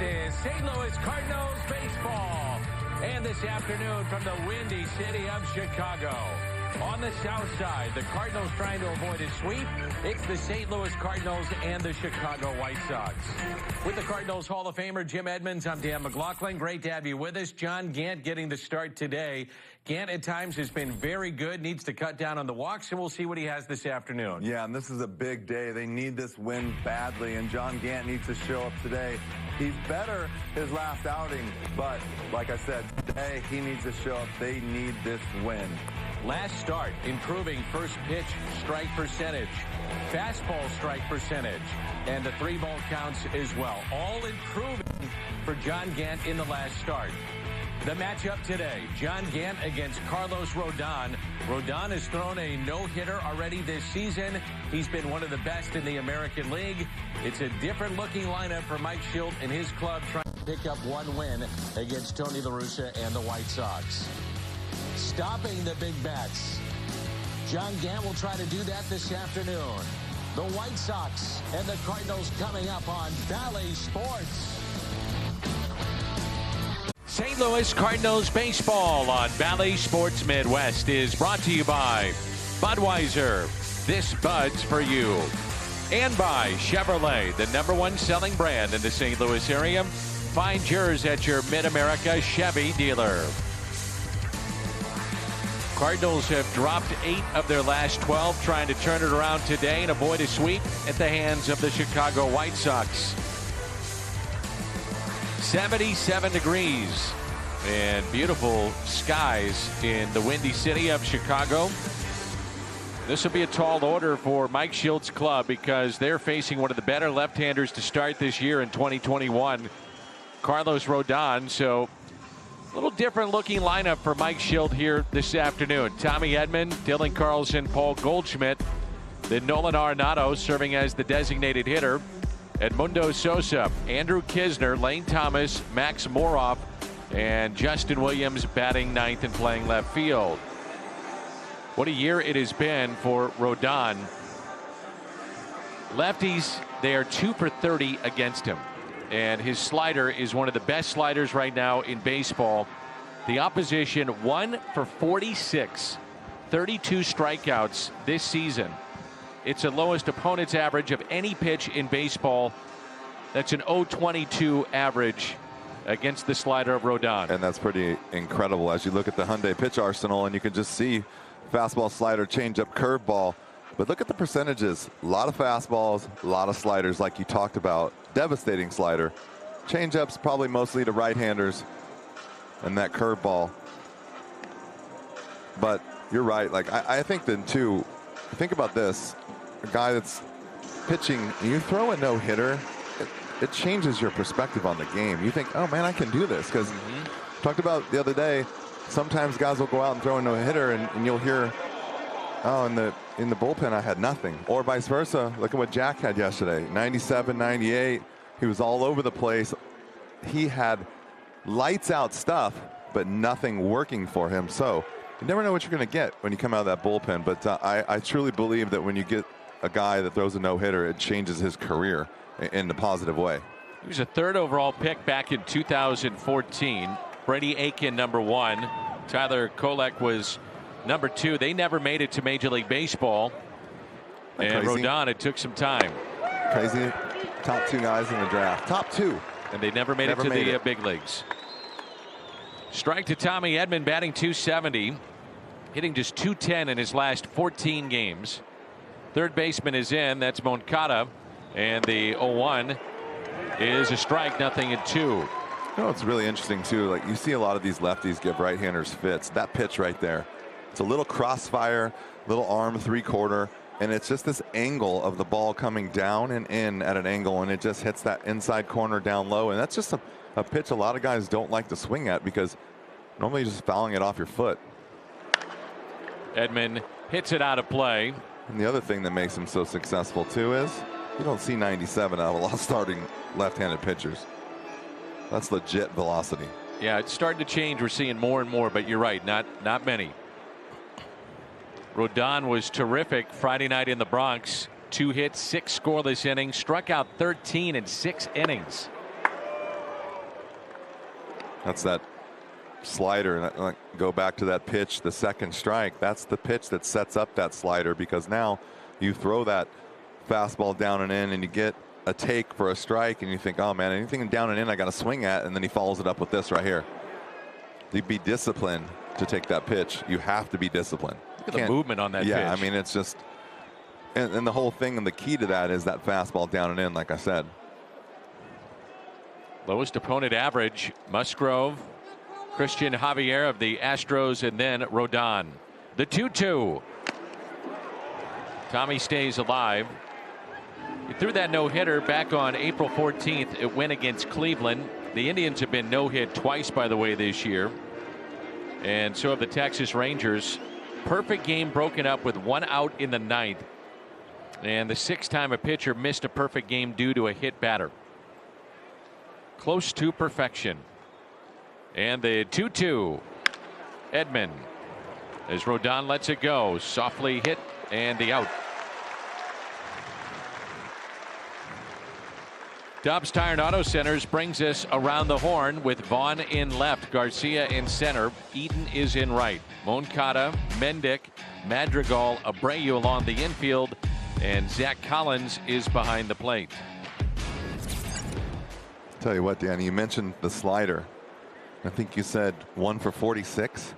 is St. Louis Cardinals baseball. And this afternoon from the windy city of Chicago. On the south side, the Cardinals trying to avoid a sweep. It's the St. Louis Cardinals and the Chicago White Sox. With the Cardinals Hall of Famer Jim Edmonds, I'm Dan McLaughlin. Great to have you with us. John Gant getting the start today. Gant at times has been very good, needs to cut down on the walks, and we'll see what he has this afternoon. Yeah, and this is a big day. They need this win badly, and John Gant needs to show up today. He's better his last outing, but like I said, today he needs to show up. They need this win. Last start, improving first pitch strike percentage, fastball strike percentage, and the 3-ball counts as well. All improving for John Gant in the last start. The matchup today, John Gant against Carlos Rodon. Rodon has thrown a no-hitter already this season. He's been one of the best in the American League. It's a different-looking lineup for Mike Shildt and his club trying to pick up one win against Tony La Russa and the White Sox. Stopping the big bats. John Gant will try to do that this afternoon. The White Sox and the Cardinals coming up on Bally Sports. St. Louis Cardinals baseball on Bally Sports Midwest is brought to you by Budweiser. This Bud's for you. And by Chevrolet, the #1 selling brand in the St. Louis area. Find yours at your Mid-America Chevy dealer. Cardinals have dropped 8 of their last 12, trying to turn it around today and avoid a sweep at the hands of the Chicago White Sox. 77 degrees and beautiful skies in the windy city of Chicago. This will be a tall order for Mike Shildt's club because they're facing one of the better left-handers to start this year in 2021, Carlos Rodon. So a little different looking lineup for Mike Shildt here this afternoon. Tommy Edman, Dylan Carlson, Paul Goldschmidt, then Nolan Arenado serving as the designated hitter. Edmundo Sosa, Andrew Kisner, Lane Thomas, Max Moroff, and Justin Williams batting ninth and playing left field. What a year it has been for Rodon. Lefties, they are 2 for 30 against him. And his slider is one of the best sliders right now in baseball. The opposition 1 for 46, 32 strikeouts this season. It's the lowest opponent's average of any pitch in baseball. That's an 0.22 average against the slider of Rodon. And that's pretty incredible as you look at the Hyundai pitch arsenal, and you can just see fastball, slider, changeup, curveball. But look at the percentages. A lot of fastballs, a lot of sliders like you talked about. Devastating slider. Changeups probably mostly to right-handers, and that curveball. But you're right. Like I think then too, think about this. A guy that's pitching, you throw a no-hitter, it changes your perspective on the game. You think, oh man, I can do this. Because talked about the other day, sometimes guys will go out and throw a no-hitter and you'll hear, oh, in the bullpen I had nothing. Or vice versa. Look at what Jack had yesterday. 97, 98. He was all over the place. He had lights out stuff, but nothing working for him. So you never know what you're going to get when you come out of that bullpen. But I truly believe that when you get a guy that throws a no-hitter, it changes his career in a positive way. He was a 3rd overall pick back in 2014. Brady Aiken, #1. Tyler Kolek was #2. They never made it to Major League Baseball. And crazy. Rodon, it took some time. Crazy. Top 2 guys in the draft. Top 2. And they never made it to the big leagues. Strike to Tommy Edman, batting .270. Hitting just .210 in his last 14 games. Third baseman is in. That's Moncada. And the 0-1 is a strike, 0-2. You know, it's really interesting, too. Like, you see a lot of these lefties give right-handers fits. That pitch right there. It's a little crossfire, little arm 3/4, and it's just this angle of the ball coming down and in at an angle, and it just hits that inside corner down low. And that's just a pitch a lot of guys don't like to swing at because normally you're just fouling it off your foot. Edman hits it out of play. And the other thing that makes him so successful, too, is you don't see 97 out of a lot of starting left-handed pitchers. That's legit velocity. Yeah, it's starting to change. We're seeing more and more, but you're right, not many. Rodon was terrific Friday night in the Bronx. 2 hits, 6 scoreless innings, struck out 13 in 6 innings. That's that slider. And go back to that pitch, the second strike. That's the pitch that sets up that slider, because now you throw that fastball down and in, and you get a take for a strike, and you think, oh man, anything down and in I got to swing at, and then he follows it up with this right here. You'd be disciplined to take that pitch. You have to be disciplined. Look at the movement on that pitch. Yeah, I mean, it's just, and the whole thing, and the key to that is that fastball down and in, like I said. Lowest opponent average, Musgrove, Christian Javier of the Astros, and then Rodon. The 2-2. Tommy stays alive. He threw that no-hitter back on April 14th. It went against Cleveland. The Indians have been no-hit twice, by the way, this year. And so have the Texas Rangers. Perfect game broken up with 1 out in the 9th. And the 6th time a pitcher missed a perfect game due to a hit batter. Close to perfection. And the 2-2. Edman, as Rodon lets it go. Softly hit, and the out. Dobbs Tire and Auto Centers brings us around the horn with Vaughn in left, Garcia in center, Eaton is in right, Moncada, Mendick, Madrigal, Abreu along the infield, and Zach Collins is behind the plate. Tell you what, Danny, you mentioned the slider. I think you said 1 for 46.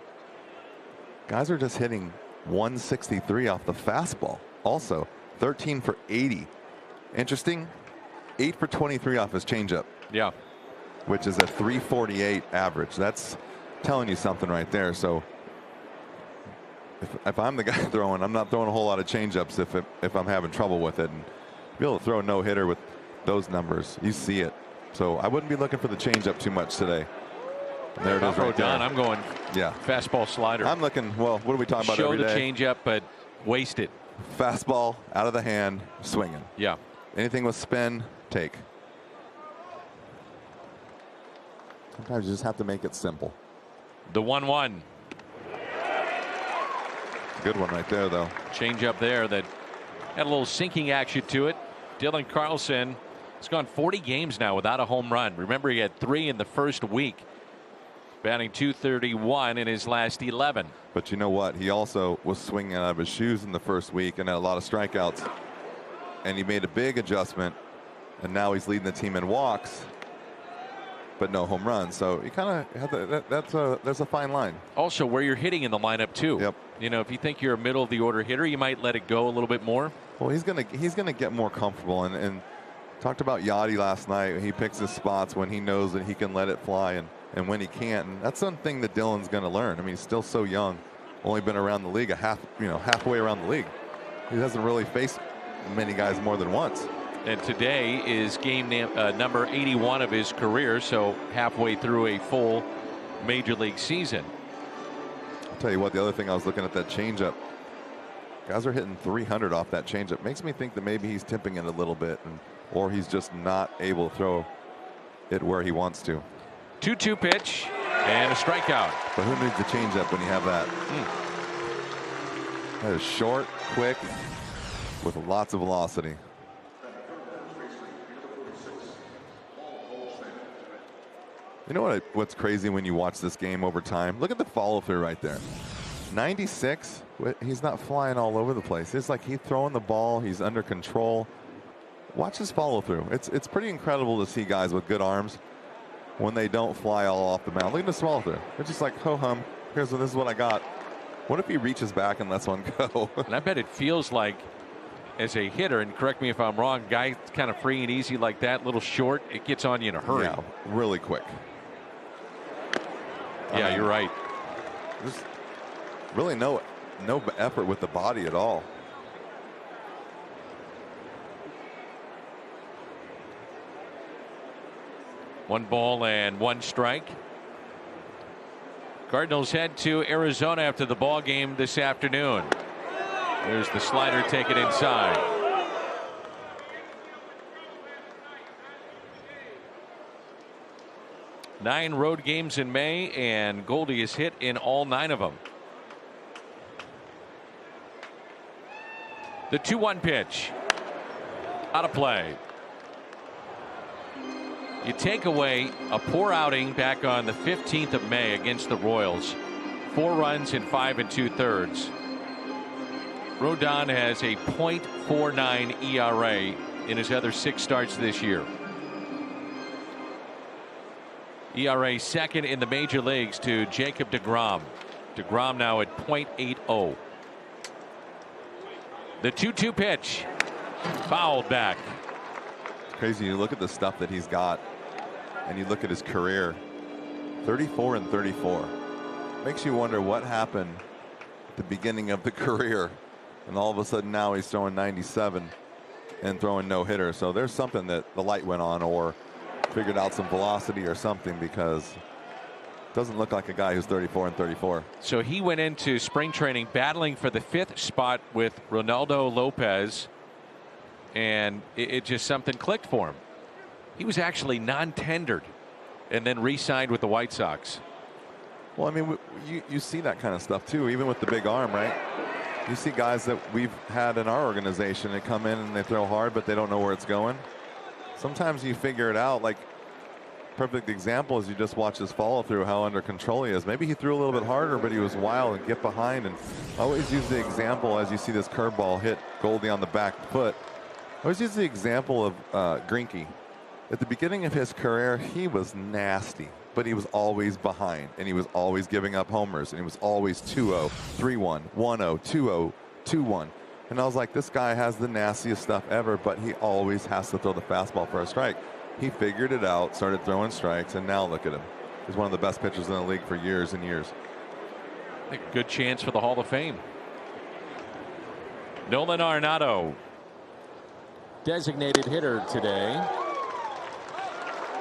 Guys are just hitting 163 off the fastball. Also 13 for 80. Interesting. 8 for 23 off his changeup. Yeah. Which is a 348 average. That's telling you something right there. So if I'm the guy throwing, I'm not throwing a whole lot of changeups if I'm having trouble with it. And be able to throw a no-hitter with those numbers, you see it. So I wouldn't be looking for the changeup too much today. And there it is right there. I'm going fastball slider. I'm looking, well, what are we talking about every day? Show the changeup, but waste it. Fastball out of the hand, swinging. Yeah. Anything with spin, take. Sometimes you just have to make it simple. The 1-1. Good one right there, though. Change up there that had a little sinking action to it. Dylan Carlson has gone 40 games now without a home run. Remember, he had 3 in the first week. Batting .231 in his last 11. But you know what? He also was swinging out of his shoes in the first week and had a lot of strikeouts. And he made a big adjustment. And now he's leading the team in walks, but no home runs. So you kind of have to, there's a fine line. Also, where you're hitting in the lineup too. Yep. You know, if you think you're a middle of the order hitter, you might let it go a little bit more. Well, he's gonna get more comfortable. And talked about Yachty last night. He picks his spots when he knows that he can let it fly and when he can't. And that's something that Dylan's going to learn. I mean, he's still so young, only been around the league halfway around the league. He hasn't really faced many guys more than once. And today is game number 81 of his career, so halfway through a full major league season. I'll tell you what, the other thing, I was looking at that changeup. Guys are hitting 300 off that changeup. Makes me think that maybe he's tipping it a little bit, or he's just not able to throw it where he wants to. 2-2 pitch and a strikeout. But who needs the changeup when you have that? That is short, quick, with lots of velocity. You know what's crazy when you watch this game over time? Look at the follow through right there. 96. He's not flying all over the place. It's like he's throwing the ball. He's under control. Watch his follow through. It's pretty incredible to see guys with good arms when they don't fly all off the mound. Look at the follow through. It's just like, ho hum. This is what I got. What if he reaches back and lets one go? And I bet it feels like, as a hitter, and correct me if I'm wrong, guy kind of free and easy like that, little short, it gets on you in a hurry. Yeah, really quick. Yeah, you're right. There's really no effort with the body at all. One ball and one strike. Cardinals head to Arizona after the ball game this afternoon. There's the slider, take it inside. Nine road games in May, and Goldie is hit in all 9 of them. The 2-1 pitch. Out of play. You take away a poor outing back on the 15th of May against the Royals. 4 runs in 5 2/3. Rodon has a .49 ERA in his other 6 starts this year. ERA second in the major leagues to Jacob deGrom. deGrom now at .80. The 2-2 pitch. Fouled back. It's crazy. You look at the stuff that he's got, and you look at his career. 34 and 34. Makes you wonder what happened at the beginning of the career. And all of a sudden now he's throwing 97 and throwing no hitter. So there's something that the light went on, or figured out some velocity or something, because it doesn't look like a guy who's 34 and 34. So he went into spring training battling for the 5th spot with Ronaldo Lopez, and it just something clicked for him. He was actually non-tendered and then re-signed with the White Sox. Well, I mean, you see that kind of stuff too, even with the big arm, right? You see guys that we've had in our organization that come in and they throw hard, but they don't know where it's going. Sometimes you figure it out. Like, perfect example is you just watch his follow through, how under control he is. Maybe he threw a little bit harder, but he was wild and get behind. And always use the example as you see this curveball hit Goldie on the back foot. Always use the example of Greinke. At the beginning of his career, he was nasty, but he was always behind, and he was always giving up homers, and he was always 2-0, 3-1, 1-0, 2-0, 2-1. And I was like, this guy has the nastiest stuff ever, but he always has to throw the fastball for a strike. He figured it out, started throwing strikes, and now look at him. He's one of the best pitchers in the league for years and years. I think a good chance for the Hall of Fame. Nolan Arenado, designated hitter today.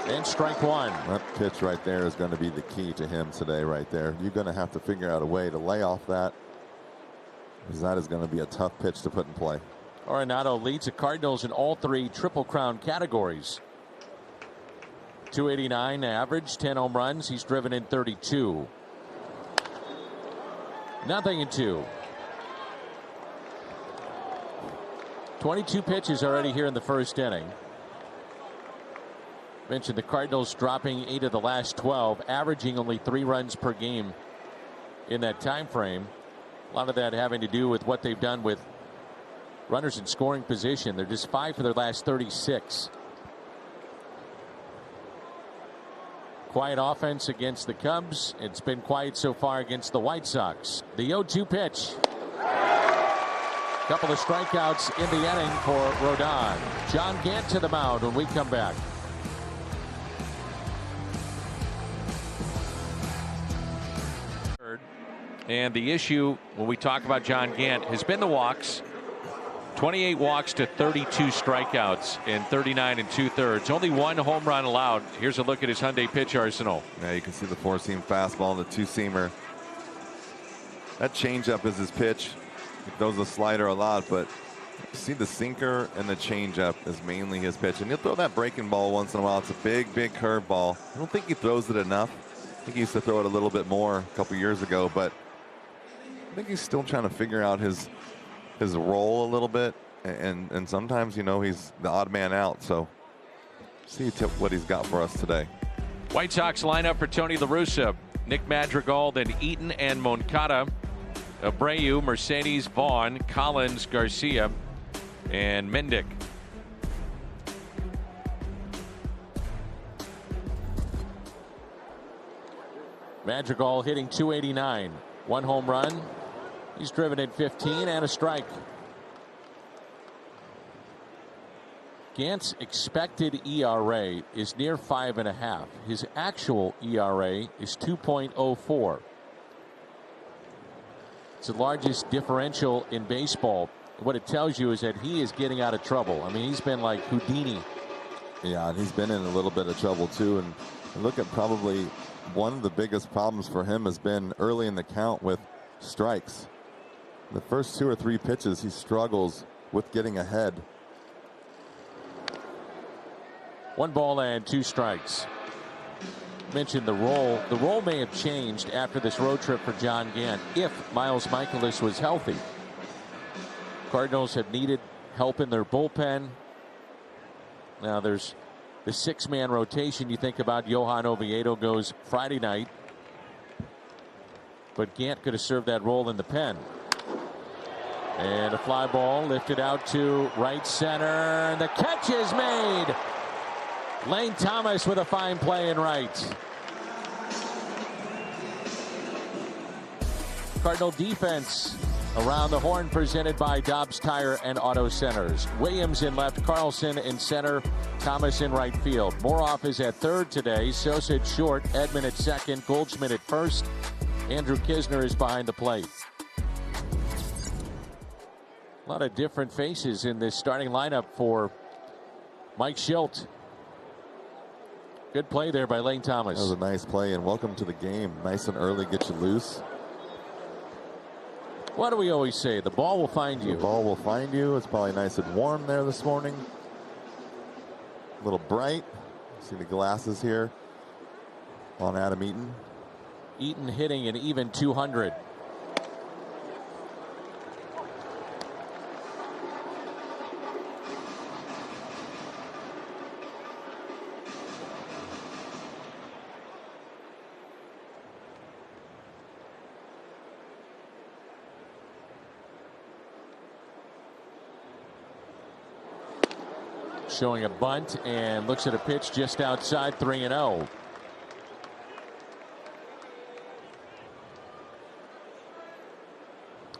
And strike one. That pitch right there is going to be the key to him today right there. You're going to have to figure out a way to lay off that, because that is going to be a tough pitch to put in play. Arenado leads the Cardinals in all 3 Triple Crown categories. 289 average, 10 home runs. He's driven in 32. 0-2. 22 pitches already here in the first inning. Mentioned the Cardinals dropping 8 of the last 12, averaging only 3 runs per game in that time frame. A lot of that having to do with what they've done with runners in scoring position. They're just 5 for their last 36. Quiet offense against the Cubs. It's been quiet so far against the White Sox. The 0-2 pitch. Couple of strikeouts in the inning for Rodon. John Gant to the mound when we come back. And the issue when we talk about John Gant has been the walks. 28 walks to 32 strikeouts in 39 2/3. Only 1 home run allowed. Here's a look at his Hyundai pitch arsenal. Yeah, you can see the 4-seam fastball and the 2-seamer. That changeup is his pitch. He throws the slider a lot, but you see the sinker and the changeup is mainly his pitch. And he'll throw that breaking ball once in a while. It's a big curveball. I don't think he throws it enough. I think he used to throw it a little bit more a couple years ago, but I think he's still trying to figure out his role a little bit, and sometimes, you know, he's the odd man out. So see what he's got for us today. White Sox lineup for Tony La Russa: Nick Madrigal, then Eaton and Moncada, Abreu, Mercedes, Vaughn, Collins, Garcia, and Mendick. Madrigal hitting .289, 1 home run. He's driven in 15 and a strike. Gant's expected ERA is near 5.5. His actual ERA is 2.04. It's the largest differential in baseball. What it tells you is that he is getting out of trouble. I mean, he's been like Houdini. Yeah, and he's been in a little bit of trouble too. And look at probably one of the biggest problems for him has been early in the count with strikes. The first 2 or 3 pitches, he struggles with getting ahead. 1 ball and 2 strikes. Mentioned the role. The role may have changed after this road trip for John Gant if Miles Mikolas was healthy. Cardinals have needed help in their bullpen. Now there's the 6-man rotation. You think about Johan Oviedo goes Friday night, but Gant could have served that role in the pen. And a fly ball lifted out to right center, and the catch is made. Lane Thomas with a fine play in right. Cardinal defense around the horn, presented by Dobbs Tire and Auto Centers. Williams in left, Carlson in center, Thomas in right field. Moroff is at third today, Sosa at short, Edman at second, Goldschmidt at first. Andrew Kisner is behind the plate. A lot of different faces in this starting lineup for Mike Shildt. Good play there by Lane Thomas. That was a nice play, and welcome to the game. Nice and early, get you loose. What do we always say? The ball will find you. The ball will find you. It's probably nice and warm there this morning. A little bright. See the glasses here on Adam Eaton. Eaton hitting an even 200. Showing a bunt and looks at a pitch just outside, 3-0.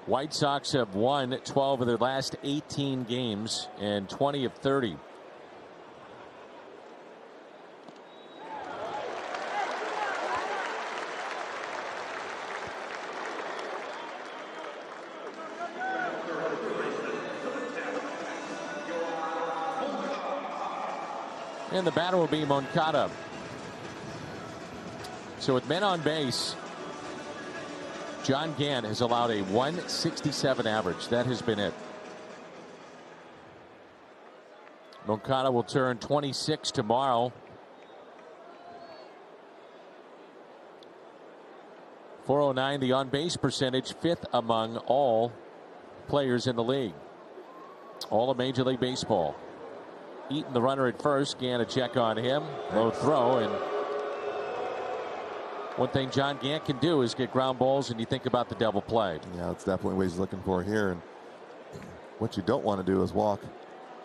White Sox have won 12 of their last 18 games and 20 of 30. And the batter will be Moncada. So with men on base, John Gant has allowed a 167 average. That has been it. Moncada will turn 26 tomorrow. .409 the on-base percentage, 5th among all players in the league. All of Major League Baseball. Eaton the runner at first. Gant a check on him. Low throw. And one thing John Gant can do is get ground balls, and you think about the double play. Yeah, that's definitely what he's looking for here. And what you don't want to do is walk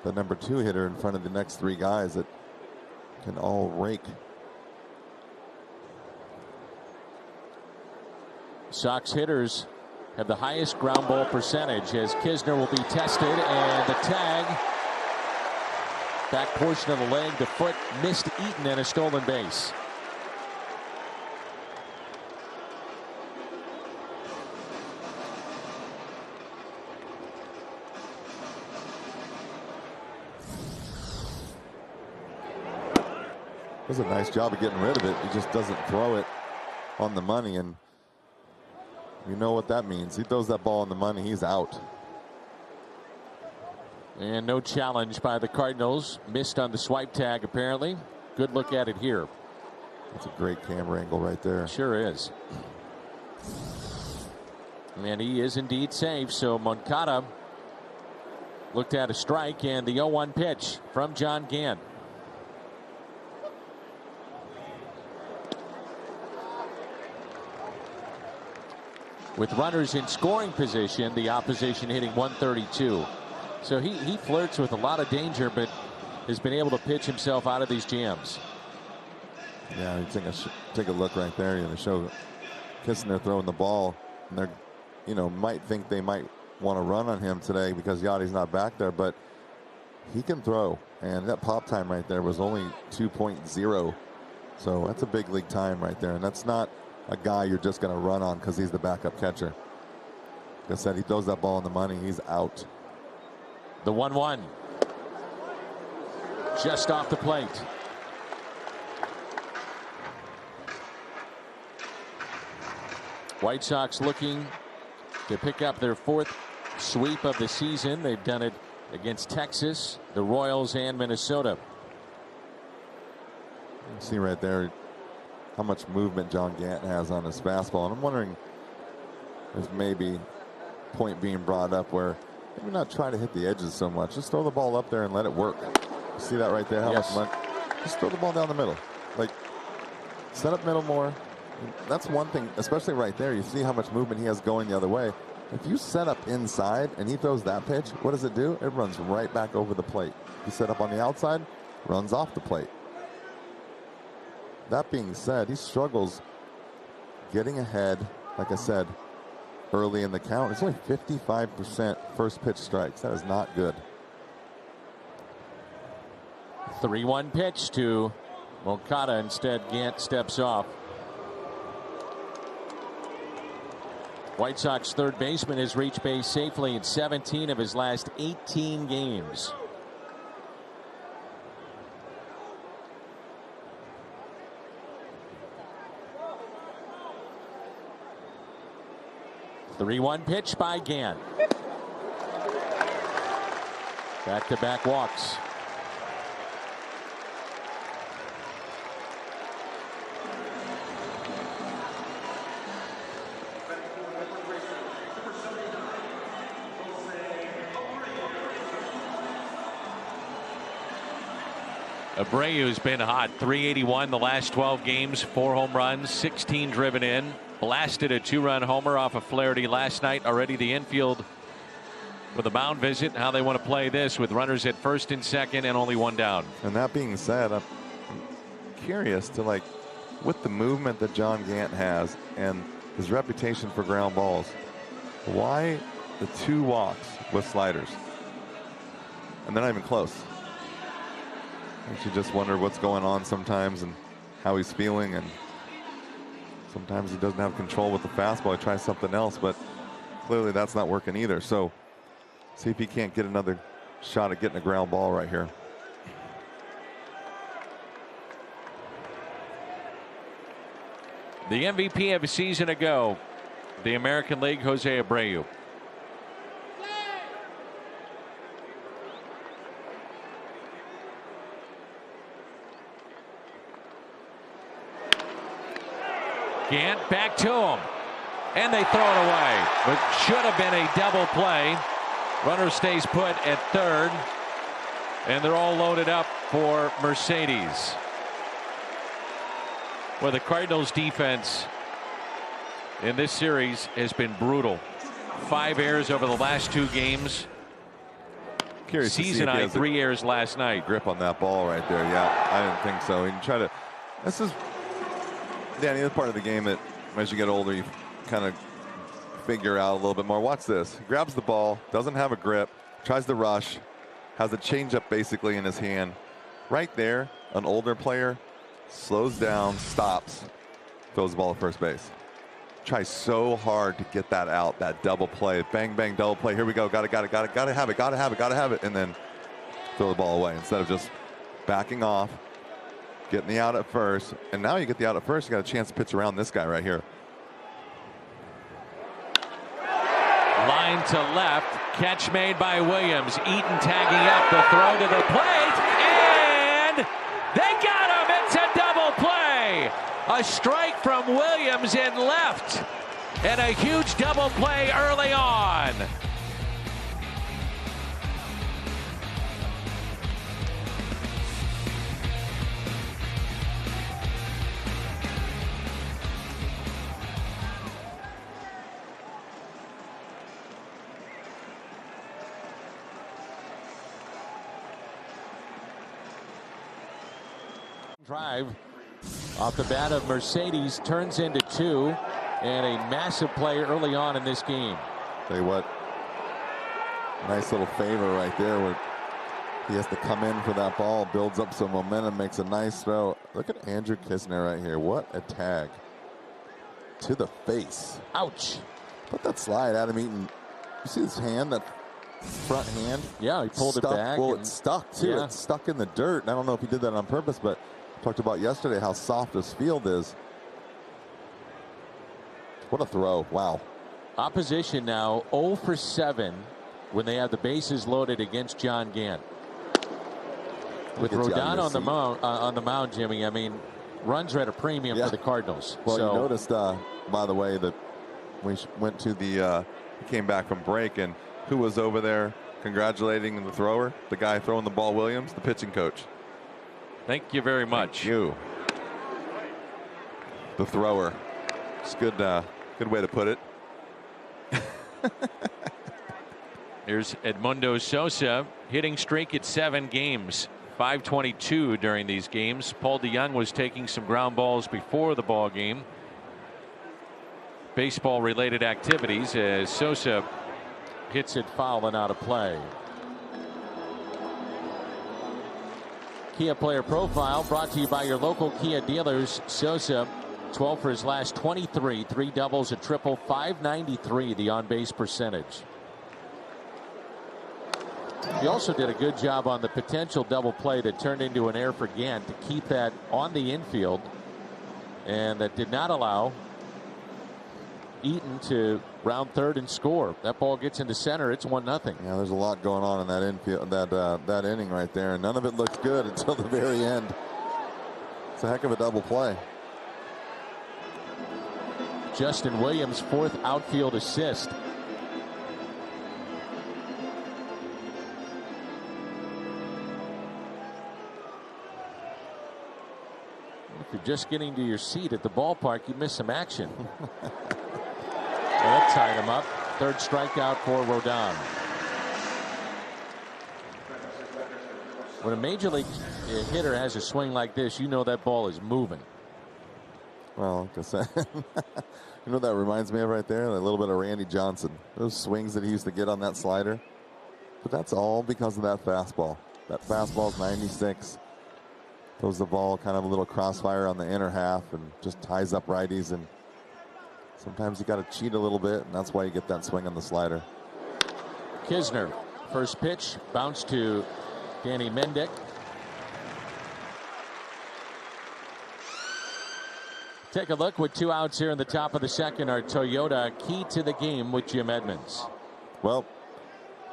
the number 2 hitter in front of the next 3 guys that can all rake. Sox hitters have the highest ground ball percentage as Kisner will be tested, and the tag. Back portion of the leg, the foot missed Eaton, and a stolen base. Does a nice job of getting rid of it. He just doesn't throw it on the money, and you know what that means. He throws that ball on the money, he's out. And no challenge by the Cardinals. Missed on the swipe tag, apparently. Good look at it here. That's a great camera angle right there. Sure is. And he is indeed safe. So Moncada looked at a strike, and the 0-1 pitch from John Gant. With runners in scoring position, the opposition hitting 132. So he flirts with a lot of danger, but has been able to pitch himself out of these jams. Yeah, you take a look right there. You know, show Kisner throwing the ball, and they're, might think they might want to run on him today because Yachty's not back there, but he can throw, and that pop time right there was only 2.0. So that's a big league time right there, and that's not a guy you're just going to run on because he's the backup catcher. Like I said, he throws that ball on the money, he's out. The 1-1 just off the plate. White Sox looking to pick up their 4th sweep of the season. They've done it against Texas, the Royals, and Minnesota. You see right there how much movement John Gant has on his fastball, and I'm wondering if maybe point being brought up where maybe not try to hit the edges so much. Just throw the ball up there and let it work. See that right there? How yes. much Just throw the ball down the middle. Like, set up middle more. That's one thing, especially right there. You see how much movement he has going the other way. If you set up inside and he throws that pitch, what does it do? It runs right back over the plate. You set up on the outside, runs off the plate. That being said, he struggles getting ahead, like I said, early in the count. It's only 55% first pitch strikes. That is not good. 3-1 pitch to Moncada. Instead, Gant steps off. White Sox third baseman has reached base safely in 17 of his last 18 games. The 3-1 pitch by Gant. Back-to-back walks. Abreu's been hot. 381 the last 12 games, 4 home runs, 16 driven in. Blasted a 2-run homer off of Flaherty last night. Already the infield with a mound visit. How they want to play this with runners at first and second and only 1 down. And that being said, I'm curious to, like, with the movement that John Gant has and his reputation for ground balls, why the 2 walks with sliders? And they're not even close. You just wonder what's going on sometimes and how he's feeling, and sometimes he doesn't have control with the fastball. He tries something else, but clearly that's not working either. So see if he can't get another shot at getting a ground ball right here. The MVP of a season ago, the American League, Jose Abreu. Gant back to him, and they throw it away, but should have been a double play. Runner stays put at third, and they're all loaded up for Mercedes. Well, the Cardinals defense in this series has been brutal. 5 errors over the last 2 games. Curious Season high 3 errors last night. Grip on that ball right there. Yeah, I didn't think so. You try to. This is, Danny, this part of the game that as you get older you kind of figure out a little bit more. Watch this. He grabs the ball, doesn't have a grip, tries to rush, has a changeup basically in his hand. Right there, an older player slows down, stops, throws the ball to first base. Tries so hard to get that out, that double play. Bang, bang, double play. Here we go. Got to have it. And then throw the ball away instead of just backing off, getting the out at first. And now you get the out at first, you got a chance to pitch around this guy right here. Line to left. Catch made by Williams. Eaton tagging up. The throw to the plate. And they got him. It's a double play. A strike from Williams in left. And a huge double play early on. Drive off the bat of Mercedes turns into 2, and a massive play early on in this game. Tell you what, nice little favor right there where he has to come in for that ball, builds up some momentum, makes a nice throw. Look at Andrew Kisner right here. What a tag to the face. Ouch. Put that slide, Adam Eaton. You see his hand, that front hand? Yeah, he pulled it back. Well, it stuck too. Yeah. It's stuck in the dirt. And I don't know if he did that on purpose, but talked about yesterday how soft this field is. What a throw. Wow. Opposition now 0 for 7 when they have the bases loaded against John Gant. With Rodon on the mound, Jimmy, I mean, runs are at a premium for the Cardinals. Well, you noticed, by the way, that we went to the, came back from break, and who was over there congratulating the thrower? The guy throwing the ball, Williams, the pitching coach. Thank you very much. Thank you. The thrower. It's good. Good way to put it. Here's Edmundo Sosa, hitting streak at 7 games, 522 during these games. Paul DeYoung was taking some ground balls before the ball game. Baseball related activities as Sosa hits it foul and out of play. Kia Player Profile brought to you by your local Kia dealers. Sosa 12 for his last 23, 3 doubles, a triple, 593 the on base percentage. He also did a good job on the potential double play that turned into an error for Gant to keep that on the infield, and that did not allow Eaton to round third and score. That ball gets into center. It's 1-0. Yeah, there's a lot going on in that infield, that inning right there, and none of it looks good until the very end. It's a heck of a double play. Justin Williams' 4th outfield assist. If you're just getting to your seat at the ballpark, you miss some action. That tied him up. 3rd strikeout for Rodon. When a major league hitter has a swing like this, you know that ball is moving. Well, like I said, you know what that reminds me of right there? A little bit of Randy Johnson. Those swings that he used to get on that slider. But that's all because of that fastball. That fastball's 96. Throws the ball kind of a little crossfire on the inner half and just ties up righties, and sometimes you got to cheat a little bit, and that's why you get that swing on the slider. Kisner, first pitch, bounce to Danny Mendick. Take a look with 2 outs here in the top of the second. Our Toyota key to the game with Jim Edmonds. Well,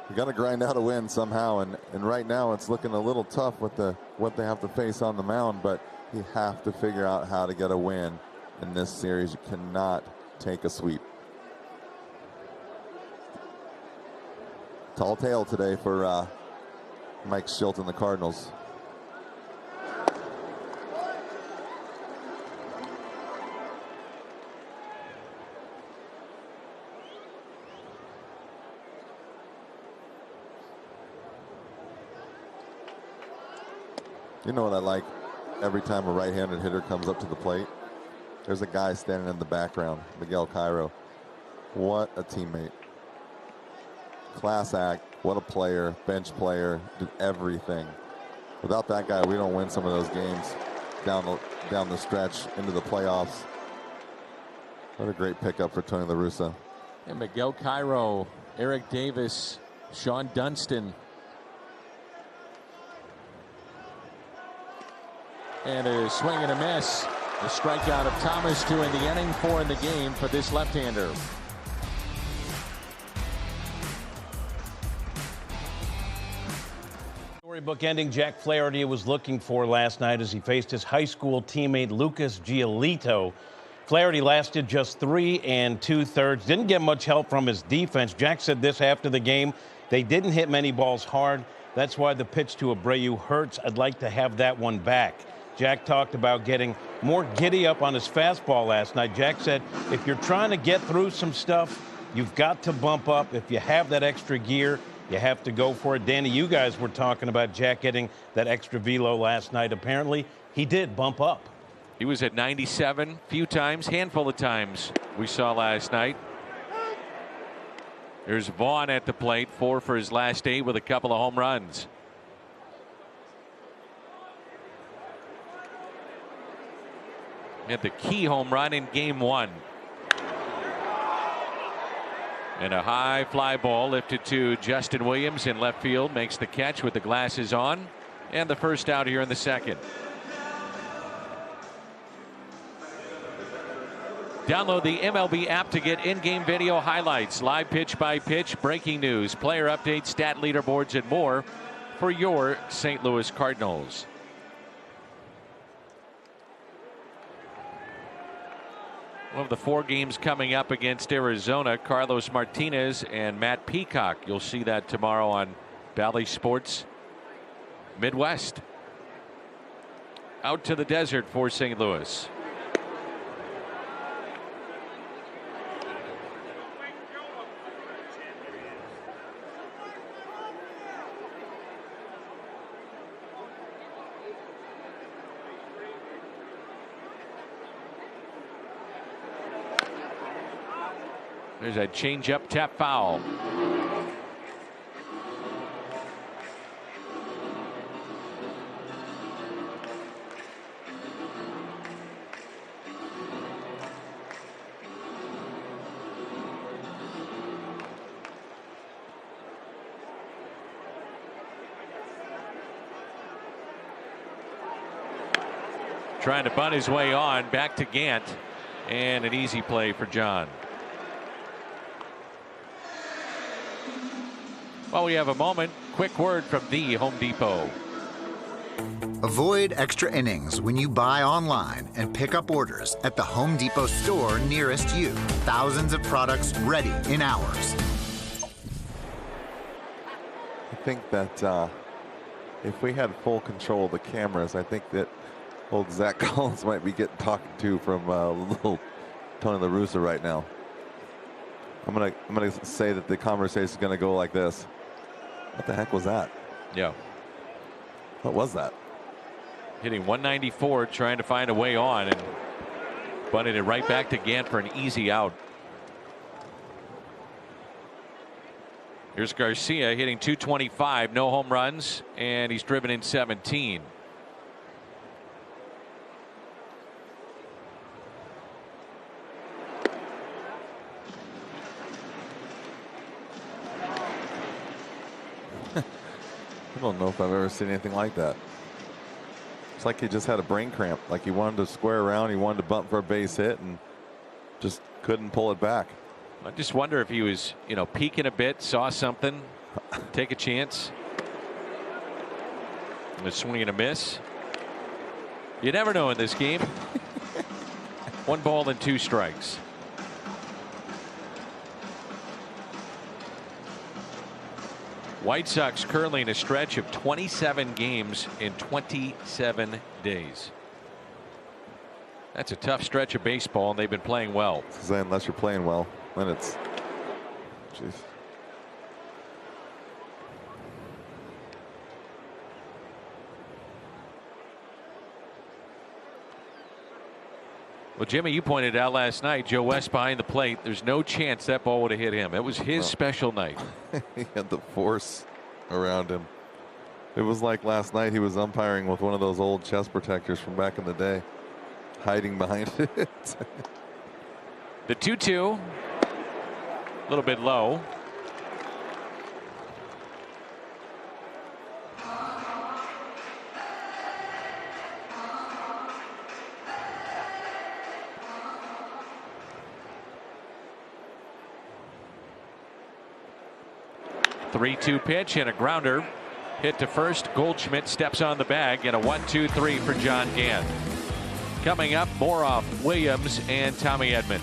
you got to grind out a win somehow, and right now it's looking a little tough with what they have to face on the mound, but you have to figure out how to get a win in this series. You cannot take a sweep. Tall tale today for Mike Shildt and the Cardinals. You know what I like? Every time a right-handed hitter comes up to the plate, there's a guy standing in the background, Miguel Cairo. What a teammate. Class act. What a player. Bench player. Did everything. Without that guy, we don't win some of those games down the stretch into the playoffs. What a great pickup for Tony La Russa. And Miguel Cairo, Eric Davis, Sean Dunston. And a swing and a miss. The strikeout of Thomas, 2 in the inning, 4 in the game for this left-hander. Storybook ending Jack Flaherty was looking for last night as he faced his high school teammate Lucas Giolito. Flaherty lasted just 3 2/3. Didn't get much help from his defense. Jack said this after the game. They didn't hit many balls hard. That's why the pitch to Abreu hurts. I'd like to have that one back. Jack talked about getting more giddy up on his fastball last night. Jack said, if you're trying to get through some stuff, you've got to bump up. If you have that extra gear, you have to go for it. Danny, you guys were talking about Jack getting that extra velo last night. Apparently, he did bump up. He was at 97 few times, handful of times we saw last night. There's Vaughn at the plate, 4 for his last 8 with a couple of home runs. Hit the key home run in game 1. And a high fly ball lifted to Justin Williams in left field, makes the catch with the glasses on, and the first out here in the second. Download the MLB app to get in-game video highlights, live pitch by pitch, breaking news, player updates, stat leaderboards, and more for your St. Louis Cardinals. One of the 4 games coming up against Arizona, Carlos Martinez and Matt Peacock. You'll see that tomorrow on Bally Sports Midwest. out to the desert for St. Louis. There's a change-up tap foul. Trying to bunt his way on, back to Gant, and an easy play for John. Well, we have a moment. Quick word from the Home Depot. Avoid extra innings when you buy online and pick up orders at the Home Depot store nearest you. Thousands of products ready in hours. I think that if we had full control of the cameras, I think that old Zach Collins might be getting talked to from little Tony La Russa right now. I'm gonna say that the conversation is gonna go like this. What the heck was that? Yeah. What was that? Hitting 194, trying to find a way on, and bunted it right back to Gant for an easy out. Here's Garcia hitting 225, no home runs, and he's driven in 17. I don't know if I've ever seen anything like that. It's like he just had a brain cramp. Like he wanted to square around, he wanted to bump for a base hit, and just couldn't pull it back. I just wonder if he was, peeking a bit, saw something, take a chance. And a swing and a miss. You never know in this game. 1 ball and 2 strikes. White Sox currently in a stretch of 27 games in 27 days. That's a tough stretch of baseball, and they've been playing well. Unless you're playing well, then it's. Jeez. Well, Jimmy, you pointed out last night, Joe West behind the plate. There's no chance that ball would have hit him. It was his special night. He had the force around him. It was like last night he was umpiring with one of those old chest protectors from back in the day, hiding behind it. The 2-2, a little bit low. Three-two pitch and a grounder hit to first. Goldschmidt steps on the bag, and a 1-2-3 for John Gant. Coming up, more off Williams and Tommy Edman.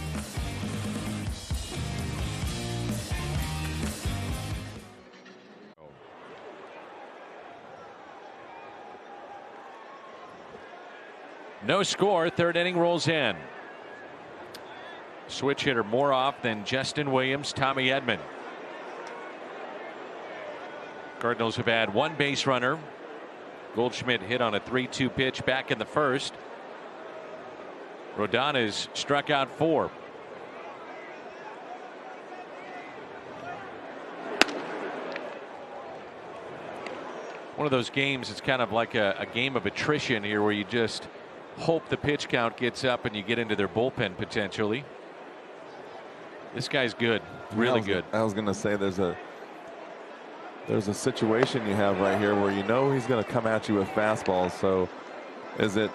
No score. Third inning rolls in. Switch hitter more off than Justin Williams, Tommy Edman. Cardinals have had 1 base runner. Goldschmidt hit on a 3-2 pitch back in the first. Rodon has struck out 4. One of those games, it's kind of like a game of attrition here, where you just hope the pitch count gets up and you get into their bullpen potentially. This guy's good, really good. I was going to say there's a situation you have right here where he's going to come at you with fastballs. So is it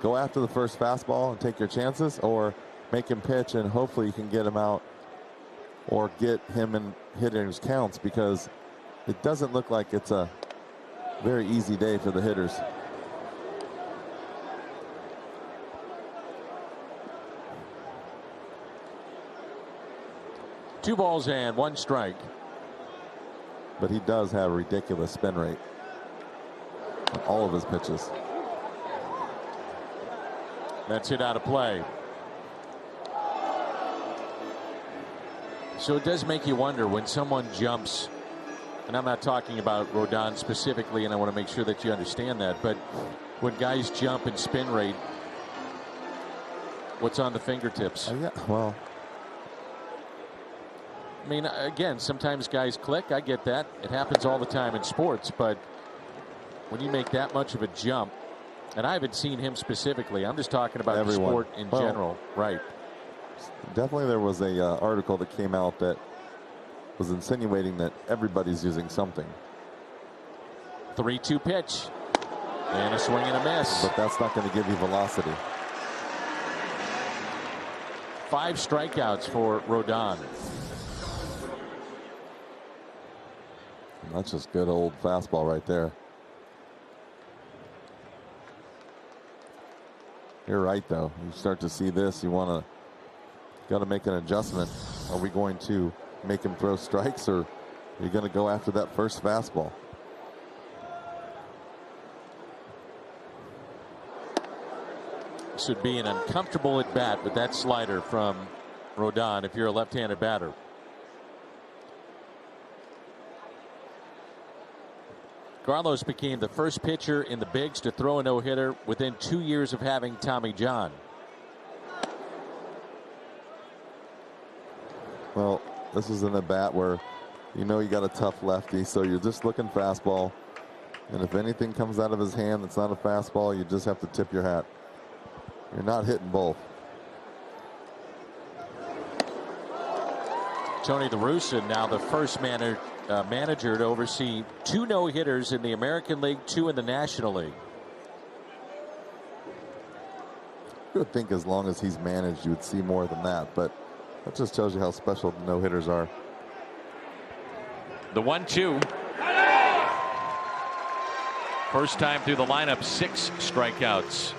go after the first fastball and take your chances, or make him pitch and hopefully you can get him out or get him in hitters counts, because it doesn't look like it's a very easy day for the hitters. Two balls and 1 strike. But he does have a ridiculous spin rate on all of his pitches. That's hit out of play. So it does make you wonder when someone jumps, and I'm not talking about Rodon specifically, and I want to make sure that you understand that, but when guys jump and spin rate, what's on the fingertips? Yeah, well, I mean, again, sometimes guys click. I get that. It happens all the time in sports. But when you make that much of a jump, and I haven't seen him specifically. I'm just talking about the sport in general. Right. Definitely there was a article that came out that was insinuating that everybody's using something. 3-2 pitch. And a swing and a miss. But that's not going to give you velocity. 5 strikeouts for Rodon. That's just good old fastball right there. You're right, though. You start to see this, you got to make an adjustment. Are we going to make him throw strikes, or are you going to go after that first fastball? This would be an uncomfortable at bat with that slider from Rodon if you're a left-handed batter. Carlos became the first pitcher in the bigs to throw a no-hitter within 2 years of having Tommy John. Well, this is an at bat where you got a tough lefty, so you're just looking fastball. And if anything comes out of his hand that's not a fastball, you just have to tip your hat. You're not hitting both. Tony La Russa now the first manager to oversee 2 no-hitters in the American League, 2 in the National League. You would think as long as he's managed, you would see more than that, but that just tells you how special the no-hitters are. The 1-2. First time through the lineup, 6 strikeouts.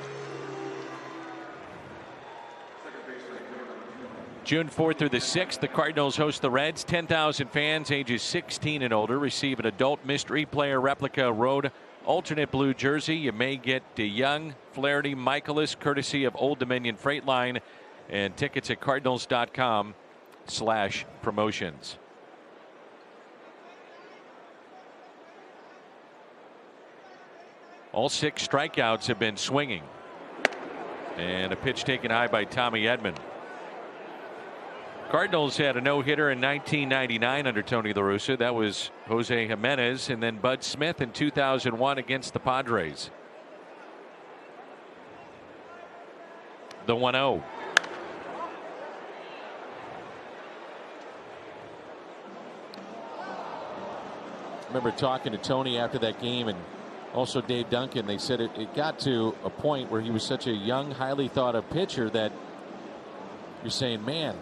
June 4th through the 6th, the Cardinals host the Reds. 10,000 fans ages 16 and older receive an adult mystery player replica road alternate blue jersey. You may get DeYoung, Flaherty, Michaelis, courtesy of Old Dominion Freight Line, and tickets at cardinals.com/promotions. All 6 strikeouts have been swinging. And a pitch taken high by Tommy Edman. Cardinals had a no-hitter in 1999 under Tony La Russa. That was Jose Jimenez, and then Bud Smith in 2001 against the Padres. The 1-0. I remember talking to Tony after that game, and also Dave Duncan. They said it got to a point where he was such a young, highly thought of pitcher that you're saying, man,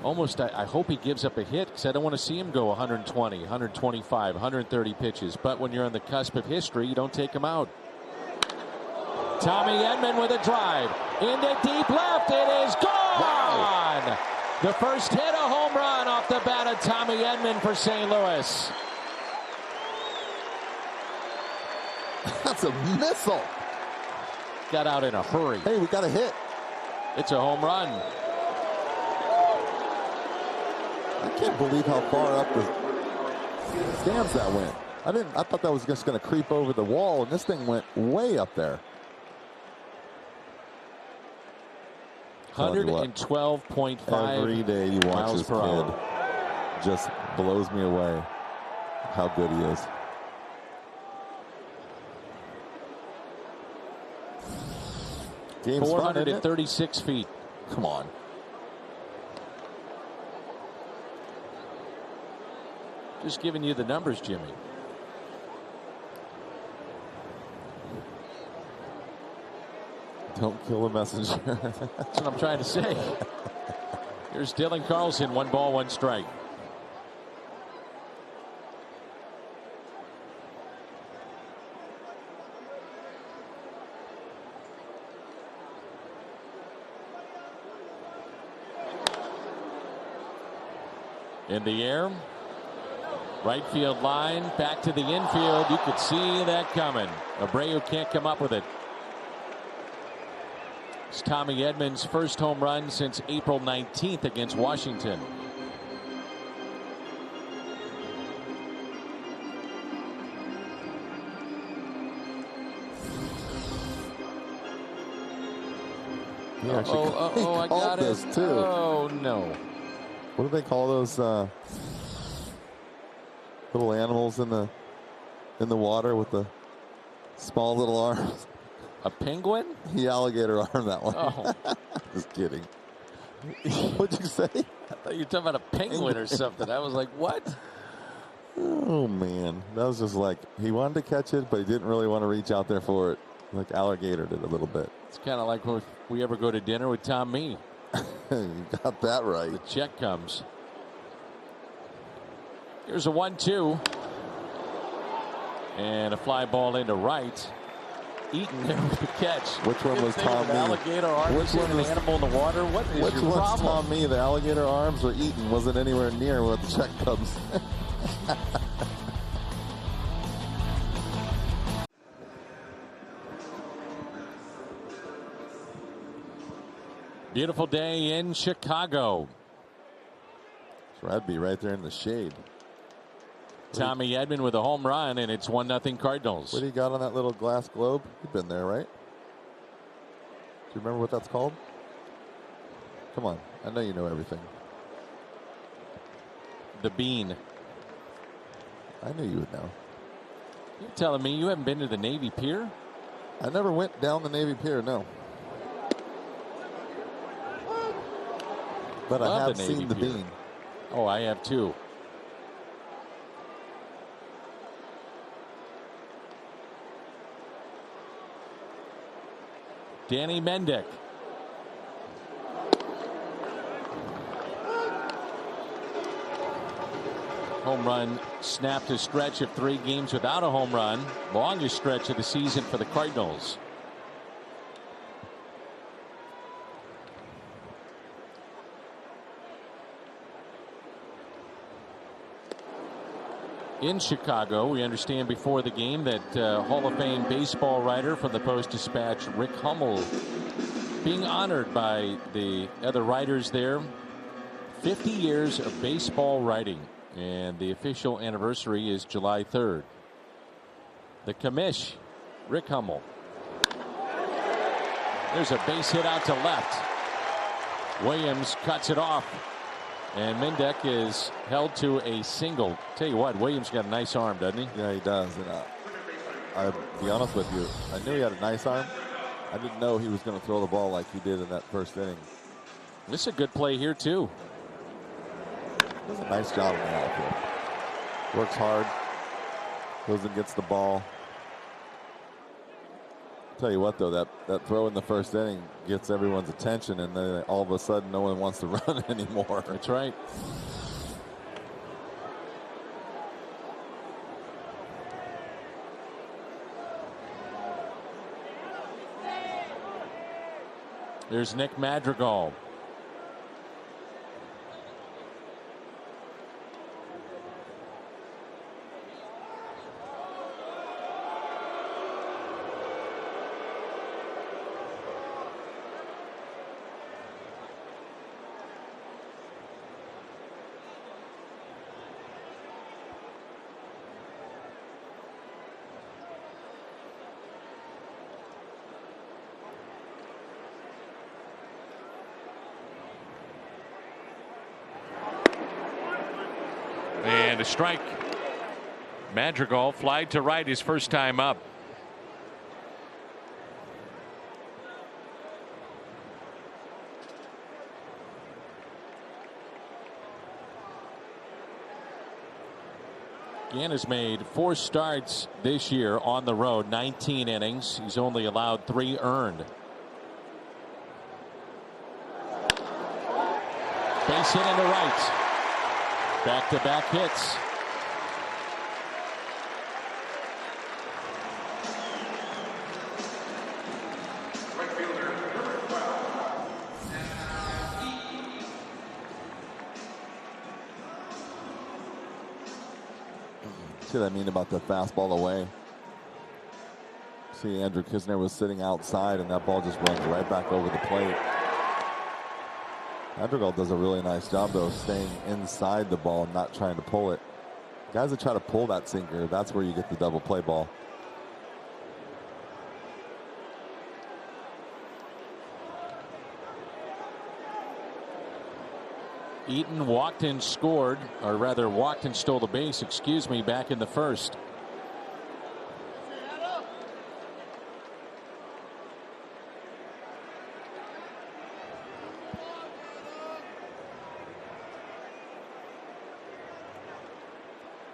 almost I hope he gives up a hit, because I don't want to see him go 120, 125, 130 pitches. But when you're on the cusp of history, you don't take him out. Tommy Edman with a drive into deep left. It is gone. Wow. The first hit, a home run off the bat of Tommy Edman for St. Louis. That's a missile. Got out in a hurry. Hey, we got a hit. It's a home run. I can't believe how far up the stands that went. I thought that was just going to creep over the wall, and this thing went way up there. 112.5 every day you watch this kid, just blows me away how good he is. Game's 436 feet. Come on. Just giving you the numbers, Jimmy. Don't kill the messenger. That's what I'm trying to say. Here's Dylan Carlson, 1 ball, 1 strike. In the air. Right field line, back to the infield. You could see that coming. Abreu can't come up with it. It's Tommy Edman's first home run since April 19th against Washington. Yeah, I got it. This too. Oh no! What do they call those little animals in the water with the small little arms? A penguin? The alligator arm, that one. Oh. Just kidding. What'd you say? I thought you were talking about a penguin or something. I was like, what? Oh man, that was just like he wanted to catch it, but he didn't really want to reach out there for it, like alligator did a little bit. It's kind of like when we ever go to dinner with Tom Mee. You got that right. The check comes. Here's a 1-2. And a fly ball into right. Eaton there with the catch. Which one was Tom Mee? Alligator arm. Which one was an animal in the water? What is Which your one's problem? Tom Mee? The alligator arms or Eaton wasn't anywhere near when the check comes. Beautiful day in Chicago. So I'd be right there in the shade. Tommy Edman with a home run, and it's 1-0 Cardinals. What do you got on that little glass globe? You've been there, right? Do you remember what that's called? Come on, I know you know everything. The bean. I knew you would know. You're telling me you haven't been to the Navy Pier? I never went down the Navy Pier, no. But I have seen the bean. Oh, I have too. Danny Mendick. Home run snapped a stretch of 3 games without a home run. Longest stretch of the season for the Cardinals. In Chicago, we understand before the game that Hall of Fame baseball writer from the Post-Dispatch, Rick Hummel, being honored by the other writers there. 50 years of baseball writing, and the official anniversary is July 3rd. The commish, Rick Hummel. There's a base hit out to left. Williams cuts it off. And Mendick is held to a single. Tell you what, Williams got a nice arm, doesn't he? Yeah, he does. And I'll be honest with you, I knew he had a nice arm. I didn't know he was going to throw the ball like he did in that first inning. This is a good play here, too. Does a nice job in the outfield. Works hard. Goes and gets the ball. Tell you what, though, that throw in the first inning gets everyone's attention, and then all of a sudden no one wants to run anymore. That's right. There's Nick Madrigal. And a strike. Madrigal flied to right his first time up. Gann has made 4 starts this year on the road, 19 innings. He's only allowed 3 earned. Base hit into right. Back-to-back hits. See what I mean about the fastball away. See, Andrew Kisner was sitting outside, and that ball just runs right back over the plate. Madrigal does a really nice job, though, staying inside the ball and not trying to pull it. Guys that try to pull that sinker, that's where you get the double play ball. Eaton walked and scored, or rather walked and stole the base, excuse me, back in the first.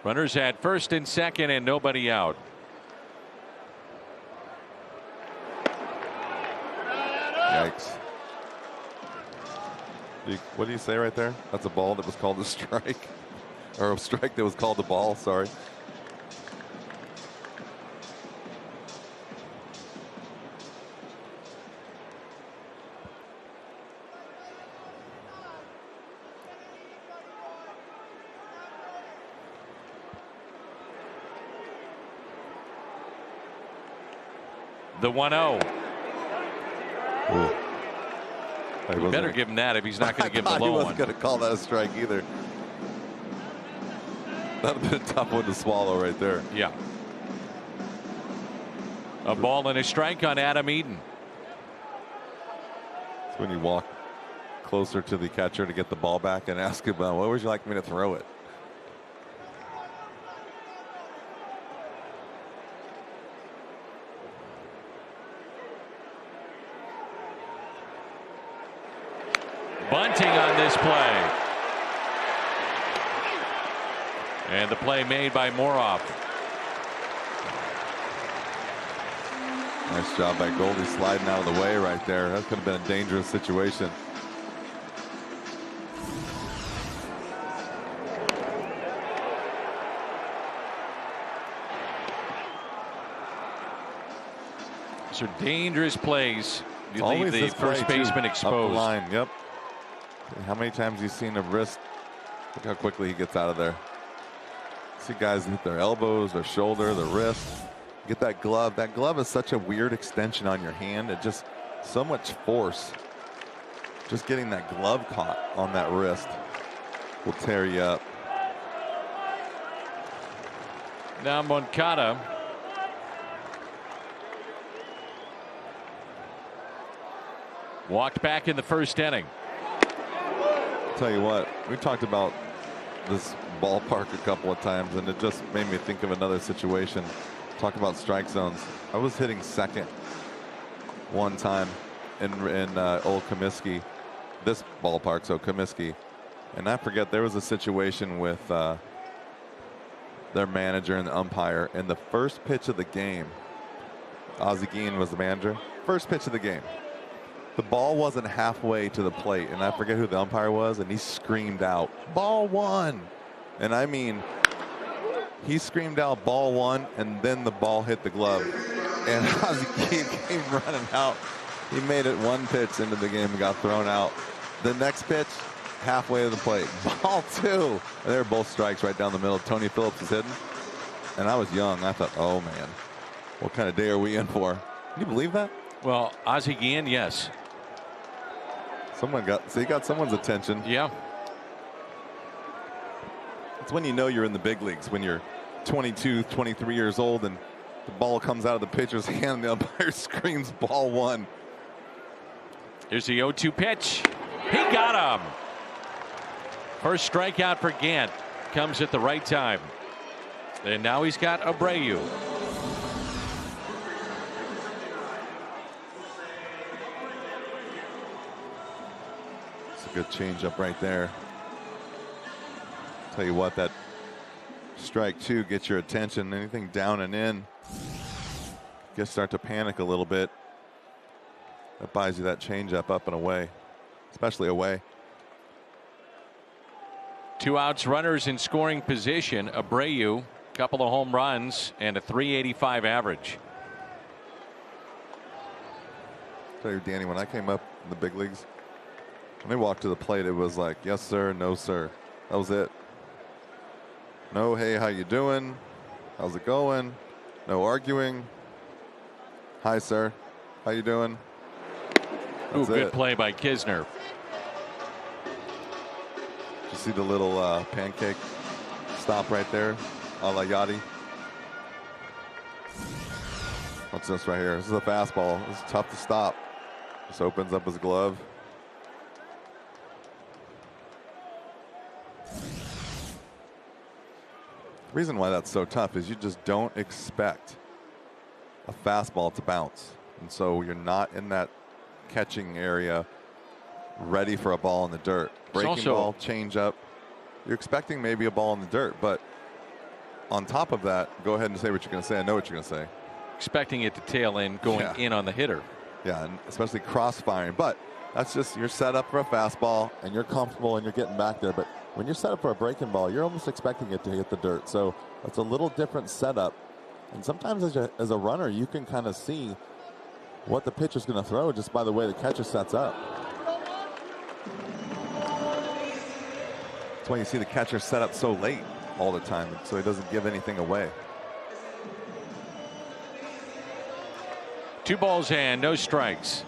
Runners at first and second and nobody out. Yikes. What do you say right there? That's a ball that was called a strike. Or a strike that was called a ball, sorry. The 1-0. You better like, give him that if he's not going to give him the low one. He wasn't going to call that a strike either. That would have been a tough one to swallow right there. Yeah. A ball and a strike on Adam Eaton. It's when you walk closer to the catcher to get the ball back and ask him, where would you like me to throw it? Bunting on this play. And the play made by Moroff. Nice job by Goldie sliding out of the way right there. That could have been a dangerous situation. These are dangerous plays. You Always leave the first baseman exposed. Up the line, yep. How many times have you seen a wrist? Look how quickly he gets out of there. See guys hit their elbows, their shoulder, their wrist. Get that glove. That glove is such a weird extension on your hand. It just so much force. Just getting that glove caught on that wrist will tear you up. Now Moncada. Walked back in the first inning. Tell you what, we talked about this ballpark a couple of times, and it just made me think of another situation. Talk about strike zones. I was hitting second one time in old Comiskey, this ballpark, so Comiskey, and I forget there was a situation with their manager and the umpire, and the first pitch of the game, Ozzie Guillen was the manager. First pitch of the game. The ball wasn't halfway to the plate, and I forget who the umpire was, and he screamed out, "Ball one!" And I mean, he screamed out, "Ball one," and then the ball hit the glove. And Ozzie Guillen came running out. He made it one pitch into the game and got thrown out. The next pitch, halfway to the plate, ball two. And they were both strikes right down the middle. Tony Phillips was hitting. And I was young. I thought, oh, man, what kind of day are we in for? Can you believe that? Well, Ozzie Guillen, yes. He got someone's attention. Yeah. It's when you know you're in the big leagues, when you're 22, 23 years old, and the ball comes out of the pitcher's hand, and the umpire screams, "Ball one." Here's the 0-2 pitch. He got him. First strikeout for Gant comes at the right time. And now he's got Abreu. Good changeup right there. Tell you what, that strike two gets your attention. Anything down and in, you start to panic a little bit. That buys you that changeup up and away, especially away. 2 outs, runners in scoring position. Abreu, couple of home runs and a .385 average. Tell you, Danny, when I came up in the big leagues, when they walked to the plate, it was like, yes, sir, no, sir. That was it. No, hey, how you doing? How's it going? No arguing. Hi, sir. How you doing? Ooh, That's good it. play by Kisner. You see the little pancake stop right there, a la Yachty. What's this right here? This is a fastball. This is tough to stop. Just opens up his glove. The reason why that's so tough is you just don't expect a fastball to bounce. And so you're not in that catching area ready for a ball in the dirt. Breaking ball, change up. You're expecting maybe a ball in the dirt, but on top of that, go ahead and say what you're going to say. I know what you're going to say. Expecting it to tail in, going in on the hitter. Yeah, and especially cross-firing. But that's just, you're set up for a fastball, and you're comfortable, and you're getting back there. But when you're set up for a breaking ball, you're almost expecting it to hit the dirt. So that's a little different setup. And sometimes as a runner, you can kind of see what the pitcher's going to throw just by the way the catcher sets up. That's why you see the catcher set up so late all the time, so he doesn't give anything away. 2 balls and no strikes.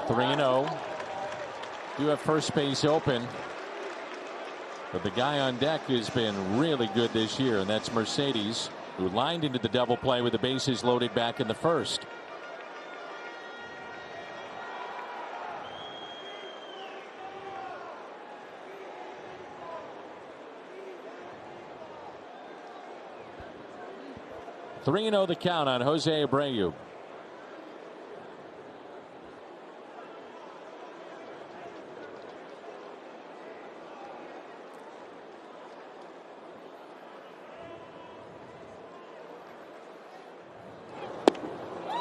Three and 0. Do have first base open, but the guy on deck has been really good this year, and that's Mercedes, who lined into the double play with the bases loaded back in the first. Three and 0 the count on Jose Abreu.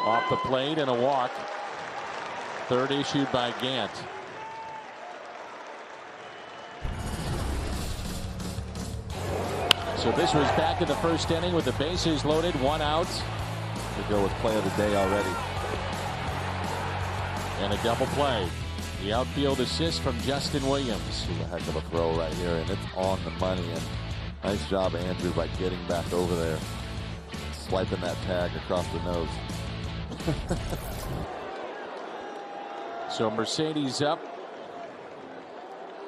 Off the plate and a walk. Third issued by Gant. So this was back in the first inning with the bases loaded, 1 out. To go with play of the day already. And a double play. The outfield assist from Justin Williams. This is a heck of a throw right here, and it's on the money. And nice job, Andrew, by getting back over there, swiping that tag across the nose. So Mercedes up.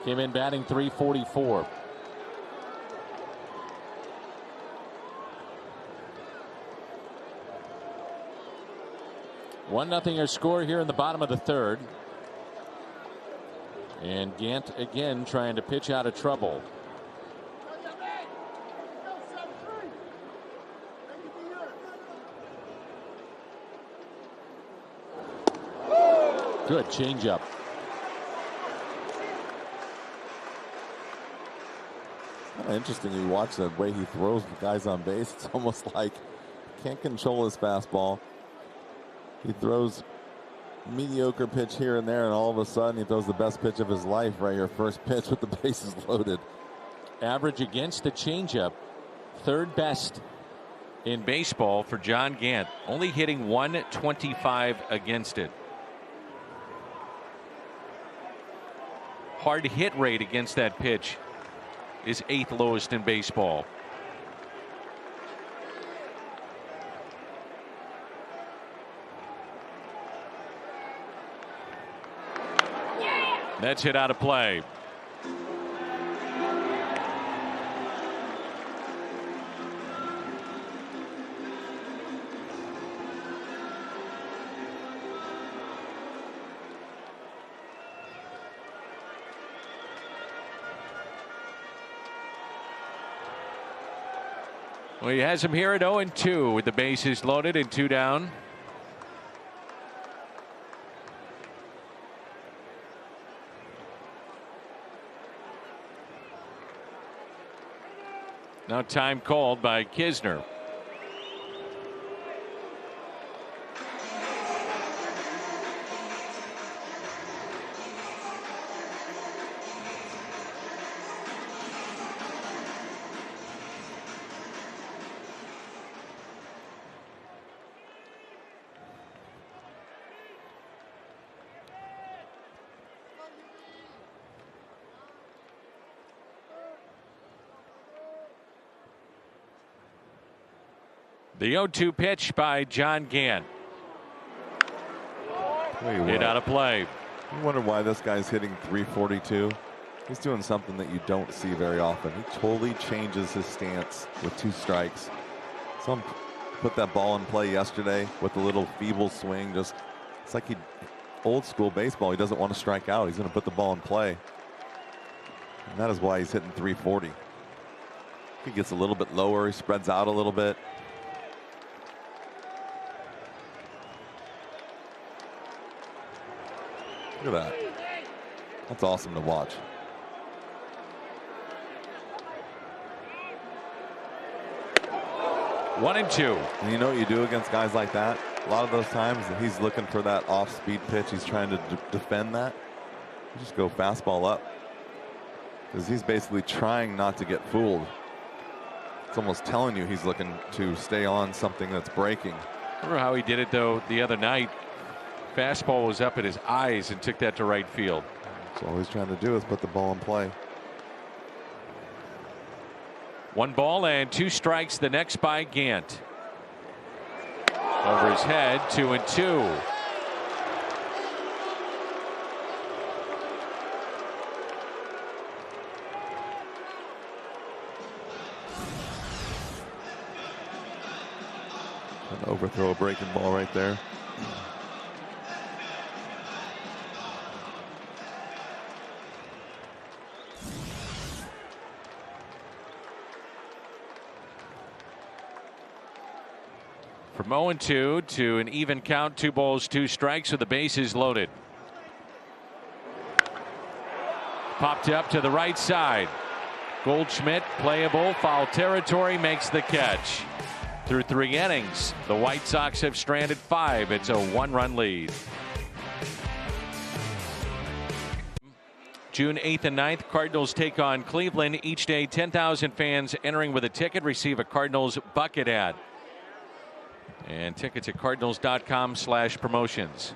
Came in batting .344. One nothing our score here in the bottom of the third. And Gant again trying to pitch out of trouble. Good changeup. Kind of interesting. You watch the way he throws the guys on base. It's almost like can't control his fastball. He throws mediocre pitch here and there, and all of a sudden he throws the best pitch of his life right here, first pitch with the bases loaded. Average against the changeup, third best in baseball for John Gant. Only hitting .125 against it. Hard hit rate against that pitch is 8th lowest in baseball. That's hit out of play. Well, he has him here at 0-2 with the bases loaded and 2 down. Now time called by Kisner. The 0-2 pitch by John Gant. Hit out of play. You wonder why this guy's hitting 342. He's doing something that you don't see very often. He totally changes his stance with 2 strikes. Some put that ball in play yesterday with a little feeble swing. Just it's like old school baseball. He doesn't want to strike out. He's going to put the ball in play. And that is why he's hitting 340. He gets a little bit lower. He spreads out a little bit. Look at that. That's awesome to watch. One and two. And you know what you do against guys like that? A lot of those times he's looking for that off-speed pitch. He's trying to defend that. You just go fastball up. Because he's basically trying not to get fooled. It's almost telling you he's looking to stay on something that's breaking. Remember how he did it, though, the other night? Fastball was up at his eyes and took that to right field. So all he's trying to do is put the ball in play. 1 ball and 2 strikes. The next by Gant. Over his head, 2-2. Trying to overthrow a breaking ball right there. From 0-2 to an even count, 2 balls, 2 strikes with the bases loaded. Popped up to the right side. Goldschmidt, playable, foul territory, makes the catch. Through 3 innings, the White Sox have stranded 5. It's a 1-run lead. June 8th and 9th, Cardinals take on Cleveland. Each day, 10,000 fans entering with a ticket receive a Cardinals bucket ad. And tickets at cardinals.com/promotions.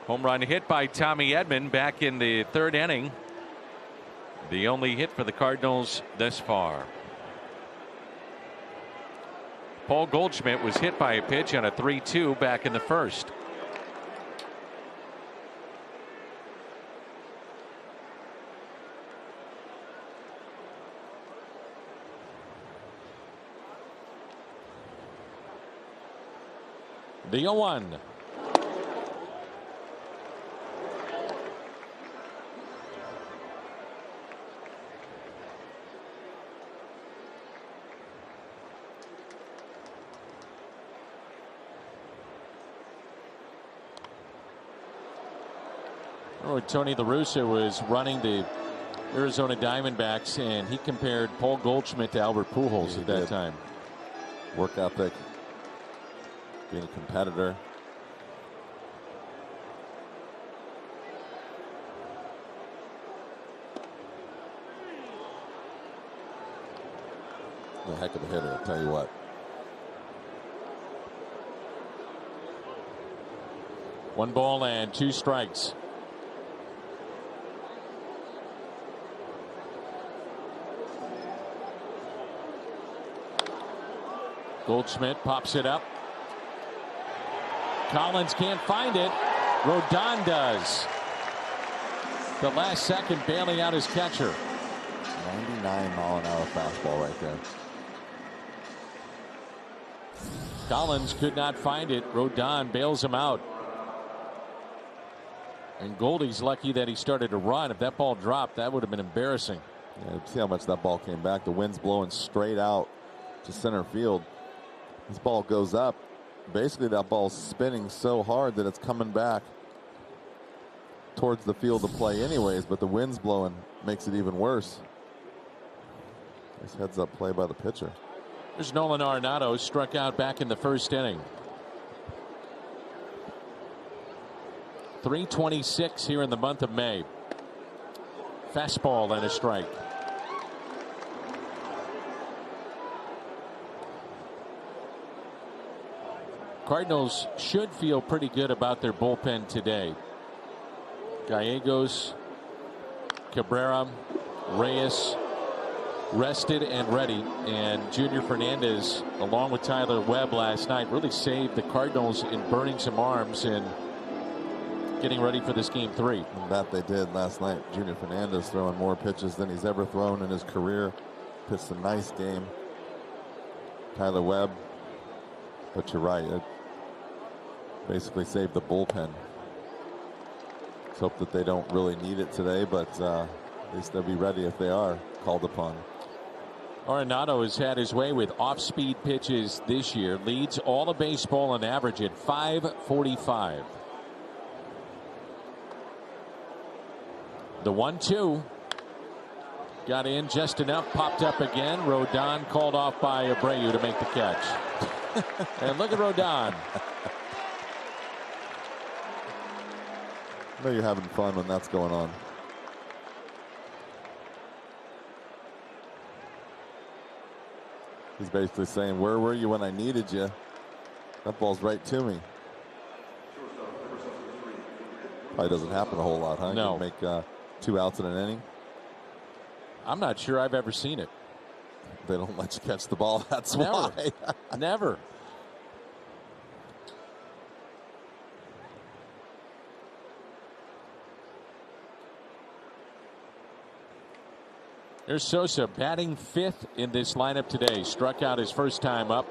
Home run hit by Tommy Edman back in the 3rd inning. The only hit for the Cardinals thus far. Paul Goldschmidt was hit by a pitch on a 3-2 back in the 1st. The 0-1. Tony La Russa was running the Arizona Diamondbacks, and he compared Paul Goldschmidt to Albert Pujols at that time. Work ethic, being a competitor. A heck of a hitter, I'll tell you what. One ball and 2 strikes. Goldschmidt pops it up. Collins can't find it. Rodon does. The last second bailing out his catcher. 99-mile-an-hour fastball right there. Collins could not find it. Rodon bails him out. And Goldie's lucky that he started to run. If that ball dropped, that would have been embarrassing. Yeah, see how much that ball came back. The wind's blowing straight out to center field. This ball goes up. Basically, that ball's spinning so hard that it's coming back towards the field of play anyways, but the wind's blowing makes it even worse. Nice heads up play by the pitcher. There's Nolan Arenado, struck out back in the 1st inning. 326 here in the month of May. Fastball and a strike. Cardinals should feel pretty good about their bullpen today. Gallegos, Cabrera, Reyes rested and ready, and Junior Fernandez, along with Tyler Webb last night, really saved the Cardinals in burning some arms and getting ready for this game 3. And that they did last night. Junior Fernandez throwing more pitches than he's ever thrown in his career. Pitched a nice game. Tyler Webb, but you're right, it basically saved the bullpen. Let's hope that they don't really need it today, but at least they'll be ready if they are called upon. Arenado has had his way with off-speed pitches this year. Leads all of baseball on average at 545. The 1-2 got in just enough, popped up again. Rodon called off by Abreu to make the catch. And look at Rodon. I know you're having fun when that's going on. He's basically saying, where were you when I needed you? That ball's right to me. Probably doesn't happen a whole lot, huh? No. You make 2 outs in an inning. I'm not sure I've ever seen it. They don't let you catch the ball. That's Never. why. Never. There's Sosa batting 5th in this lineup today. Struck out his first time up.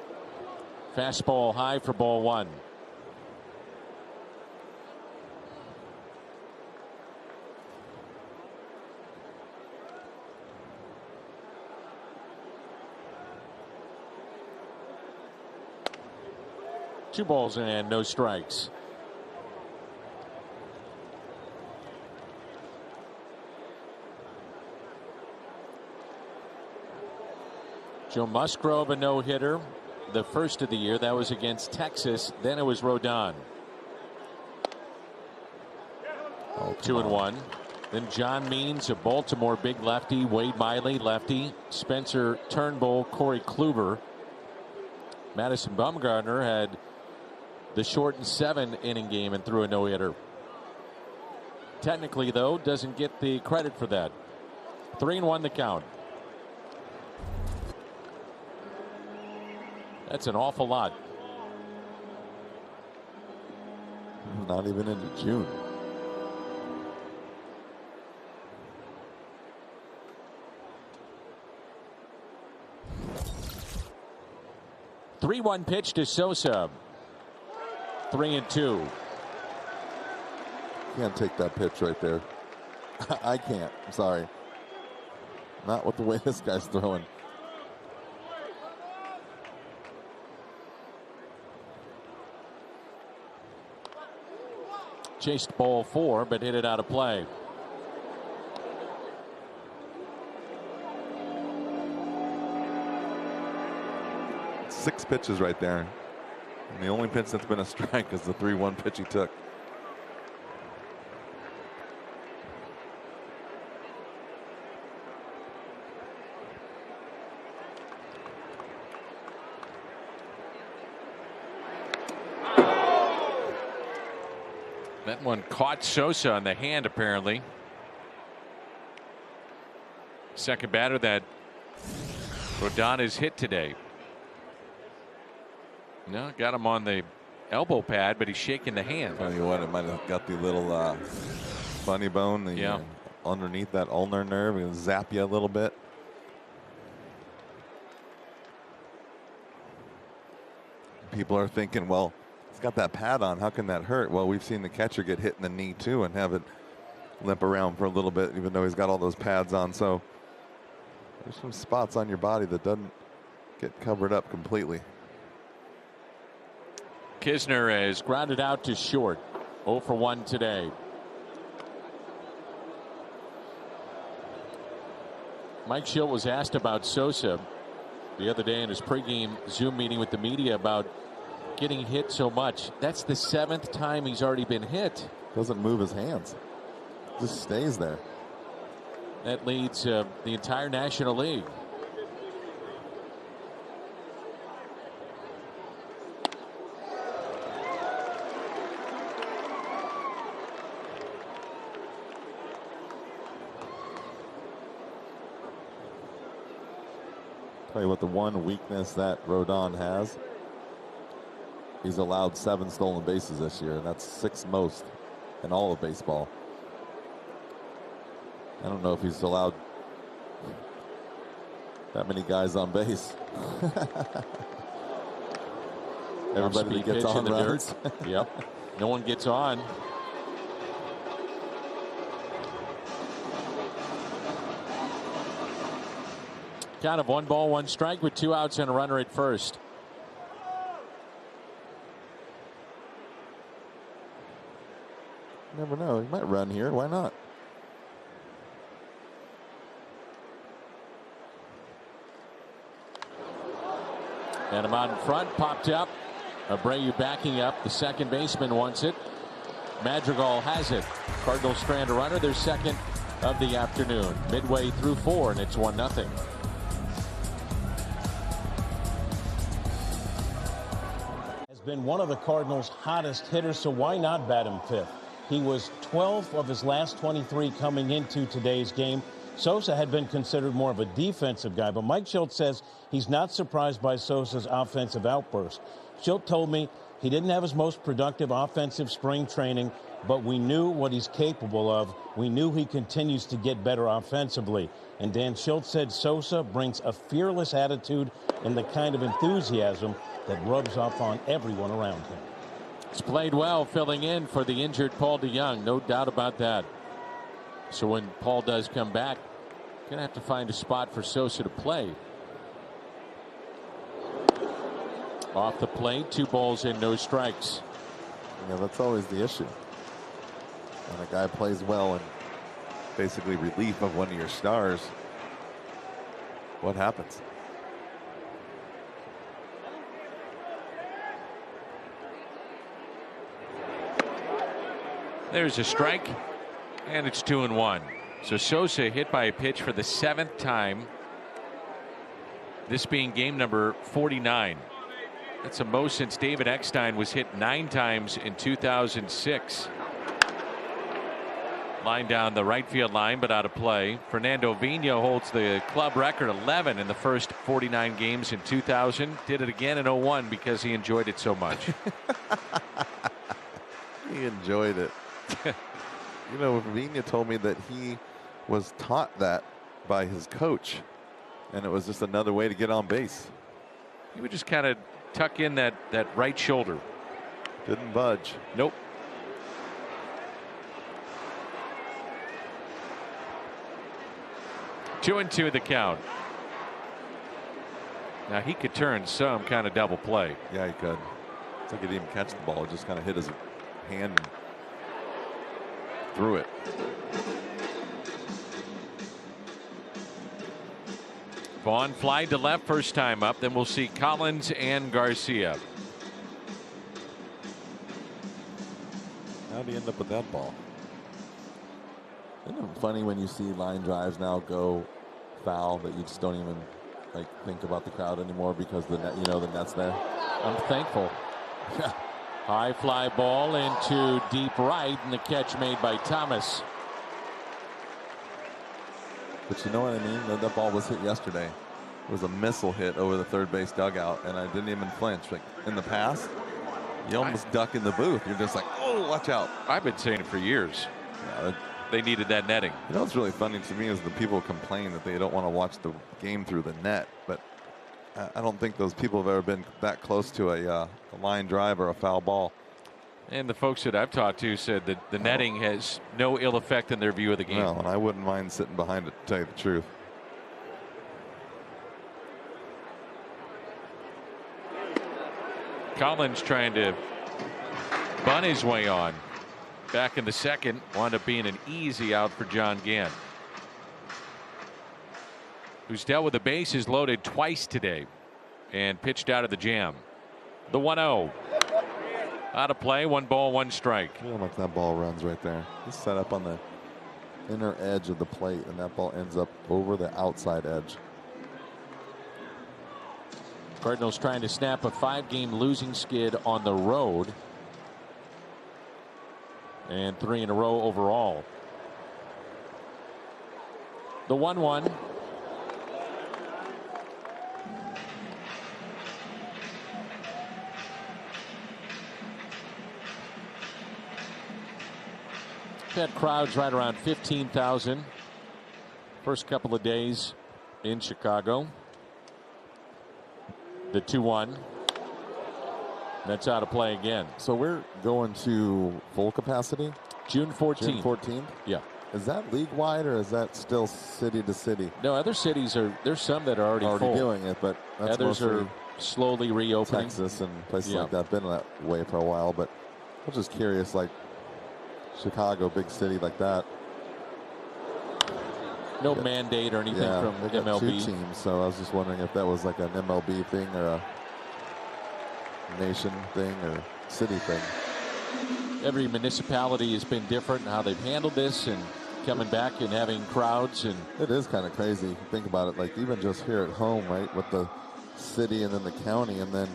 Fastball high for ball 1. Two balls and no strikes. Joe Musgrove, a no-hitter, the first of the year. That was against Texas. Then it was Rodon. 2-1. Then John Means, a Baltimore big lefty. Wade Miley, lefty. Spencer Turnbull, Corey Kluber. Madison Bumgarner had the shortened 7-inning game and threw a no-hitter. Technically, though, doesn't get the credit for that. 3-1 the count. That's an awful lot. Not even into June. Three-one pitch to Sosa. 3-2. Can't take that pitch right there. I can't. I'm sorry. Not with the way this guy's throwing. Chased ball 4, but hit it out of play. Six pitches right there. And the only pitch that's been a strike is the 3-1 pitch he took. That one caught Sosa on the hand, apparently. Second batter that Rodon has hit today. No, got him on the elbow pad, but he's shaking the hand. Tell you what, it might have got the little funny bone underneath that ulnar nerve. It'll zap you a little bit. People are thinking, well, he's got that pad on. How can that hurt? Well, we've seen the catcher get hit in the knee too and have it limp around for a little bit, even though he's got all those pads on. So there's some spots on your body that doesn't get covered up completely. Kisner has grounded out to short. 0 for 1 today. Mike Schilt was asked about Sosa the other day in his pregame Zoom meeting with the media about getting hit so much. That's the 7th time he's already been hit. Doesn't move his hands. Just stays there. That leads the entire National League. Tell you what, the one weakness that Rodon has, he's allowed 7 stolen bases this year, and that's 6th most in all of baseball. I don't know if he's allowed that many guys on base. Everybody that gets on runs. Yep. No one gets on. Count of 1 ball, 1 strike with 2 outs and a runner at first. You never know. He might run here. Why not? And him out in front, popped up. Abreu backing up. The second baseman wants it. Madrigal has it. Cardinals strand a runner. Their second of the afternoon. Midway through 4, and it's 1-0. Has been one of the Cardinals' hottest hitters, so why not bat him 5th? He was 12 of his last 23 coming into today's game. Sosa had been considered more of a defensive guy, but Mike Shildt says he's not surprised by Sosa's offensive outburst. Shildt told me he didn't have his most productive offensive spring training, but we knew what he's capable of. We knew he continues to get better offensively. And Dan Shildt said Sosa brings a fearless attitude and the kind of enthusiasm that rubs off on everyone around him. He's played well filling in for the injured Paul DeJong, no doubt about that. So when Paul does come back, gonna have to find a spot for Sosa to play. Off the plate, 2 balls and no strikes. Yeah, that's always the issue. When a guy plays well and basically relief of one of your stars, what happens? There's a strike, and it's 2-1. So Sosa hit by a pitch for the 7th time. This being game number 49. That's the most since David Eckstein was hit 9 times in 2006. Line down the right field line, but out of play. Fernando Vino holds the club record, 11 in the first 49 games in 2000. Did it again in 01 because he enjoyed it so much. He enjoyed it. You know, Vina told me that he was taught that by his coach, and it was just another way to get on base. He would just kind of tuck in that right shoulder. Didn't budge. Nope. Two and 2 the count. Now he could turn some kind of double play. Yeah, he could. It's like he didn't even catch the ball. It just kind of hit his hand and threw it. Vaughn fly to left first time up. Then we'll see Collins and Garcia. How'd he end up with that ball? Isn't it funny when you see line drives now go foul that you just don't even think about the crowd anymore because the net, the net's there? I'm thankful. High fly ball into deep right, and the catch made by Thomas. But you know what I mean? That ball was hit yesterday. It was a missile hit over the third base dugout, and I didn't even flinch. Like in the past, you almost duck in the booth. You're just like, oh, watch out. I've been saying it for years. Yeah, they needed that netting. You know what's really funny to me is the people complain that they don't want to watch the game through the net, but I don't think those people have ever been that close to a line drive or a foul ball. And the folks that I've talked to said that the netting has no ill effect in their view of the game. No, and I wouldn't mind sitting behind it, to tell you the truth. Collins trying to bunt his way on. Back in the second, wound up being an easy out for John Gant, who's dealt with the bases loaded twice today and pitched out of the jam. The 1-0. Out of play, 1 ball, 1 strike. Look how much that ball runs right there. He's set up on the inner edge of the plate, and that ball ends up over the outside edge. Cardinals trying to snap a 5-game losing skid on the road, and 3 in a row overall. The 1-1. That crowd's right around 15,000. First couple of days in Chicago. The 2-1. That's out of play again. So we're going to full capacity? June 14th. June 14th? Yeah. Is that league wide or is that still city to city? No, other cities are, there's some that are already full. Doing it, but that's others are slowly reopening. Texas and places like that been that way for a while, but I'm just curious, like Chicago, big city like that. No mandate or anything from they got MLB. 2 teams, so I was just wondering if that was like an MLB thing or a nation thing or city thing. Every municipality has been different in how they've handled this and coming back and having crowds. And it is kind of crazy. Think about it, like even just here at home, right, with the city and then the county, and then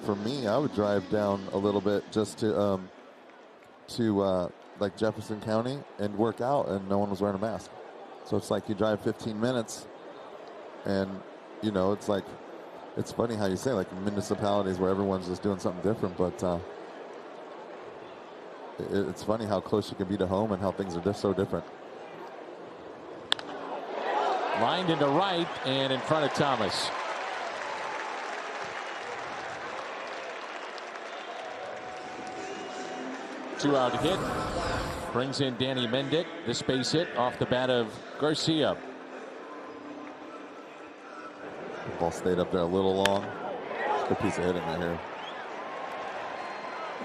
for me, I would drive down a little bit just to like Jefferson County and work out, and no one was wearing a mask. So it's like you drive 15 minutes, and you know, it's like, it's funny how you say like municipalities where everyone's just doing something different, but it's funny how close you can be to home and how things are just so different. Lined into right and in front of Thomas. Two-out hit. Brings in Danny Mendick. This base hit off the bat of Garcia. The ball stayed up there a little long. Good piece of hitting right here.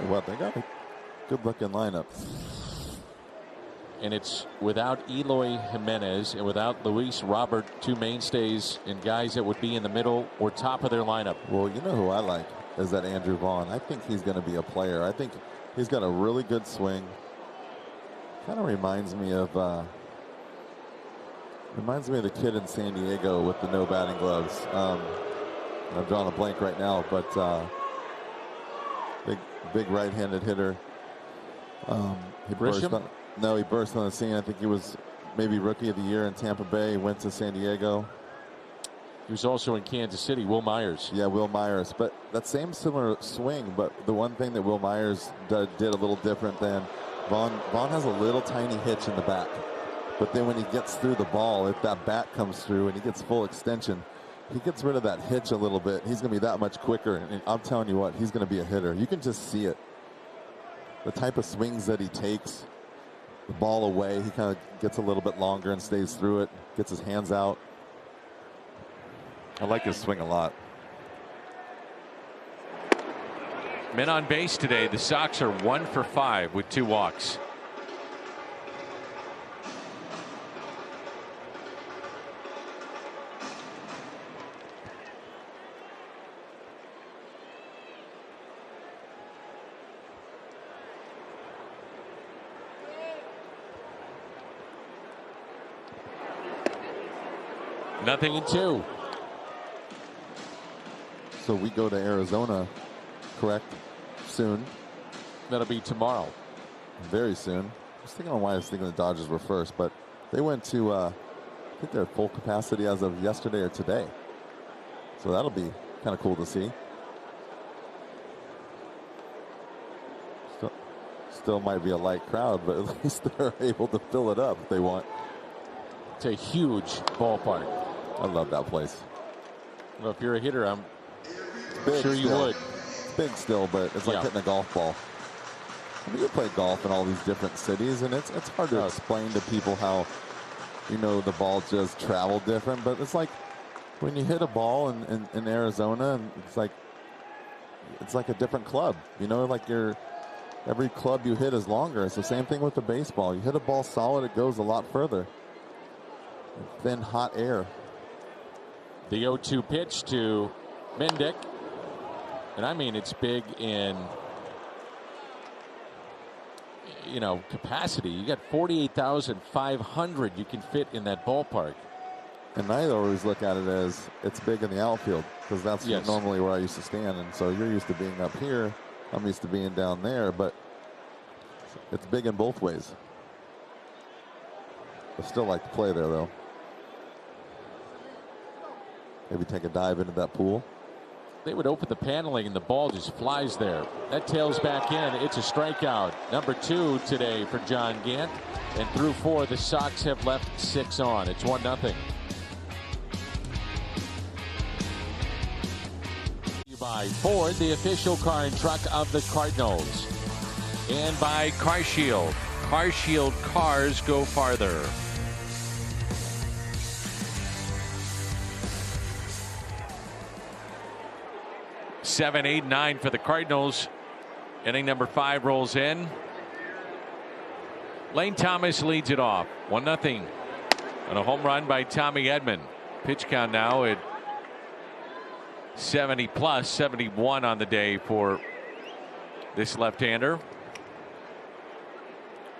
Well, they got a good-looking lineup. And it's without Eloy Jimenez and without Luis Robert, 2 mainstays and guys that would be in the middle or top of their lineup. Well, you know who I like is that Andrew Vaughn. I think he's going to be a player. I think he's got a really good swing. Kind of reminds me of the kid in San Diego with the no batting gloves. I'm drawing a blank right now, but big right-handed hitter. He burst on the scene. I think he was maybe rookie of the year in Tampa Bay. Went to San Diego. He was also in Kansas City. Will Myers. Yeah, Will Myers. But that same similar swing. But the one thing that Will Myers did a little different than Vaughn has a little tiny hitch in the back. But then when he gets through the ball, if that bat comes through and he gets full extension, he gets rid of that hitch a little bit. He's going to be that much quicker. And I'm telling you what, he's going to be a hitter. You can just see it. The type of swings that he takes, the ball away, he kind of gets a little bit longer and stays through it, gets his hands out. I like his swing a lot. Men on base today. The Sox are 1 for 5 with 2 walks. Nothing in 2. So we go to Arizona, correct? Soon. That'll be tomorrow. Very soon. I was thinking on why I was thinking the Dodgers were first, but they went to, I think they're at full capacity as of yesterday or today. So that'll be kind of cool to see. Still might be a light crowd, but at least they're able to fill it up if they want. It's a huge ballpark. I love that place. Well, if you're a hitter, I'm sure you still. would. It's big still, but it's like hitting a golf ball. I mean, you play golf in all these different cities, and it's hard to explain to people how, you know, the ball just traveled different. But it's like when you hit a ball in Arizona, and it's like a different club. You know, like every club you hit is longer. It's the same thing with the baseball. You hit a ball solid, it goes a lot further. Thin, hot air. The 0-2 pitch to Mendick. And I mean, it's big in, you know, capacity. You got 48,500 you can fit in that ballpark. And I always look at it as it's big in the outfield, because that's normally where I used to stand. And so you're used to being up here. I'm used to being down there, but it's big in both ways. I still like to play there, though. Maybe take a dive into that pool. they would open the paneling and the ball just flies there. That tails back in. It's a strikeout. Number 2 today for John Gant. And through 4, the Sox have left 6 on. It's 1-0. By Ford, the official car and truck of the Cardinals. And by CarShield. CarShield cars go farther. Seven, 8, 9 for the Cardinals. Inning number 5 rolls in. Lane Thomas leads it off. 1-0. And a home run by Tommy Edman. Pitch count now at 70 plus, 71 on the day for this left-hander.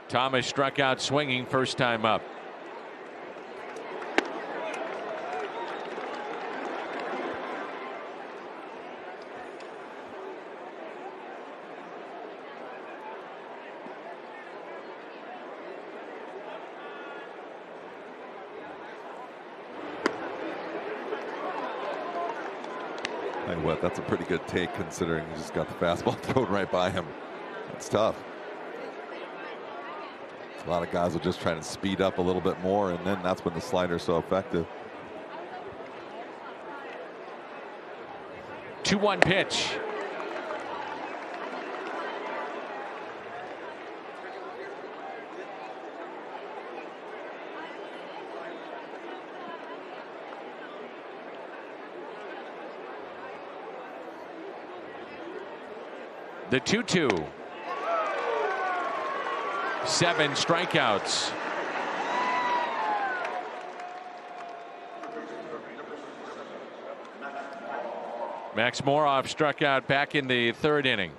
Thomas struck out swinging first time up. Tell you what, that's a pretty good take considering he just got the fastball thrown right by him. That's tough. A lot of guys will just try to speed up a little bit more, and then that's when the slider's so effective. 2-1 pitch. The 2-2. 7 strikeouts. Max Moroff struck out back in the 3rd inning.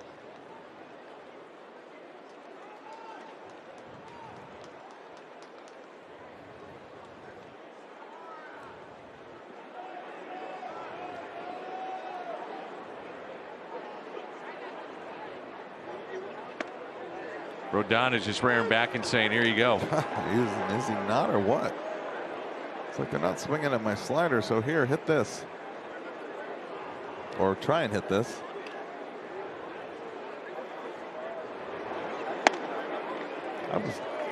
Rodon is just rearing back and saying, here you go. Is he not, or what? It's like they're not swinging at my slider, so here, hit this. Or try and hit this.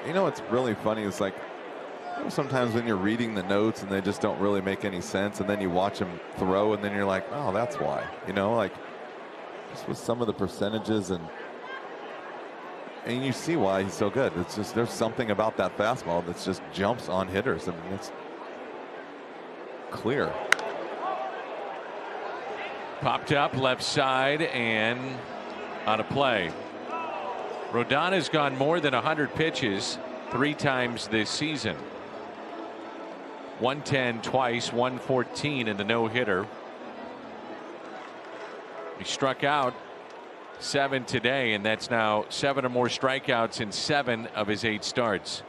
You know what's really funny is, like, you know, sometimes when you're reading the notes and they just don't really make any sense, and then you watch him throw and then you're like, oh, that's why. You know, like, just with some of the percentages and you see why he's so good. It's just, there's something about that fastball that just jumps on hitters. I mean, it's clear. Popped up left side and on a play. Rodon has gone more than 100 pitches 3 times this season. 110 twice, 114 in the no-hitter. He struck out 7 today, and that's now 7 or more strikeouts in 7 of his 8 starts.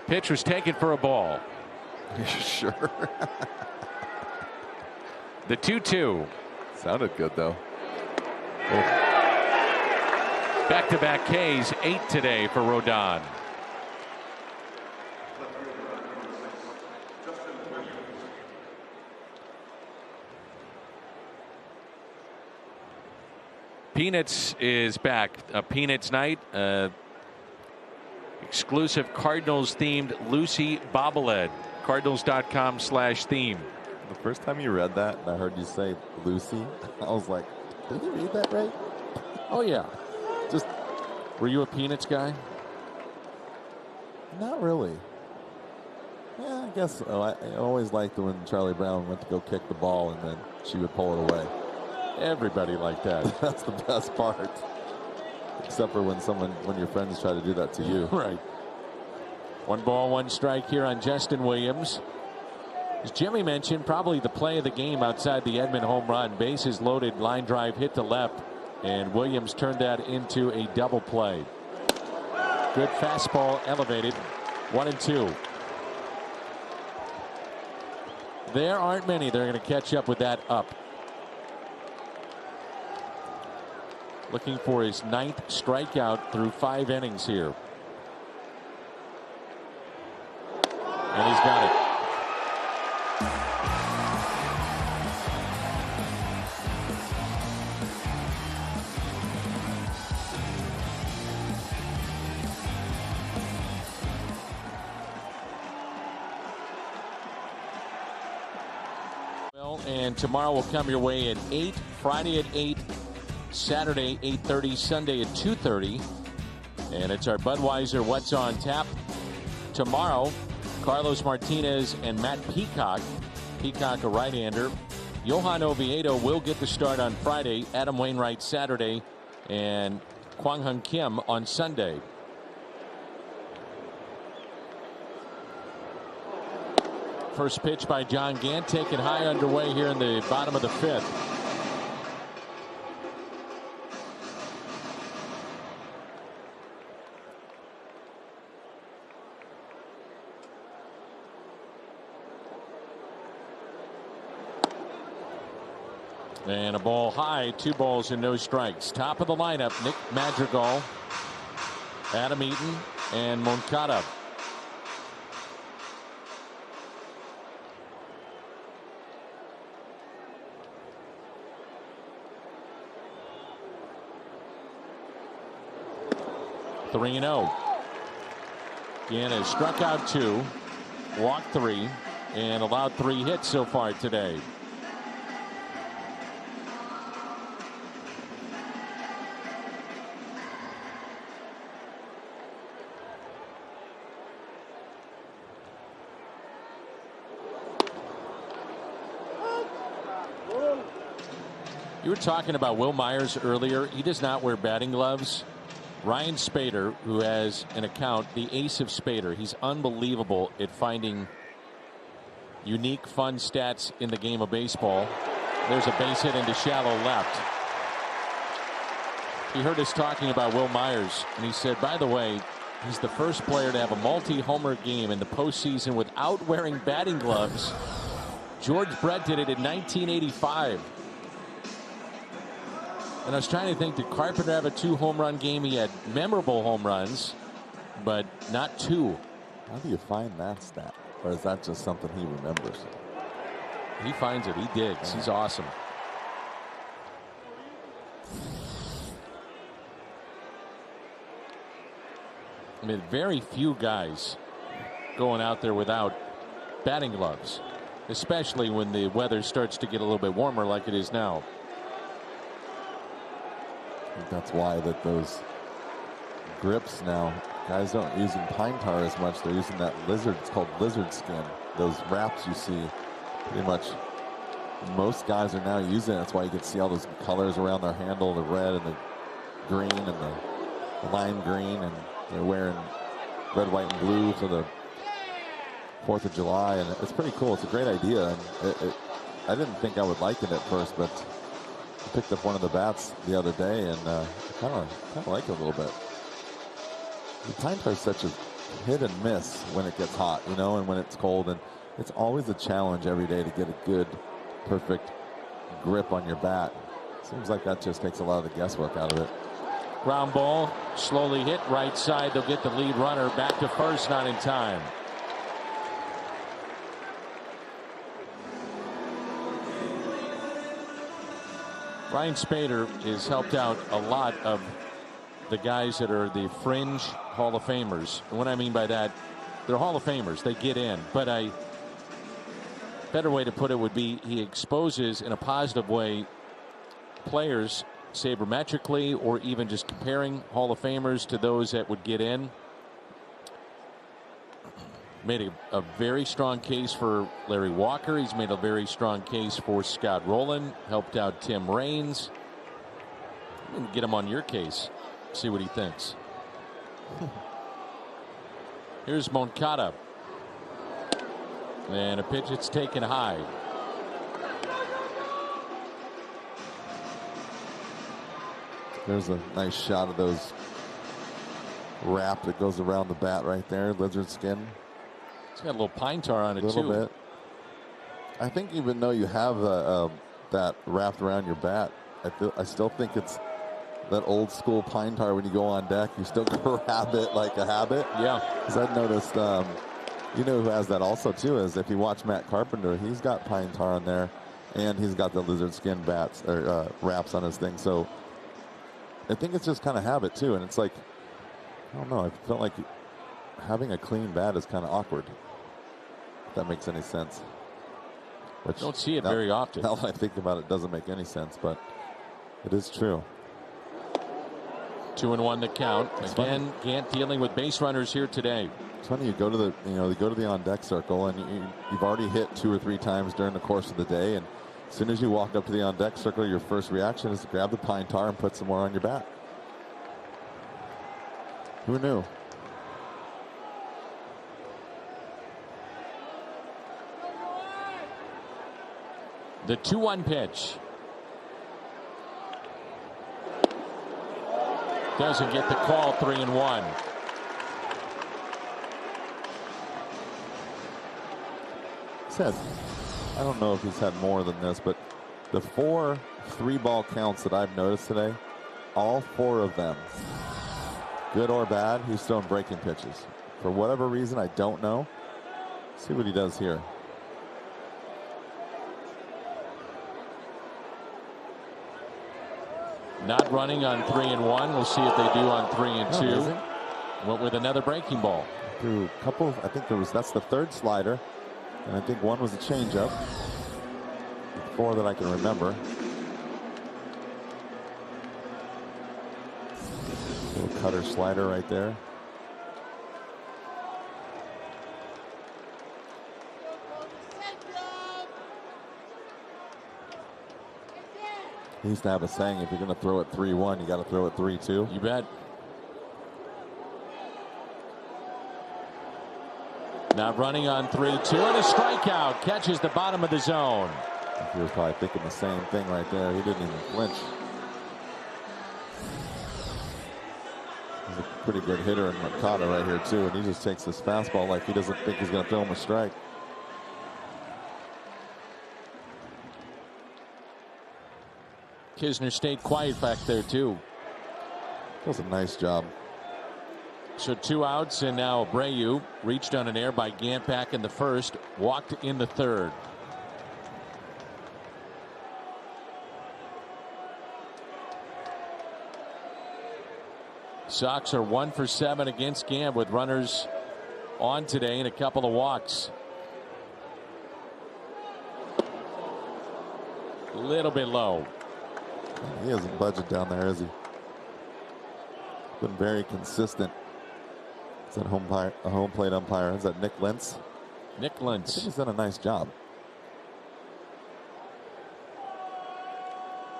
Pitch was taken for a ball. Sure. The 2-2. Sounded good, though. Back-to-back Ks, 8 today for Rodon. Peanuts is back. A Peanuts night. Exclusive Cardinals themed Lucy bobblehead. Cardinals.com/theme. The first time you read that and I heard you say Lucy, I was like, did you read that right? Oh yeah. Just, were you a Peanuts guy? Not really. Yeah, I guess so. I always liked when Charlie Brown went to go kick the ball and then she would pull it away. Everybody liked that. That's the best part. Except for when your friends try to do that to you. Right. 1 ball, 1 strike here on Justin Williams. As Jimmy mentioned, probably the play of the game outside the Edman home run. Bases loaded, line drive hit to left, and Williams turned that into a double play. Good fastball elevated. 1-2. There aren't many that are going to catch up with that up. Looking for his 9th strikeout through 5 innings here. And he's got it. And tomorrow will come your way at 8, Friday at 8, Saturday 8:30, Sunday at 2:30. And it's our Budweiser What's on Tap. Tomorrow, Carlos Martinez and Matt Peacock. Peacock, a right-hander. Johan Oviedo will get the start on Friday. Adam Wainwright Saturday. And Kwang Hyun Kim on Sunday. First pitch by John Gant, taken high underway here in the bottom of the 5th. And a ball high, 2 balls and no strikes. Top of the lineup, Nick Madrigal, Adam Eaton, and Moncada. Three and 0. Gant has struck out 2, walked 3, and allowed 3 hits so far today. You were talking about Will Myers earlier. He does not wear batting gloves. Ryan Spader, who has an account, the Ace of Spader, he's unbelievable at finding unique, fun stats in the game of baseball. There's a base hit into shallow left. He heard us talking about Will Myers, and he said, by the way, he's the first player to have a multi-homer game in the postseason without wearing batting gloves. George Brett did it in 1985. And I was trying to think, did Carpenter have a 2-home-run game? He had memorable home runs, but not 2. How do you find that stat? Or is that just something he remembers? He finds it. He digs. He's awesome. I mean, very few guys going out there without batting gloves, especially when the weather starts to get a little bit warmer like it is now. I think that's why that those grips now, guys aren't using pine tar as much. They're using that lizard, it's called lizard skin. Those wraps you see, pretty much most guys are now using it. That's why you can see all those colors around their handle, the red and the green and the lime green, and they're wearing red, white, and blue for the 4th of July, and it's pretty cool. It's a great idea, and I didn't think I would like it at first, but I picked up one of the bats the other day, and I kind of like it a little bit. The pine tar is such a hit and miss when it gets hot, you know, and when it's cold, and it's always a challenge every day to get a good, perfect grip on your bat. Seems like that just takes a lot of the guesswork out of it. Ground ball, slowly hit right side. They'll get the lead runner back to first, not in time. Ryan Spader has helped out a lot of the guys that are the fringe Hall of Famers. And what I mean by that, they're Hall of Famers. They get in. But a better way to put it would be he exposes in a positive way players sabermetrically, or even just comparing Hall of Famers to those that would get in. Made a very strong case for Larry Walker. He's made a very strong case for Scott Rowland. Helped out Tim Raines. Get him on your case. See what he thinks. Here's Moncada. And a pitch that's taken high. There's a nice shot of those wrap that goes around the bat right there. Lizard skin. It's got a little pine tar on it, too. A little bit. I think even though you have that wrapped around your bat, I still think it's that old school pine tar. When you go on deck, you still grab it like a habit. Yeah. Because I've noticed, you know who has that also too is if you watch Matt Carpenter, he's got pine tar on there, and he's got the lizard skin bats or wraps on his thing. So I think it's just kind of habit too, and it's like, I don't know. I felt like having a clean bat is kind of awkward. If that makes any sense. Which don't see it very often. Now that I think about it, it doesn't make any sense, but it is true. 2-1 the count. Again, Gant dealing with base runners here today. It's funny, you go to the on deck circle, and you've already hit 2 or 3 times during the course of the day, and as soon as you walk up to the on deck circle, your first reaction is to grab the pine tar and put some more on your bat. Who knew? The 2-1 pitch. Doesn't get the call. 3-1. Said, I don't know if he's had more than this, but the 4 3-ball counts that I've noticed today, all 4 of them, good or bad, he's throwing breaking pitches. For whatever reason, I don't know. See what he does here. Not running on 3-1. We'll see if they do on 3-2. Went with another breaking ball. Through a couple, I think that's the 3rd slider, and I think one was a changeup. 4 that I can remember. Little cutter slider right there. He used to have a saying, if you're going to throw it 3-1, you got to throw it 3-2. You bet. Now running on 3-2 and a strikeout. Catches the bottom of the zone. He was probably thinking the same thing right there. He didn't even flinch. He's a pretty good hitter in Mercado right here too, and he just takes this fastball like he doesn't think he's going to throw him a strike. Kisner stayed quiet back there too. Does a nice job. So 2 outs, and now Abreu reached on an error by Gant back in the 1st, walked in the 3rd. Sox are 1 for 7 against Gant with runners on today and a couple of walks. A little bit low. He hasn't budged down there, has he? Been very consistent. Is that a home plate umpire? Is that Nick Lentz? Nick I Lentz. think he's done a nice job.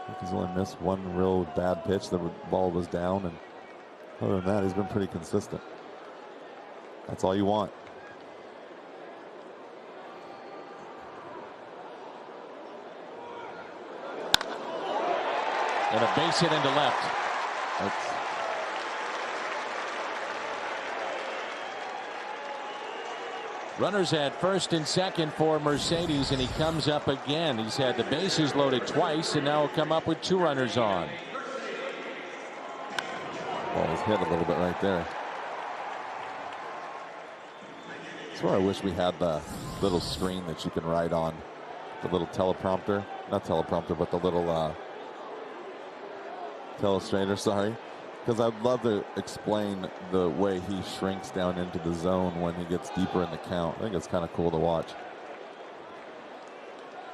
I think he's only missed 1 real bad pitch. The ball was down, and other than that, he's been pretty consistent. That's all you want. And a base hit into left. Runners at 1st and 2nd for Mercedes, and he comes up again. He's had the bases loaded twice, and now he'll come up with 2 runners on. Ball was hit a little bit right there. That's where I wish we had the little screen that you can write on. The little teleprompter. Not teleprompter, but the little telestrator, sorry. Because I'd love to explain the way he shrinks down into the zone when he gets deeper in the count. I think it's kind of cool to watch.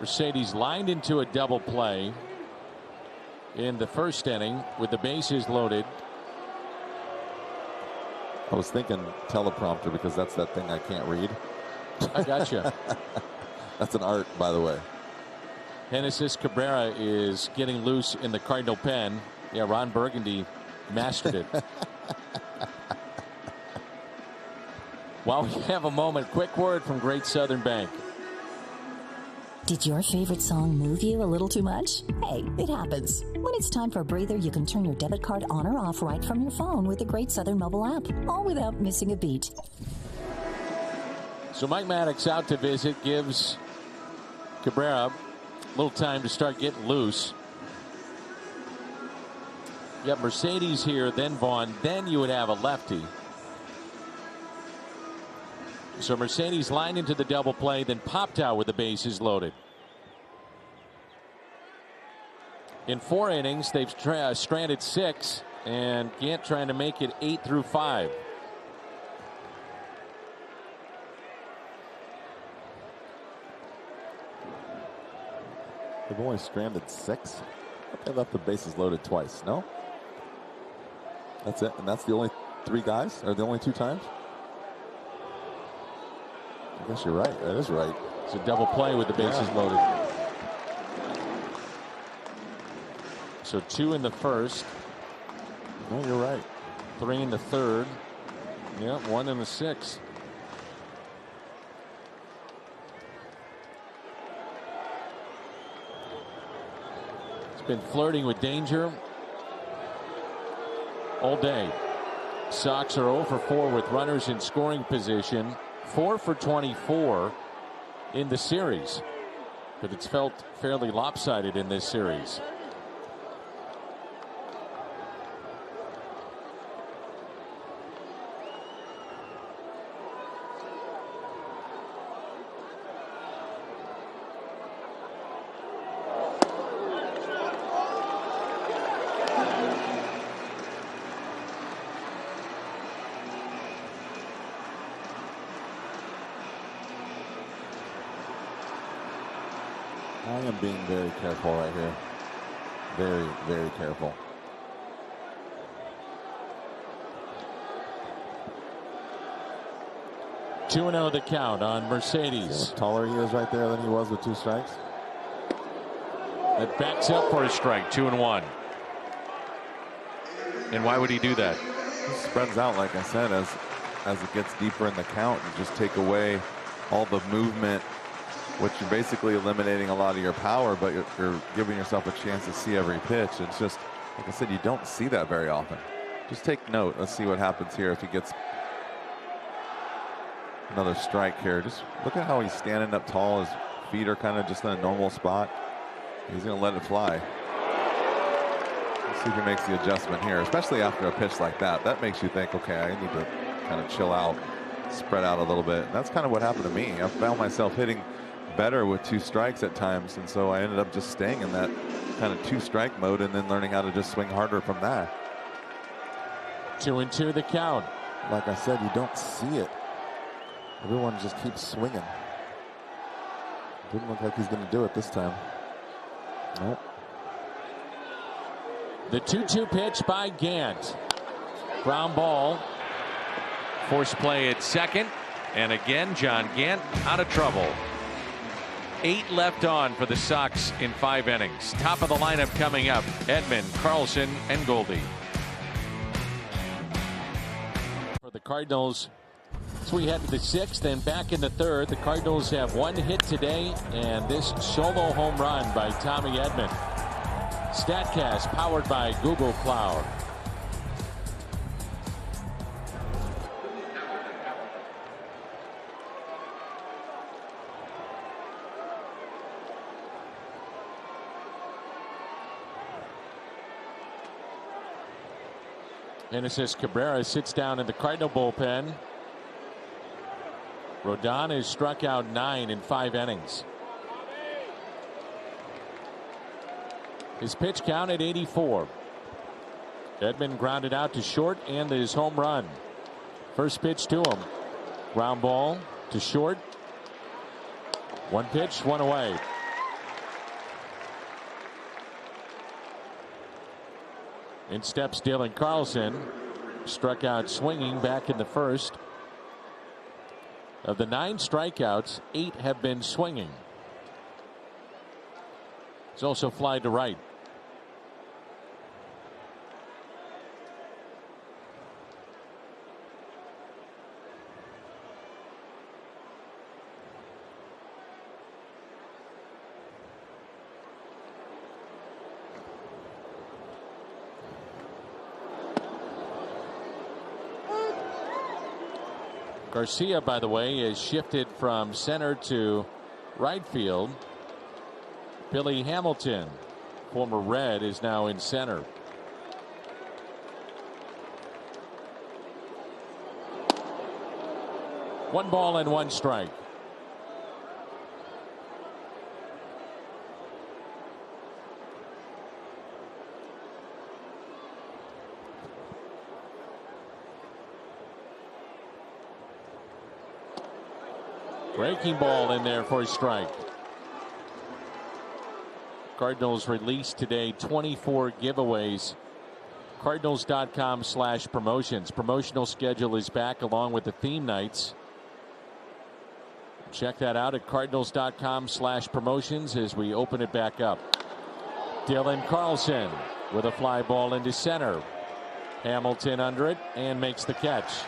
Mercedes lined into a double play in the 1st inning with the bases loaded. I was thinking teleprompter because that's that thing I can't read. I gotcha. That's an art, by the way. Genesis Cabrera is getting loose in the Cardinal pen. Yeah, Ron Burgundy mastered it. While we have a moment, quick word from Great Southern Bank. Did your favorite song move you a little too much? Hey, it happens. When it's time for a breather, you can turn your debit card on or off right from your phone with the Great Southern mobile app, all without missing a beat. So Mike Maddox out to visit, gives Cabrera, a little time to start getting loose. You have Mercedes here, then Vaughn, then you would have a lefty. So Mercedes lined into the double play, then popped out with the bases loaded. In 4 innings, they've stranded 6, and Gant trying to make it 8 through 5. They've only stranded 6. They left the bases loaded twice. No? That's it? And that's the only 3 guys? Or the only 2 times? I guess you're right. That is right. It's a double play with the bases loaded. So 2 in the first. No, you're right. 3 in the third. Yeah, 1 in the sixth. It's been flirting with danger all day. Sox are 0 for 4 with runners in scoring position. 4 for 24 in the series. But it's felt fairly lopsided in this series. I am being very careful right here. Very, very careful. Two and 0 the count on Mercedes. See how taller he is right there than he was with 2 strikes. That backs up for a strike. 2-1. And why would he do that? He spreads out, like I said, as it gets deeper in the count, and just take away all the movement, which you're basically eliminating a lot of your power, but you're giving yourself a chance to see every pitch. It's just, like I said, you don't see that very often. Just take note. Let's see what happens here if he gets another strike here. Just look at how he's standing up tall. His feet are kind of just in a normal spot. He's going to let it fly. Let's see if he makes the adjustment here, especially after a pitch like that. That makes you think, okay, I need to kind of chill out, spread out a little bit. And that's kind of what happened to me. I found myself hitting better with 2 strikes at times, and so I ended up just staying in that kind of 2-strike mode and then learning how to just swing harder from that. 2-2 the count. Like I said, you don't see it. Everyone just keeps swinging. Didn't look like he's going to do it this time. Nope. The 2-2 pitch by Gant. Ground ball. Force play at second, and again John Gant out of trouble. 8 left on for the Sox in 5 innings. Top of the lineup coming up: Edman, Carlson, and Goldie. For the Cardinals, as we head to the 6th and back in the 3rd, the Cardinals have 1 hit today, and this solo home run by Tommy Edman. StatCast powered by Google Cloud. Genesis Cabrera sits down in the Cardinal bullpen. Rodon has struck out 9 in 5 innings. His pitch count at 84. Edman grounded out to short and his home run. First pitch to him. Ground ball to short. 1 pitch, 1 away. In steps Dylan Carlson. Struck out swinging back in the first. Of the 9 strikeouts, 8 have been swinging. He's also fly to right. Garcia, by the way, is shifted from center to right field. Billy Hamilton, former Red, is now in center. One ball and one strike. Breaking ball in there for a strike. Cardinals released today 24 giveaways. Cardinals.com/promotions. Promotional schedule is back along with the theme nights. Check that out at Cardinals.com/promotions as we open it back up. Dylan Carlson with a fly ball into center. Hamilton under it and makes the catch.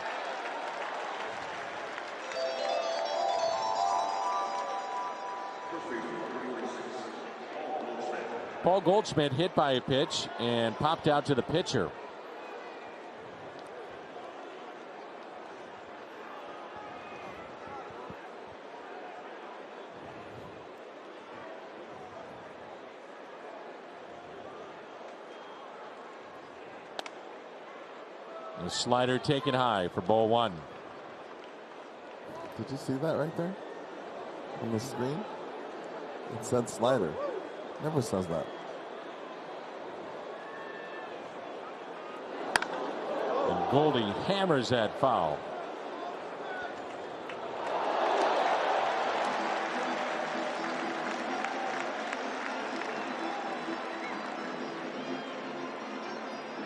Paul Goldschmidt hit by a pitch and popped out to the pitcher. The slider taken high for ball one. Did you see that right there on the screen? It said slider. Never says that. And Goldie hammers that foul.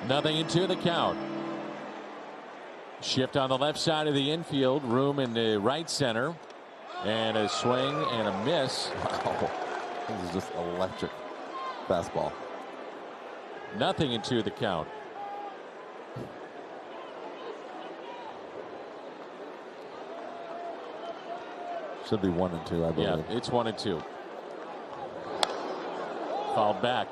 Nothing into the count. Shift on the left side of the infield, room in the right center, and a swing and a miss. Wow. This is just electric fastball. Nothing into the count. Should be 1-2, I believe. Yeah, it's 1-2. Fouled back.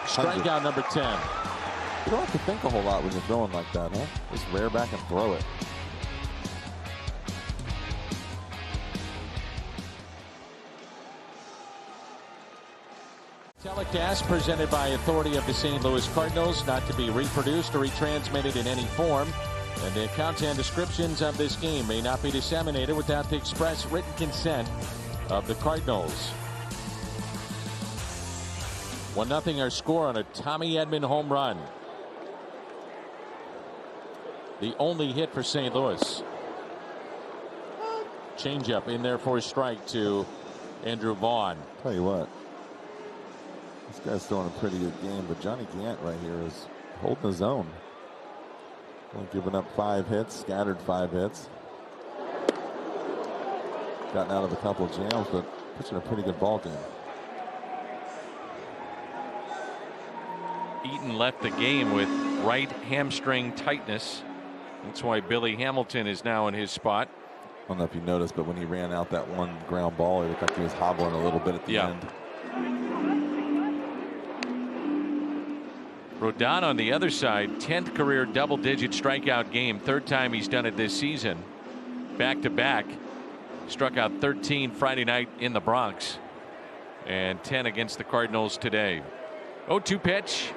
Strikeout number 10. You don't have to think a whole lot when you're throwing like that, huh? Just rear back and throw it. Telecast presented by authority of the St. Louis Cardinals, not to be reproduced or retransmitted in any form. And the accounts and descriptions of this game may not be disseminated without the express written consent of the Cardinals. 1-0 our score on a Tommy Edman home run. The only hit for St. Louis. Changeup in there for a strike to Andrew Vaughn. Tell you what, this guy's throwing a pretty good game, but Johnny Gant right here is holding his own. Only giving up 5 hits, scattered 5 hits. Gotten out of a couple of jams, but pitching a pretty good ball game. Eaton left the game with right hamstring tightness. That's why Billy Hamilton is now in his spot. I don't know if you noticed, but when he ran out that one ground ball, it looked like he was hobbling a little bit at the end. Rodon on the other side, 10th career double-digit strikeout game, 3rd time he's done it this season. Back-to-back. Struck out 13 Friday night in the Bronx and 10 against the Cardinals today. 0-2 pitch.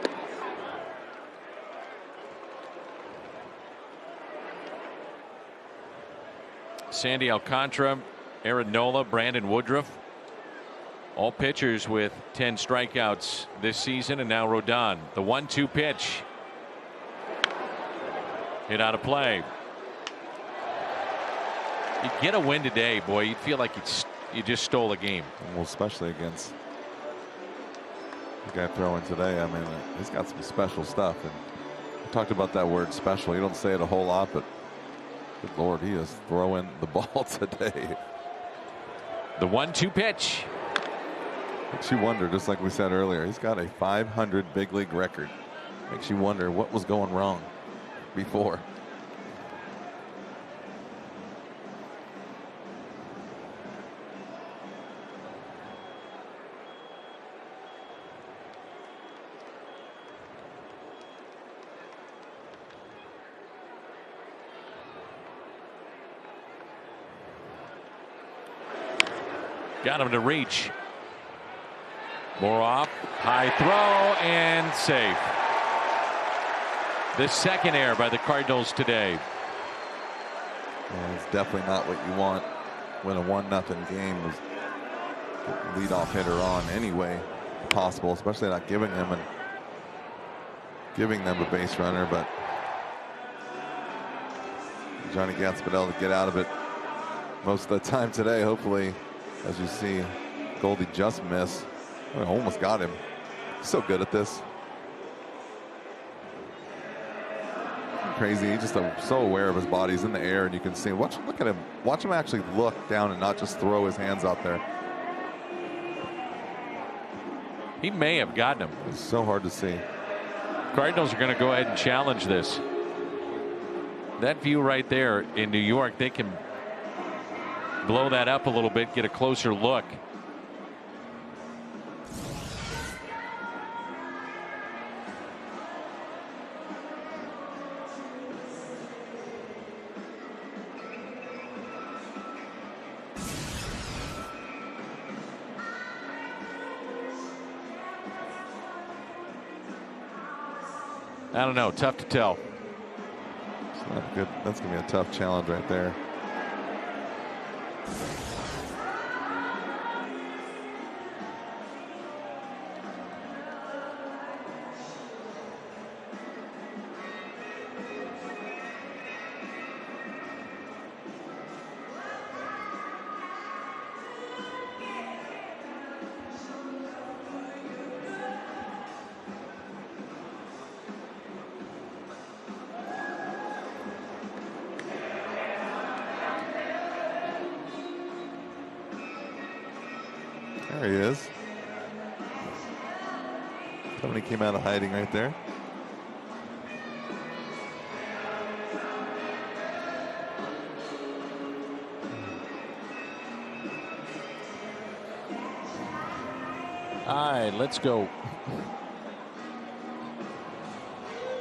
Sandy Alcantara, Aaron Nola, Brandon Woodruff, all pitchers with 10 strikeouts this season, and now Rodon. The 1-2 pitch. Hit out of play. You get a win today, boy, you'd feel like you just stole a game. Well, especially against the guy throwing today. I mean, he's got some special stuff. And we talked about that word special. You don't say it a whole lot, but good Lord, he is throwing the ball today. The 1-2 pitch. Makes you wonder, just like we said earlier, he's got a 500 big league record. Makes you wonder what was going wrong before. Got him to reach. More off. High throw and safe. The second error by the Cardinals today. Yeah, it's definitely not what you want when a 1-0 game was leadoff hitter on anyway possible, especially not giving them a base runner. But Johnny Gant's been able to get out of it most of the time today. Hopefully, as you see, Goldie just missed. I almost got him. He's so good at this. Crazy. He's just so aware of his body. He's in the air, and you can see him. Look at him. Watch him actually look down and not just throw his hands out there. He may have gotten him. It's so hard to see. Cardinals are going to go ahead and challenge this. That view right there in New York, they can blow that up a little bit, get a closer look. I don't know. Tough to tell. It's not good. That's going to be a tough challenge right there. There he is. Somebody came out of hiding right there. All right, let's go.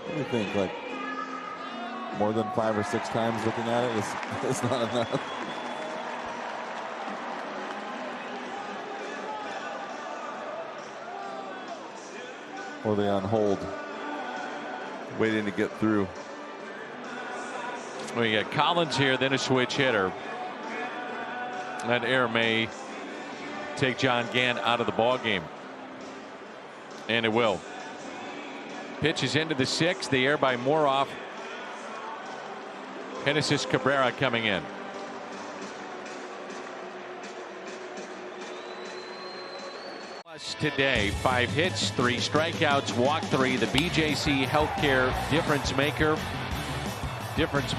What do you think? Like more than 5 or 6 times looking at it is not enough. Or they on hold, waiting to get through. We got Collins here, then a switch hitter. That error may take John Gant out of the ball game, and it will. Pitch is into the 6th. The error by Moroff. Genesis Cabrera coming in. Today, 5 hits, 3 strikeouts, walk 3. The BJC Healthcare difference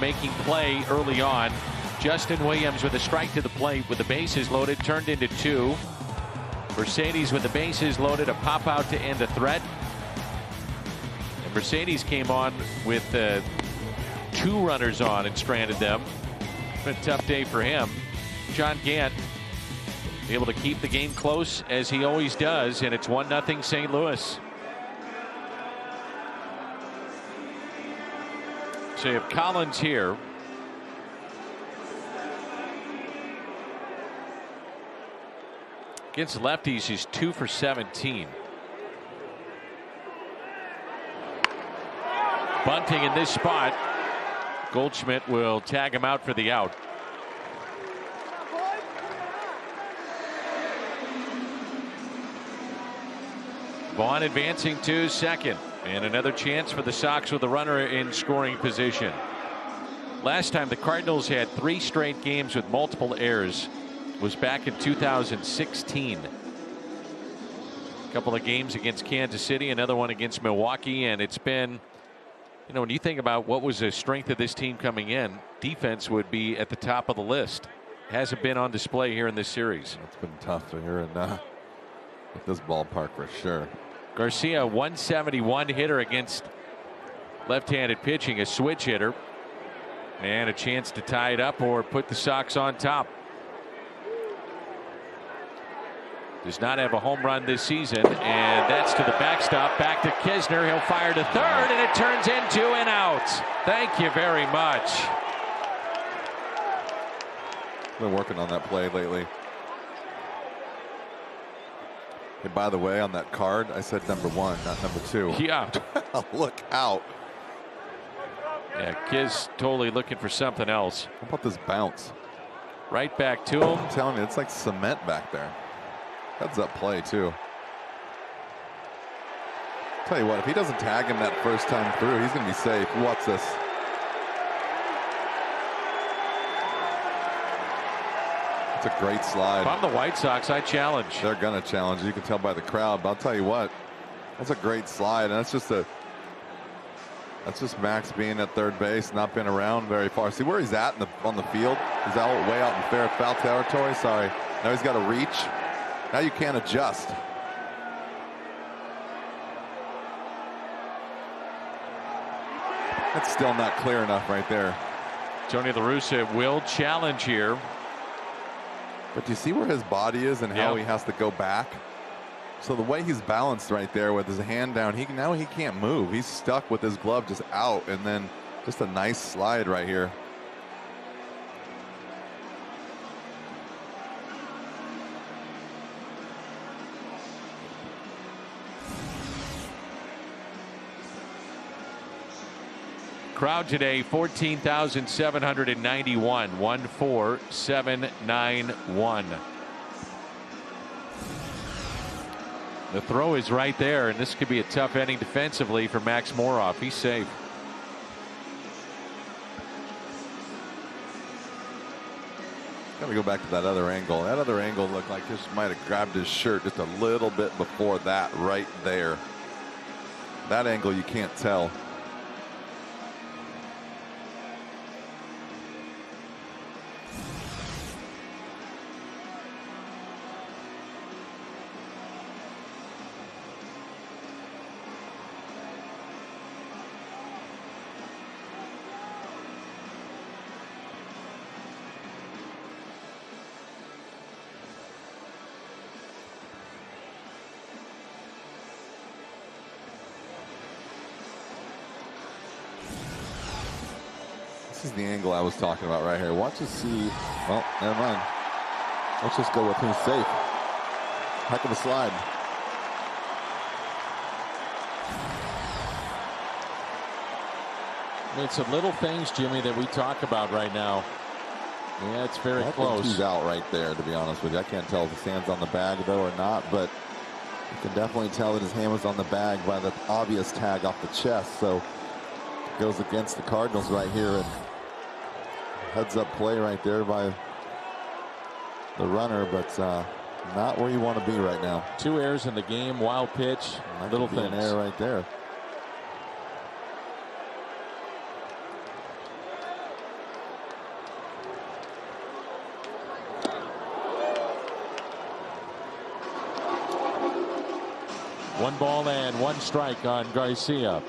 making play early on. Justin Williams with a strike to the plate with the bases loaded, turned into 2. Mercedes with the bases loaded, a pop out to end a threat. And Mercedes came on with 2 runners on and stranded them. It's been a tough day for him. John Gant able to keep the game close as he always does, and it's 1-0 St. Louis. So you have Collins here. Against lefties, he's 2 for 17. Bunting in this spot. Goldschmidt will tag him out for the out. Vaughn advancing to second, and another chance for the Sox with a runner in scoring position. Last time the Cardinals had 3 straight games with multiple errors was back in 2016. A couple of games against Kansas City, another one against Milwaukee, and it's been, you know, when you think about what was the strength of this team coming in, defense would be at the top of the list. Hasn't been on display here in this series. It's been tough here at this ballpark for sure. Garcia, 171 hitter against left-handed pitching, a switch hitter, and a chance to tie it up or put the Sox on top. Does not have a home run this season, and that's to the backstop. Back to Kisner. He'll fire to third, and it turns into an out. Thank you very much. Been working on that play lately. Hey, by the way, on that card, I said number 1, not number 2. Yeah. Look out. Yeah, Kiz totally looking for something else. How about this bounce? Right back to him. I'm telling you, it's like cement back there. Heads up play, too. Tell you what, if he doesn't tag him that first time through, he's going to be safe. Watch this. It's a great slide. If I'm the White Sox, I challenge. They're going to challenge. You can tell by the crowd. But I'll tell you what, that's a great slide. And that's just Max being at third base, not been around very far. See where he's at on the field? He's out way out in fair foul territory. Sorry. Now he's got to reach. Now you can't adjust. That's still not clear enough right there. Tony La Russa will challenge here. But do you see where his body is and how he has to go back? So the way he's balanced right there with his hand down, now he can't move. He's stuck with his glove just out, and then just a nice slide right here. Crowd today, 14,791, 14791. The throw is right there, and this could be a tough inning defensively for Max Moroff. He's safe. Got to go back to that other angle. That other angle looked like this might have grabbed his shirt just a little bit before that right there. That angle you can't tell. This is the angle I was talking about right here. Watch us see. Well, never mind. Let's just go with who's safe. Heck of a slide. I mean, it's some little things, Jimmy, that we talk about right now. Yeah, it's very close. He's out right there, to be honest with you. I can't tell if his hand's on the bag, though, or not, but you can definitely tell that his hand was on the bag by the obvious tag off the chest. So it goes against the Cardinals right here, and heads up play right there by the runner, but not where you want to be right now. 2 errors in the game, wild pitch, little things. An error right there. One ball and 1 strike on Garcia.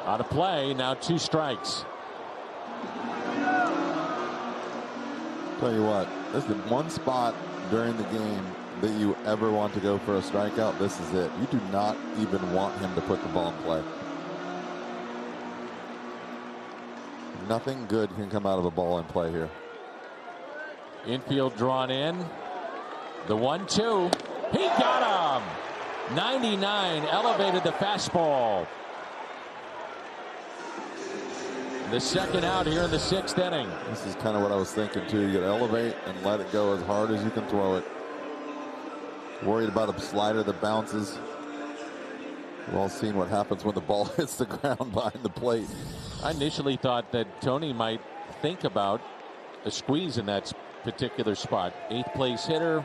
Out of play, now 2 strikes. Tell you what, this is the one spot during the game that you ever want to go for a strikeout. This is it. You do not even want him to put the ball in play. Nothing good can come out of a ball in play here. Infield drawn in. The 1-2. He got him. 99 elevated the fastball. The second out here in the 6th inning. This is kind of what I was thinking too. You got to elevate and let it go as hard as you can throw it. Worried about a slider that bounces. We've all seen what happens when the ball hits the ground behind the plate. I initially thought that Tony might think about a squeeze in that particular spot. 8th place hitter,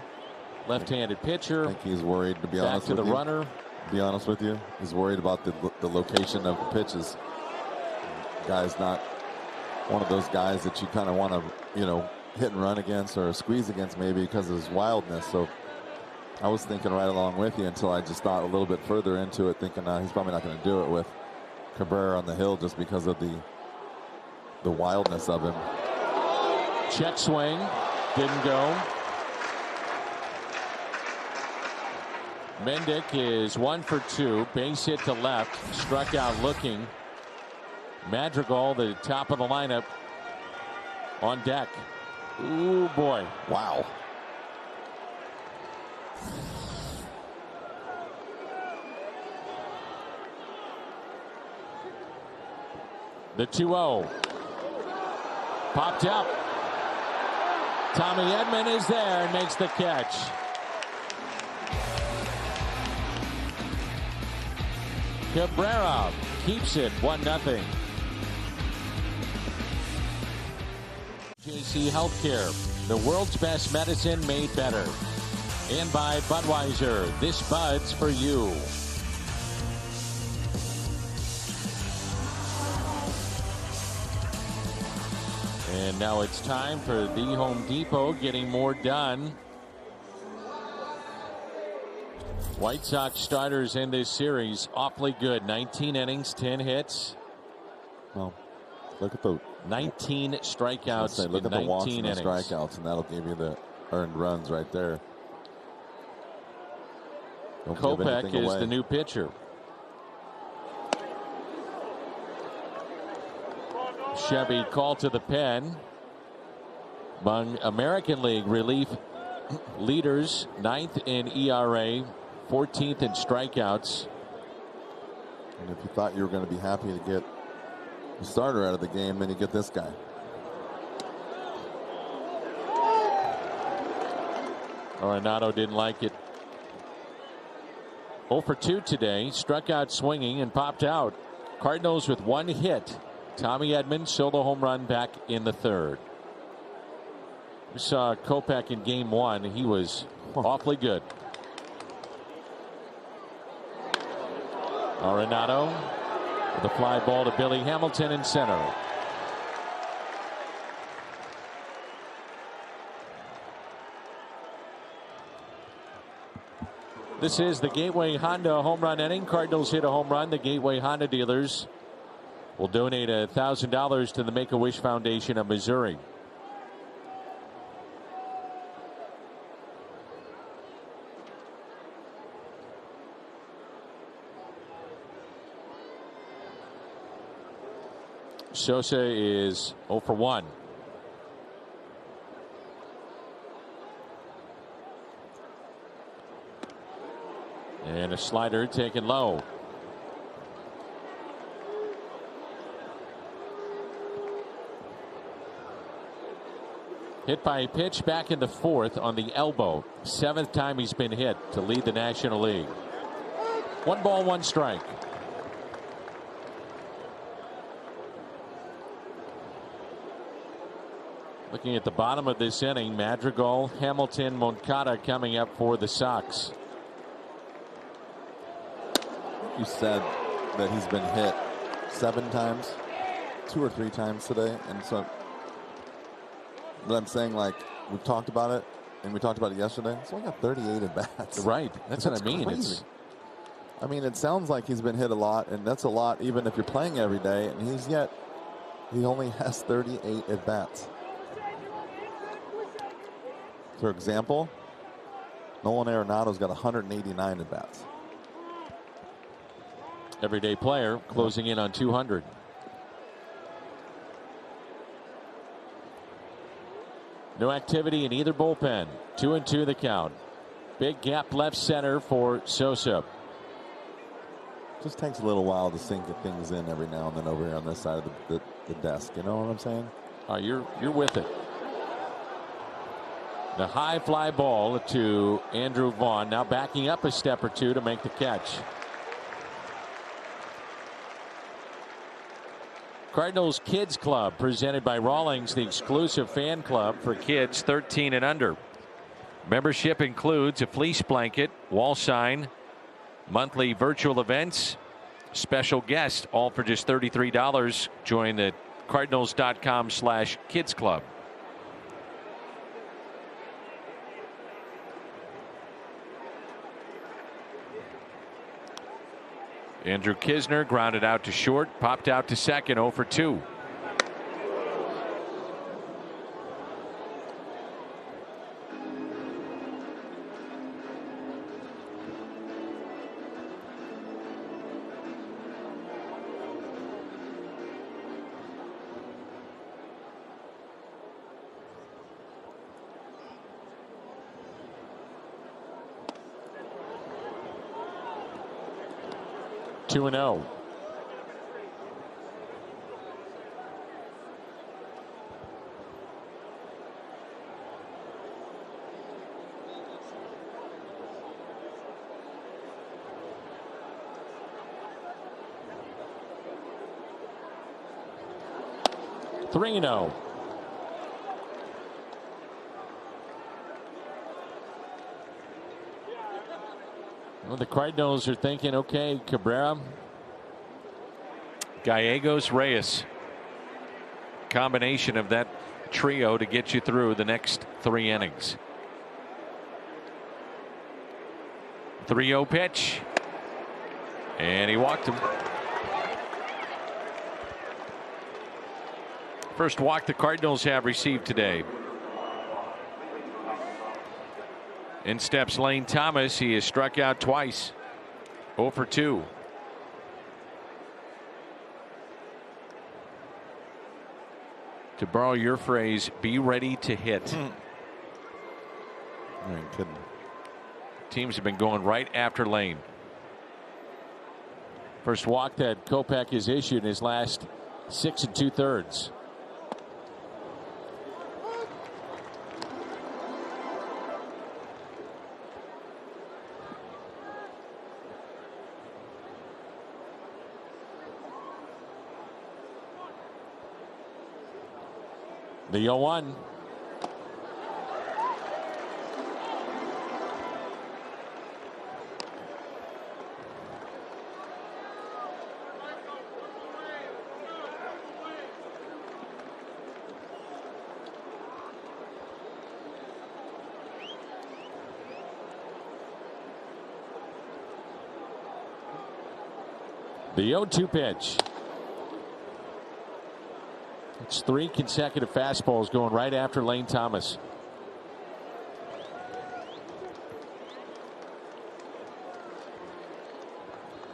left-handed pitcher. I think he's worried, to be honest with you. Back to the runner. To be honest with you, he's worried about the location of the pitches. Guy's not one of those guys that you kind of want to, hit and run against or squeeze against maybe because of his wildness. So I was thinking right along with you until I just thought a little bit further into it, thinking he's probably not going to do it with Cabrera on the hill just because of the wildness of him. Check swing, didn't go. Mendick is 1 for 2. Base hit to left. Struck out looking. Madrigal, the top of the lineup, on deck. Ooh, boy. Wow. The 2-0. Popped up. Tommy Edman is there and makes the catch. Cabrera keeps it 1-0. JC Healthcare, the world's best medicine made better. And by Budweiser, this Bud's for you. And now it's time for the Home Depot getting more done. White Sox starters in this series awfully good. 19 innings, 10 hits. Well, look at the 19 strikeouts. Look at the walks and the innings. strikeouts, and that'll give you the earned runs right there. Don't give Kopech anything is away. the new pitcher. Chevy called to the pen. Among American League relief leaders, 9th in ERA, 14th in strikeouts. And if you thought you were going to be happy to get a starter out of the game, then you get this guy. Arenado didn't like it. 0 for 2 today. Struck out swinging and popped out. Cardinals with 1 hit. Tommy Edman solo home run back in the 3rd. We saw Kopech in game 1. He was awfully good. Arenado with a fly ball to Billy Hamilton in center. This is the Gateway Honda home run inning. Cardinals hit a home run. The Gateway Honda dealers will donate $1,000 to the Make-A-Wish Foundation of Missouri. Sosa is 0 for 1. And a slider taken low. Hit by a pitch back in the 4th on the elbow. 7th time he's been hit to lead the National League. 1 ball, 1 strike. Looking at the bottom of this inning, Madrigal, Hamilton, Moncada coming up for the Sox. You said that he's been hit 7 times, 2 or 3 times today, and so. But I'm saying, like, we've talked about it, and we talked about it yesterday. He's only got 38 at bats. Right. That's what I mean. Crazy. I mean, it sounds like he's been hit a lot, and that's a lot even if you're playing every day. And he only has 38 at bats. For example, Nolan Arenado's got 189 at bats. Everyday player closing in on 200. No activity in either bullpen. 2-2 the count. Big gap left center for Sosa. Just takes a little while to sink things in every now and then over here on this side of the desk. You know what I'm saying? You're with it. The high fly ball to Andrew Vaughn. Now backing up a step or 2 to make the catch. Cardinals Kids Club presented by Rawlings, the exclusive fan club for kids 13 and under. Membership includes a fleece blanket, wall sign, monthly virtual events, special guests, all for just $33. Join the Cardinals.com/Kids Club. Andrew Kisner grounded out to short, popped out to second, 0 for 2. 2-0. Three 0. Well, the Cardinals are thinking, okay, Cabrera, Gallegos, Reyes. Combination of that trio to get you through the next 3 innings. 3-0 pitch. And he walked him. First walk the Cardinals have received today. In steps Lane Thomas. He has struck out twice. 0 for 2. To borrow your phrase, be ready to hit. I ain't kidding. Teams have been going right after Lane. First walk that Kopech has issued in his last 6 2/3. The 0-1. The 0-2 pitch. It's 3 consecutive fastballs going right after Lane Thomas.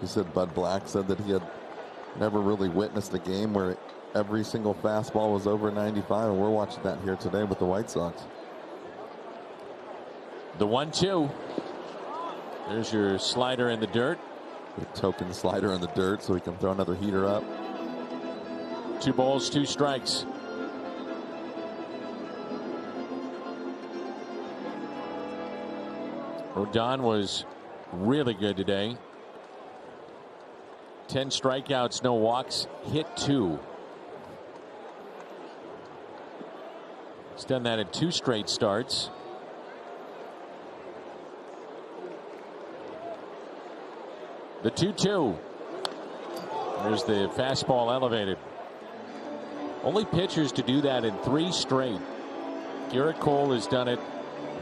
He said Bud Black said that he had never really witnessed a game where every single fastball was over 95, and we're watching that here today with the White Sox. The 1-2. There's your slider in the dirt. The token slider in the dirt so he can throw another heater up. 2 balls, 2 strikes. Rodon was really good today. 10 strikeouts, no walks, hit 2. He's done that in 2 straight starts. The 2-2. There's the fastball elevated. Only pitchers to do that in 3 straight. Garrett Cole has done it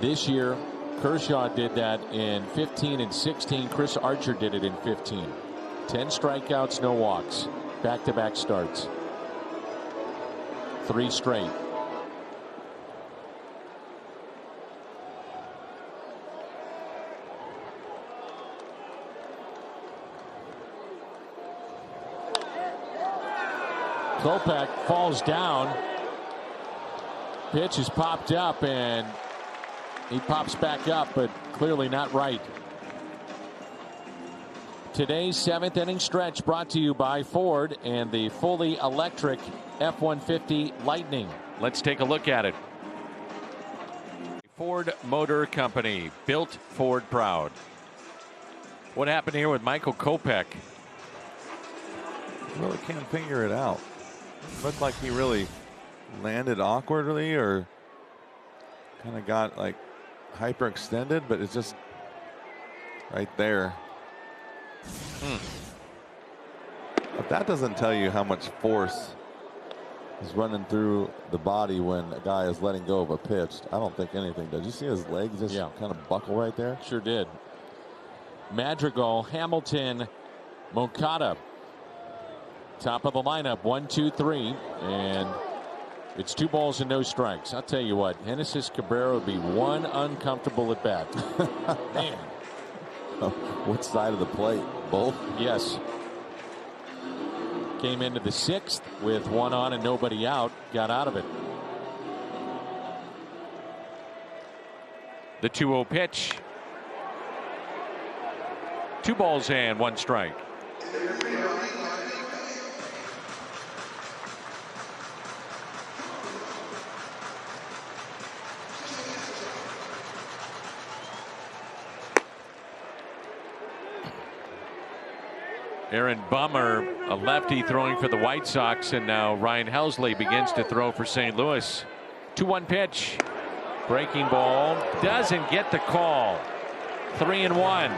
this year. Kershaw did that in 15 and 16. Chris Archer did it in 15. 10 strikeouts, no walks. Back-to-back starts. 3 straight. Kopech falls down. Pitch is popped up and he pops back up, but clearly not right. Today's 7th inning stretch brought to you by Ford and the fully electric F-150 Lightning. Let's take a look at it. Ford Motor Company, built Ford proud. What happened here with Michael Kopech? Really can't figure it out. Looked like he really landed awkwardly or kind of got like hyperextended, but it's just right there. If that doesn't tell you how much force is running through the body when a guy is letting go of a pitch, I don't think anything does. You see his legs just kind of buckle right there? Sure did. Madrigal, Hamilton, Moncada. Top of the lineup, 1, 2, 3, and it's 2 balls and no strikes. I'll tell you what, Genesis Cabrera would be one uncomfortable at bat. Man. Which side of the plate? Both? Yes. Came into the 6th with 1 on and nobody out. Got out of it. The 2-0 pitch. 2 balls and 1 strike. Aaron Bummer, a lefty throwing for the White Sox, and now Ryan Helsley begins to throw for St. Louis. 2-1 pitch. Breaking ball. Doesn't get the call. 3-1.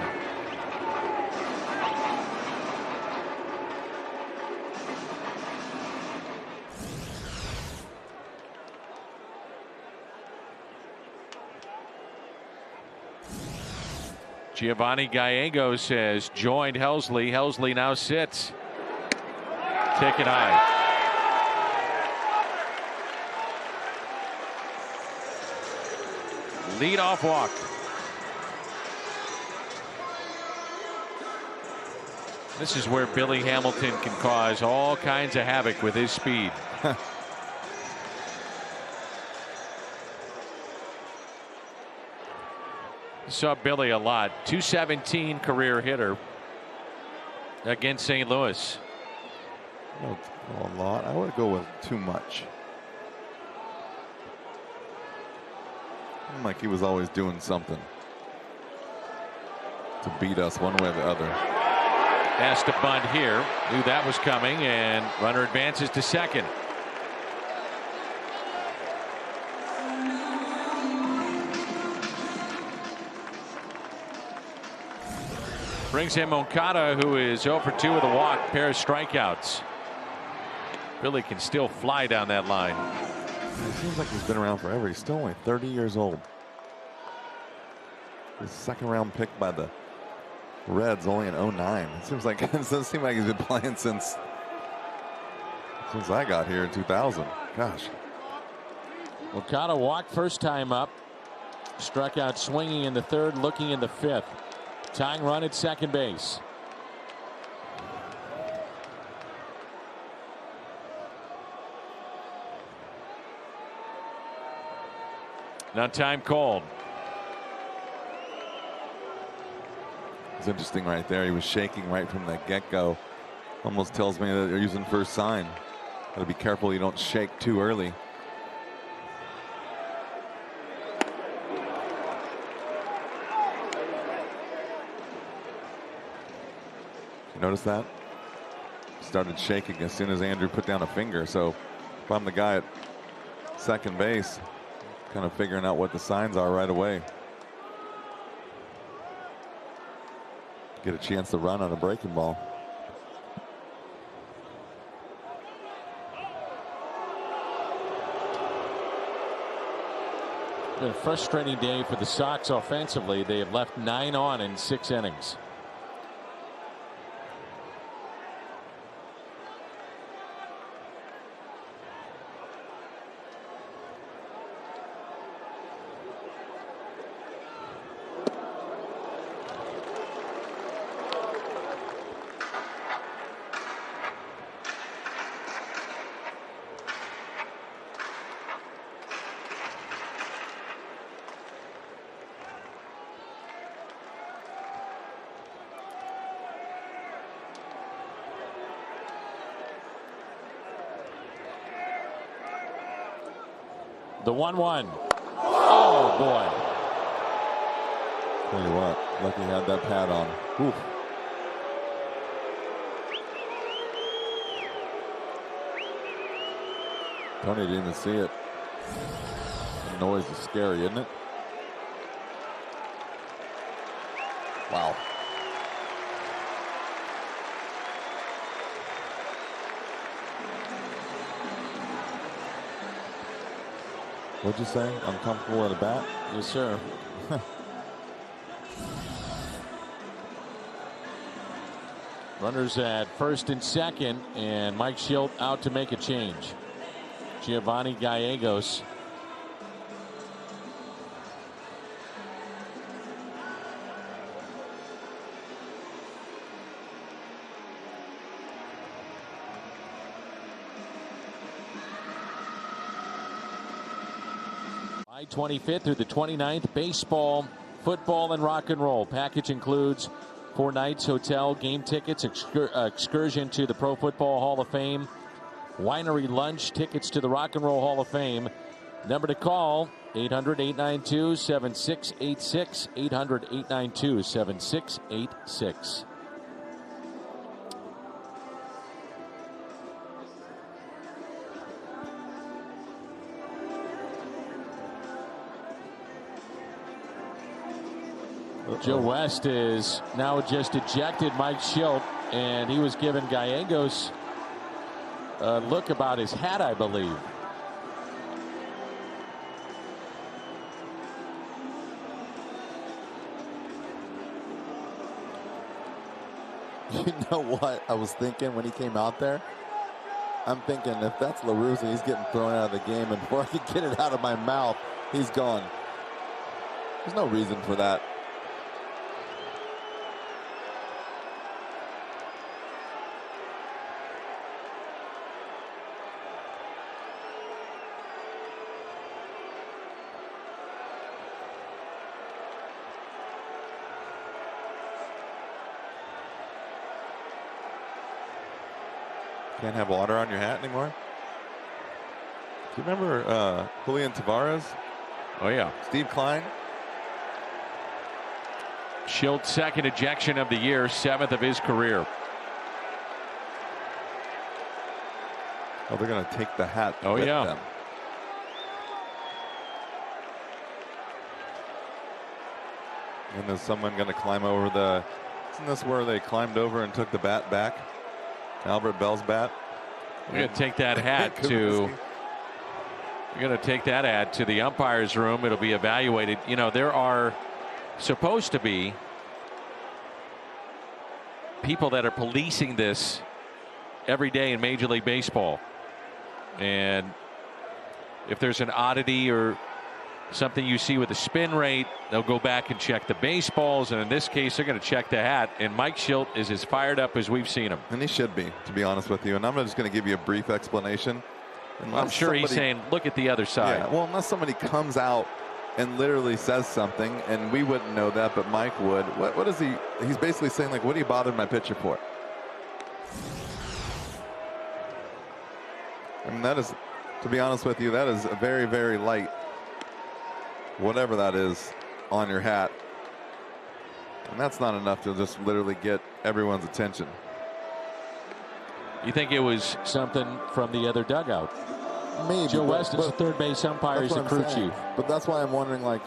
Giovanni Gallegos has joined Helsley. Helsley now sits. Taken high. Leadoff walk. This is where Billy Hamilton can cause all kinds of havoc with his speed. Saw Billy a lot. 217 career hitter against St. Louis. A lot. I would go with too much. Seemed like he was always doing something to beat us one way or the other. Has to bunt here. Knew that was coming, and runner advances to second. Brings in Moncada, who is 0 for 2 with a walk, pair of strikeouts. Billy can still fly down that line. It seems like he's been around forever. He's still only 30 years old. His second round pick by the Reds only in 09. It seems like it doesn't seem like he's been playing since I got here in 2000. Gosh. Moncada walked first time up. Struck out swinging in the third, looking in the fifth. Tying run at second base. Now time called. It's interesting right there. He was shaking right from the get-go. Almost tells me that they're using first sign. Got to be careful you don't shake too early. You notice that? Started shaking as soon as Andrew put down a finger. So if I'm the guy at second base, kind of figuring out what the signs are right away. Get a chance to run on a breaking ball. Been a frustrating day for the Sox offensively. They have left 9 on in 6 innings. The 1-1. Oh boy. Tell you what, lucky he had that pad on. Oof. Tony didn't even see it. The noise is scary, isn't it? Wow. What'd you say? Uncomfortable at a bat? Yes, sir. Runners at first and second, and Mike Schilt out to make a change. Giovanni Gallegos. July 25th through the 29th, baseball, football, and rock and roll. Package includes 4 nights, hotel, game tickets, excursion to the Pro Football Hall of Fame, winery lunch, tickets to the Rock and Roll Hall of Fame. Number to call, 800-892-7686, 800-892-7686. Joe West is now just ejected Mike Schilt, and he was giving Gallegos a look about his hat, I believe. You know what I was thinking when he came out there? I'm thinking if that's LaRussa, he's getting thrown out of the game, and before I could get it out of my mouth, he's gone. There's no reason for that. Can't have water on your hat anymore? Do you remember Julian Tavares? Oh, yeah. Steve Klein? Schilt's second ejection of the year, 7th of his career. Oh, they're going to take the hat. Oh, with yeah. them. And is someone going to climb over the... Isn't this where they climbed over and took the bat back? Albert Bell's bat. We're going to take that hat to... We're going to take that hat to the umpire's room. It'll be evaluated. You know, there are supposed to be people that are policing this every day in Major League Baseball. And if there's an oddity or something you see with the spin rate, they'll go back and check the baseballs, and in this case they're going to check the hat, and Mike Schilt is as fired up as we've seen him. And he should be, to be honest with you. And I'm just going to give you a brief explanation. I'm sure he's saying, look at the other side. Yeah, well, unless somebody comes out and literally says something, and we wouldn't know that, but Mike would. What is he? He's basically saying, like, what are you bothering my pitcher for? I mean, that is, to be honest with you, that is a very, very light, whatever that is, on your hat. And that's not enough to just literally get everyone's attention. You think it was something from the other dugout? Maybe. Joe West is the third base umpire, is the crew chief. But that's why I'm wondering, like,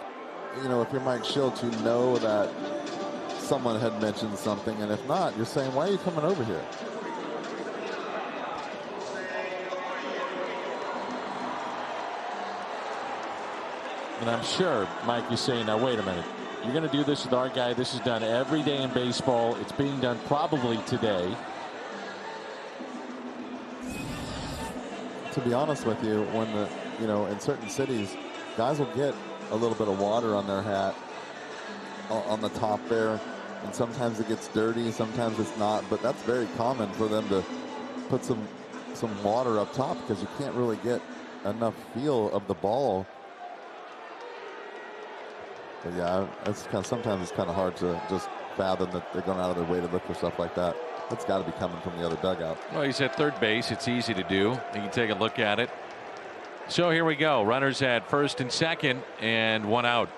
you know, if you're Mike Schilt, you know that someone had mentioned something, and if not, you're saying, why are you coming over here? And I'm sure Mike is saying, now wait a minute, you're going to do this with our guy. This is done every day in baseball. It's being done probably today. To be honest with you, when the, you know, in certain cities, guys will get a little bit of water on their hat on the top there, and sometimes it gets dirty, sometimes it's not, but that's very common for them to put some water up top because you can't really get enough feel of the ball. But yeah, it's kind of, sometimes it's kind of hard to just fathom that they're going out of their way to look for stuff like that. That's got to be coming from the other dugout. Well, he's at third base. It's easy to do. You can take a look at it. So here we go. Runners at first and second, and one out.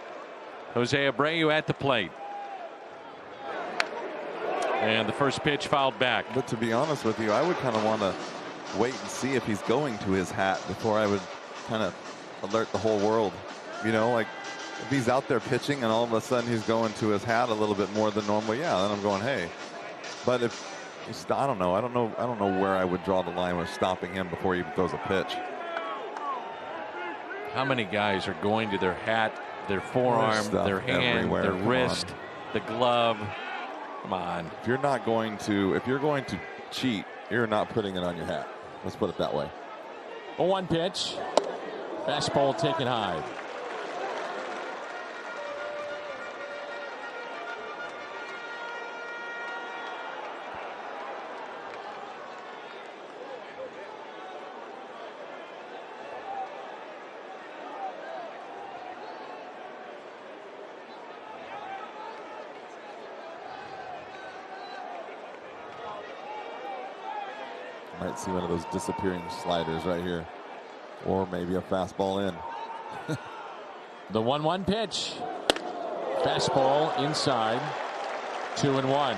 Jose Abreu at the plate. And the first pitch fouled back. But to be honest with you, I would kind of want to wait and see if he's going to his hat before I would kind of alert the whole world. You know, like if he's out there pitching and all of a sudden he's going to his hat a little bit more than normal, yeah, then I'm going, hey. But if I don't know where I would draw the line with stopping him before he throws a pitch. How many guys are going to their hat, their forearm, their hand, their wrist, the glove? Come on. If you're going to cheat, you're not putting it on your hat. Let's put it that way. 0-1 pitch. Fastball taken high. Might see one of those disappearing sliders right here. Or maybe a fastball in. The 1-1 pitch. Fastball inside. 2-1.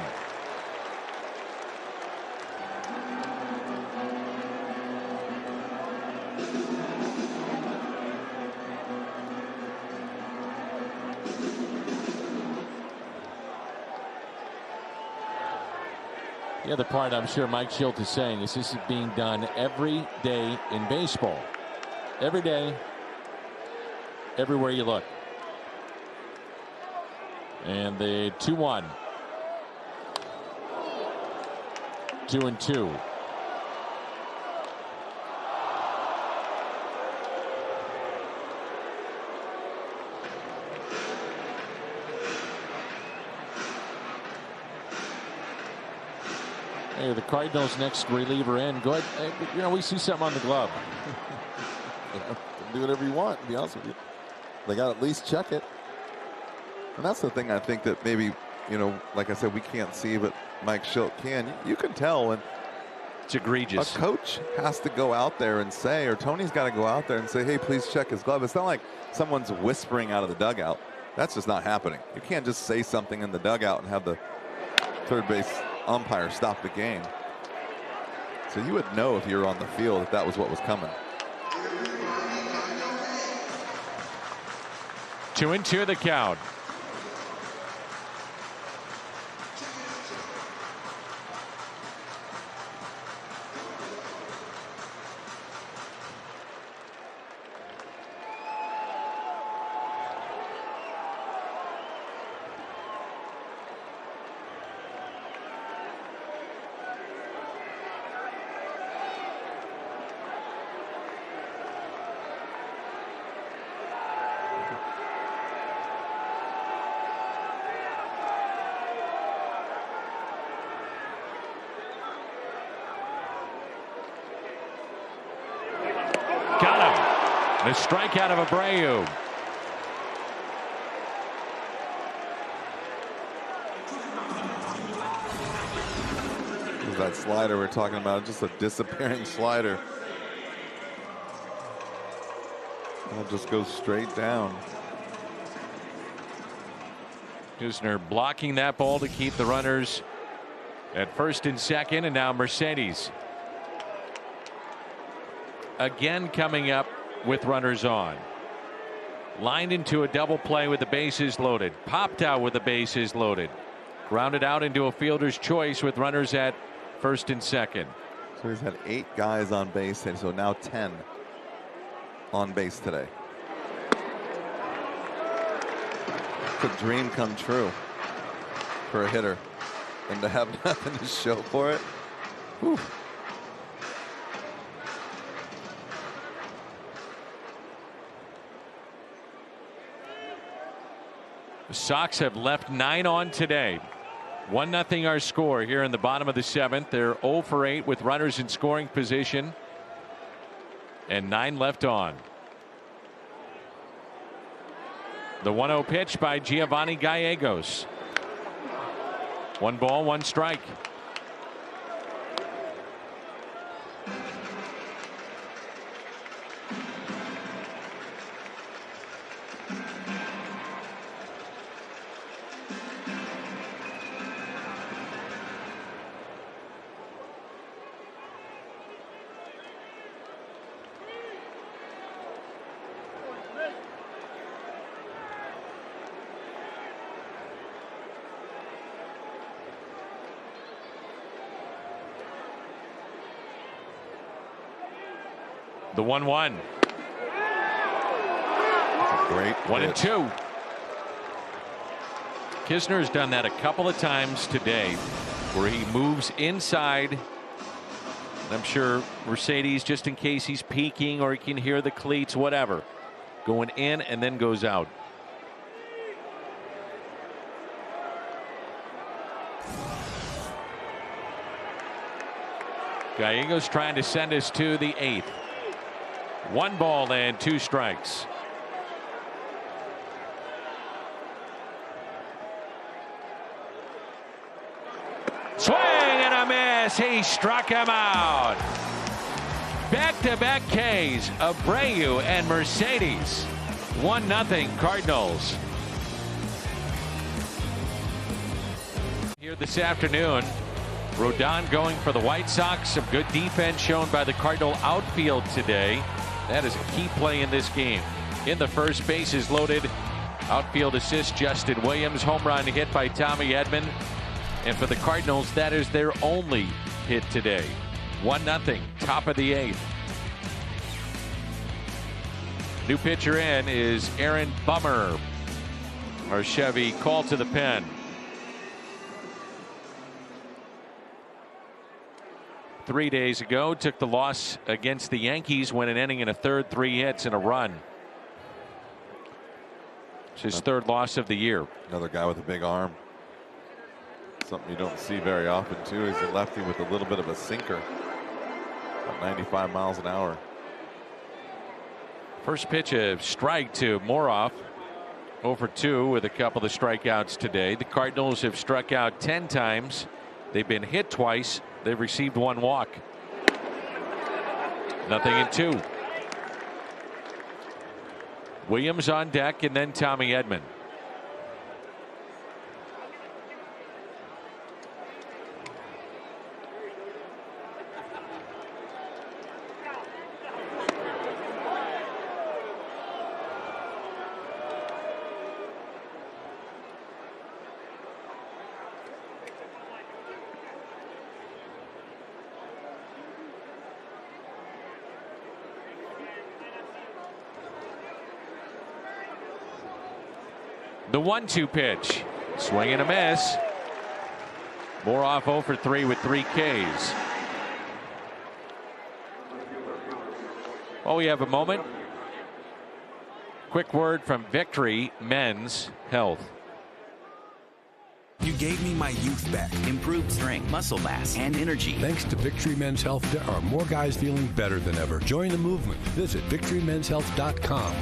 The other part I'm sure Mike Shildt is saying is this is being done every day in baseball. Every day, everywhere you look. And the 2-1. 2-2. Hey, the Cardinals' next reliever in. Go ahead. You know, we see something on the glove. Do whatever you want, to be honest with you. They got to at least check it. And that's the thing I think that maybe, you know, like I said, we can't see, but Mike Shildt can. You can tell when it's egregious. A coach has to go out there and say, or Tony's got to go out there and say, hey, please check his glove. It's not like someone's whispering out of the dugout. That's just not happening. You can't just say something in the dugout and have the third base umpire stop the game. So you would know if you were on the field that that was what was coming. 2-2 the count. The strikeout of Abreu. That slider we're talking about, just a disappearing slider. That just goes straight down. Kisner blocking that ball to keep the runners at first and second, and now Mercedes again coming up with runners on. Lined into a double play with the bases loaded. Popped out with the bases loaded. Grounded out into a fielder's choice with runners at first and second. So he's had 8 guys on base, and so now 10 on base today. It's a dream come true for a hitter, and to have nothing to show for it. Whew. The Sox have left 9 on today. 1-0 our score here in the bottom of the 7th. They're 0 for 8 with runners in scoring position and 9 left on. The 1-0 pitch by Giovanni Gallegos. 1 ball, 1 strike. The 1-1. Great. 1-2. Kisner has done that a couple of times today where he moves inside. I'm sure Mercedes, just in case he's peeking or he can hear the cleats, whatever, going in and then goes out. Gallegos trying to send us to the 8th. 1 ball and 2 strikes. Swing and a miss. Yes, he struck him out. Back-to-back Ks, Abreu and Mercedes. 1-0 Cardinals. Here this afternoon, Rodon going for the White Sox. Some good defense shown by the Cardinal outfield today. That is a key play in this game. In the first, bases loaded. Outfield assist, Justin Williams. Home run hit by Tommy Edman. And for the Cardinals, that is their only hit today. 1-0, top of the 8th. New pitcher in is Aaron Bummer. Our Chevy called to the pen. 3 days ago, took the loss against the Yankees, went an inning in a third, 3 hits and a run. It's his third loss of the year. Another guy with a big arm. Something you don't see very often, too. He's a lefty with a little bit of a sinker. About 95 miles an hour. First pitch, a strike to Moroff. 0 for 2 with a couple of strikeouts today. The Cardinals have struck out 10 times. They've been hit twice. They've received 1 walk. 0-2. Williams on deck, and then Tommy Edman. The 1-2 pitch. Swing and a miss. Moroff 0 for 3 with 3 Ks. Well, we have a moment. Quick word from Victory Men's Health. You gave me my youth back. Improved strength, muscle mass, and energy. Thanks to Victory Men's Health, there are more guys feeling better than ever. Join the movement. Visit victorymenshealth.com.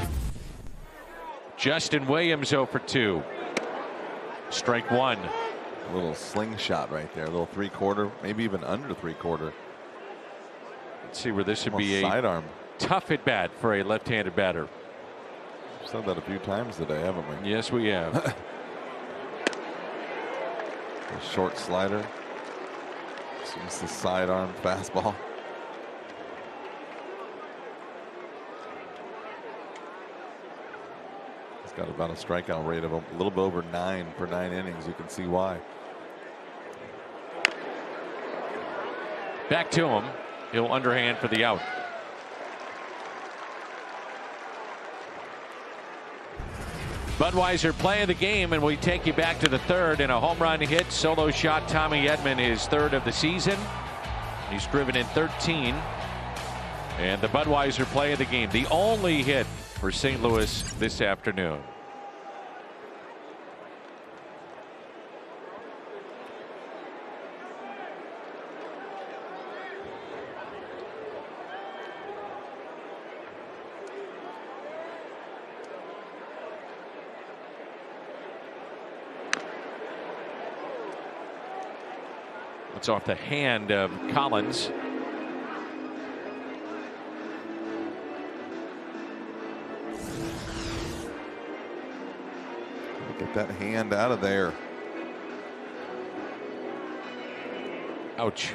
Justin Williams 0 for 2. Strike 1. A little slingshot right there. A little 3/4, maybe even under 3/4. Let's see where this would be a sidearm. Tough at bat for a left-handed batter. We've said that a few times today, haven't we? Yes, we have. A short slider. It's the sidearm fastball. He's got about a strikeout rate of a little bit over 9 per 9 innings. You can see why. Back to him. He'll underhand for the out. Budweiser play of the game, and we take you back to the third in a home run hit solo shot. Tommy Edman, his third of the season. He's driven in 13. And the Budweiser play of the game, the only hit for St. Louis this afternoon. It's off the hand of Collins. Get that hand out of there. Ouch.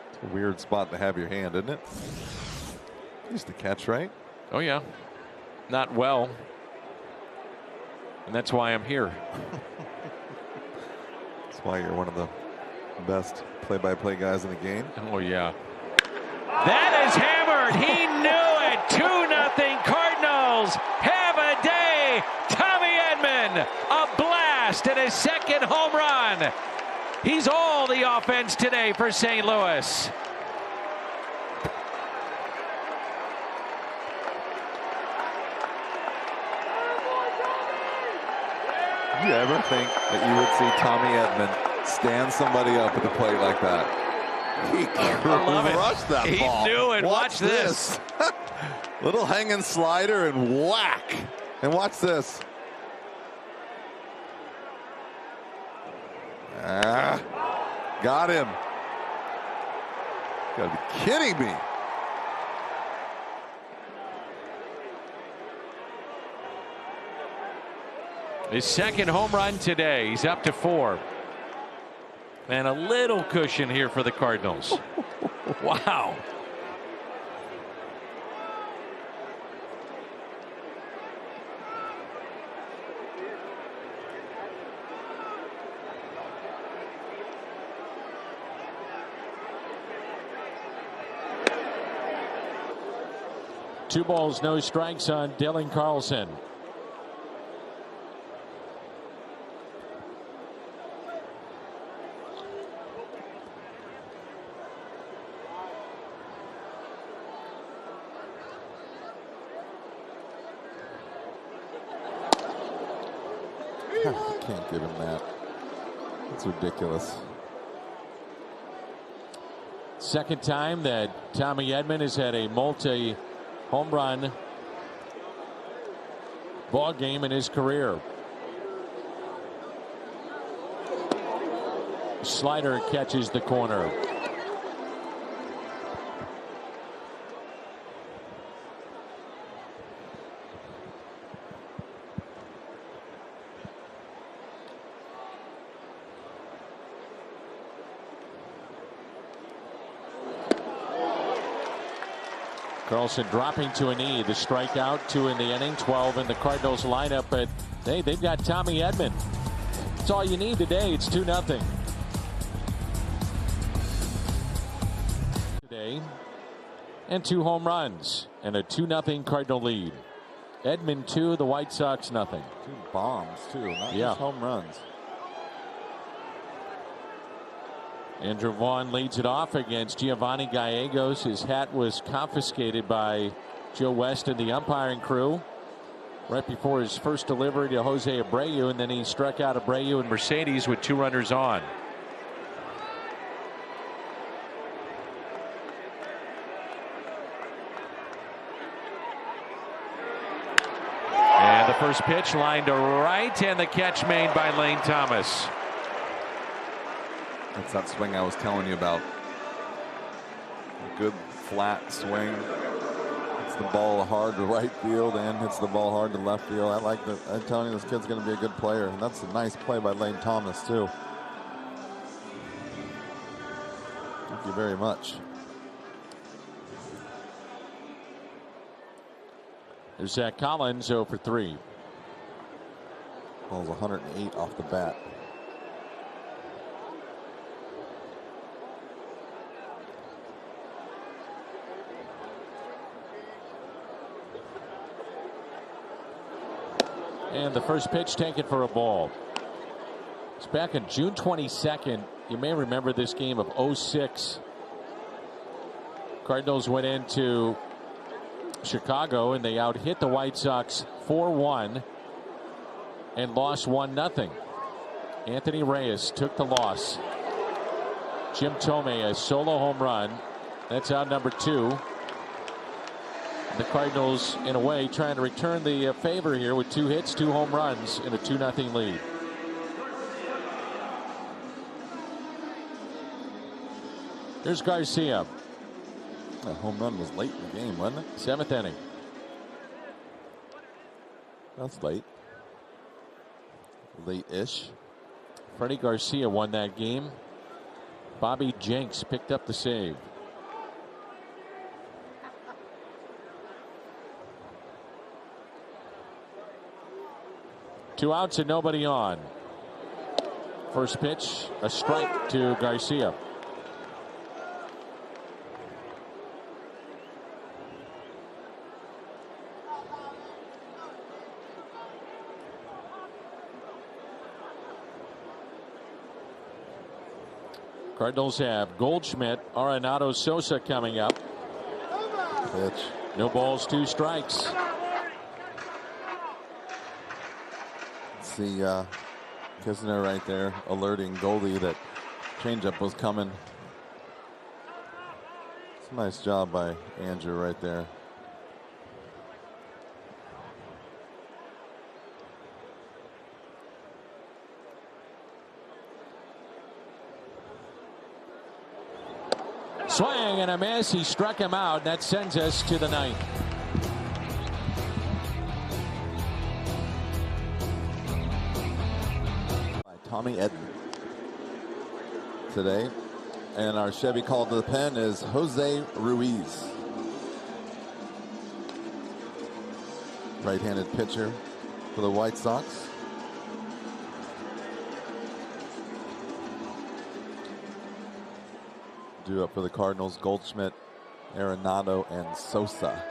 It's a weird spot to have your hand, isn't it? Used to catch, right? Oh, yeah. Not well. And that's why I'm here. That's why you're one of the best play-by-play guys in the game. Oh, yeah. That is hammered. He knew it. 2-0 Cardinals. Have a day. Tommy Edman, a blast and his second home run. He's all the offense today for St. Louis. Do you ever think that you would see Tommy Edman stand somebody up at the plate like that? He crushed that ball. He knew it. Watch this. Little hanging slider and whack. And watch this. Got him. You gotta be kidding me. His second home run today. He's up to 4. And a little cushion here for the Cardinals. Wow. Two balls, no strikes on Dylan Carlson. Can't give him that. It's ridiculous. Second time that Tommy Edman has had a multi-home run ball game in his career. Slider catches the corner. Carlson dropping to a knee. The strikeout, 2 in the inning, 12 in the Cardinals lineup. But hey, they've got Tommy Edman. That's all you need today. It's 2-0. Today, and 2 home runs and a 2-0 Cardinal lead. Edman 2, the White Sox nothing. 2 bombs too, not just home runs. Andrew Vaughn leads it off against Giovanni Gallegos. His hat was confiscated by Joe West and the umpiring crew right before his first delivery to Jose Abreu, and then he struck out Abreu and Mercedes with 2 runners on. And the first pitch lined to right, and the catch made by Lane Thomas. That's that swing I was telling you about. A good flat swing. Hits the ball hard to right field and hits the ball hard to left field. I like that. I'm telling you, this kid's going to be a good player. And that's a nice play by Lane Thomas, too. Thank you very much. There's Zach Collins, 0 for 3. Ball's 108 off the bat. And the first pitch taken for a ball. It's back on June 22nd. You may remember this game of 06. Cardinals went into Chicago and they out-hit the White Sox 4-1 and lost 1-0. Anthony Reyes took the loss. Jim Thome, a solo home run. That's out number 2. The Cardinals, in a way, trying to return the favor here with 2 hits, 2 home runs, and a 2-0 lead. Here's Garcia. That home run was late in the game, wasn't it? 7th inning. That's late. Late-ish. Freddie Garcia won that game. Bobby Jenks picked up the save. Two outs and nobody on. First pitch, a strike to Garcia. Cardinals have Goldschmidt, Arenado, Sosa coming up. Pitch. No balls, 2 strikes. See Kisner right there alerting Goldie that changeup was coming. It's a nice job by Andrew right there. Swing and a miss. He struck him out. That sends us to the ninth. Tommy Edman today. And our Chevy call to the pen is Jose Ruiz. Right-handed pitcher for the White Sox. Due up for the Cardinals, Goldschmidt, Arenado, and Sosa.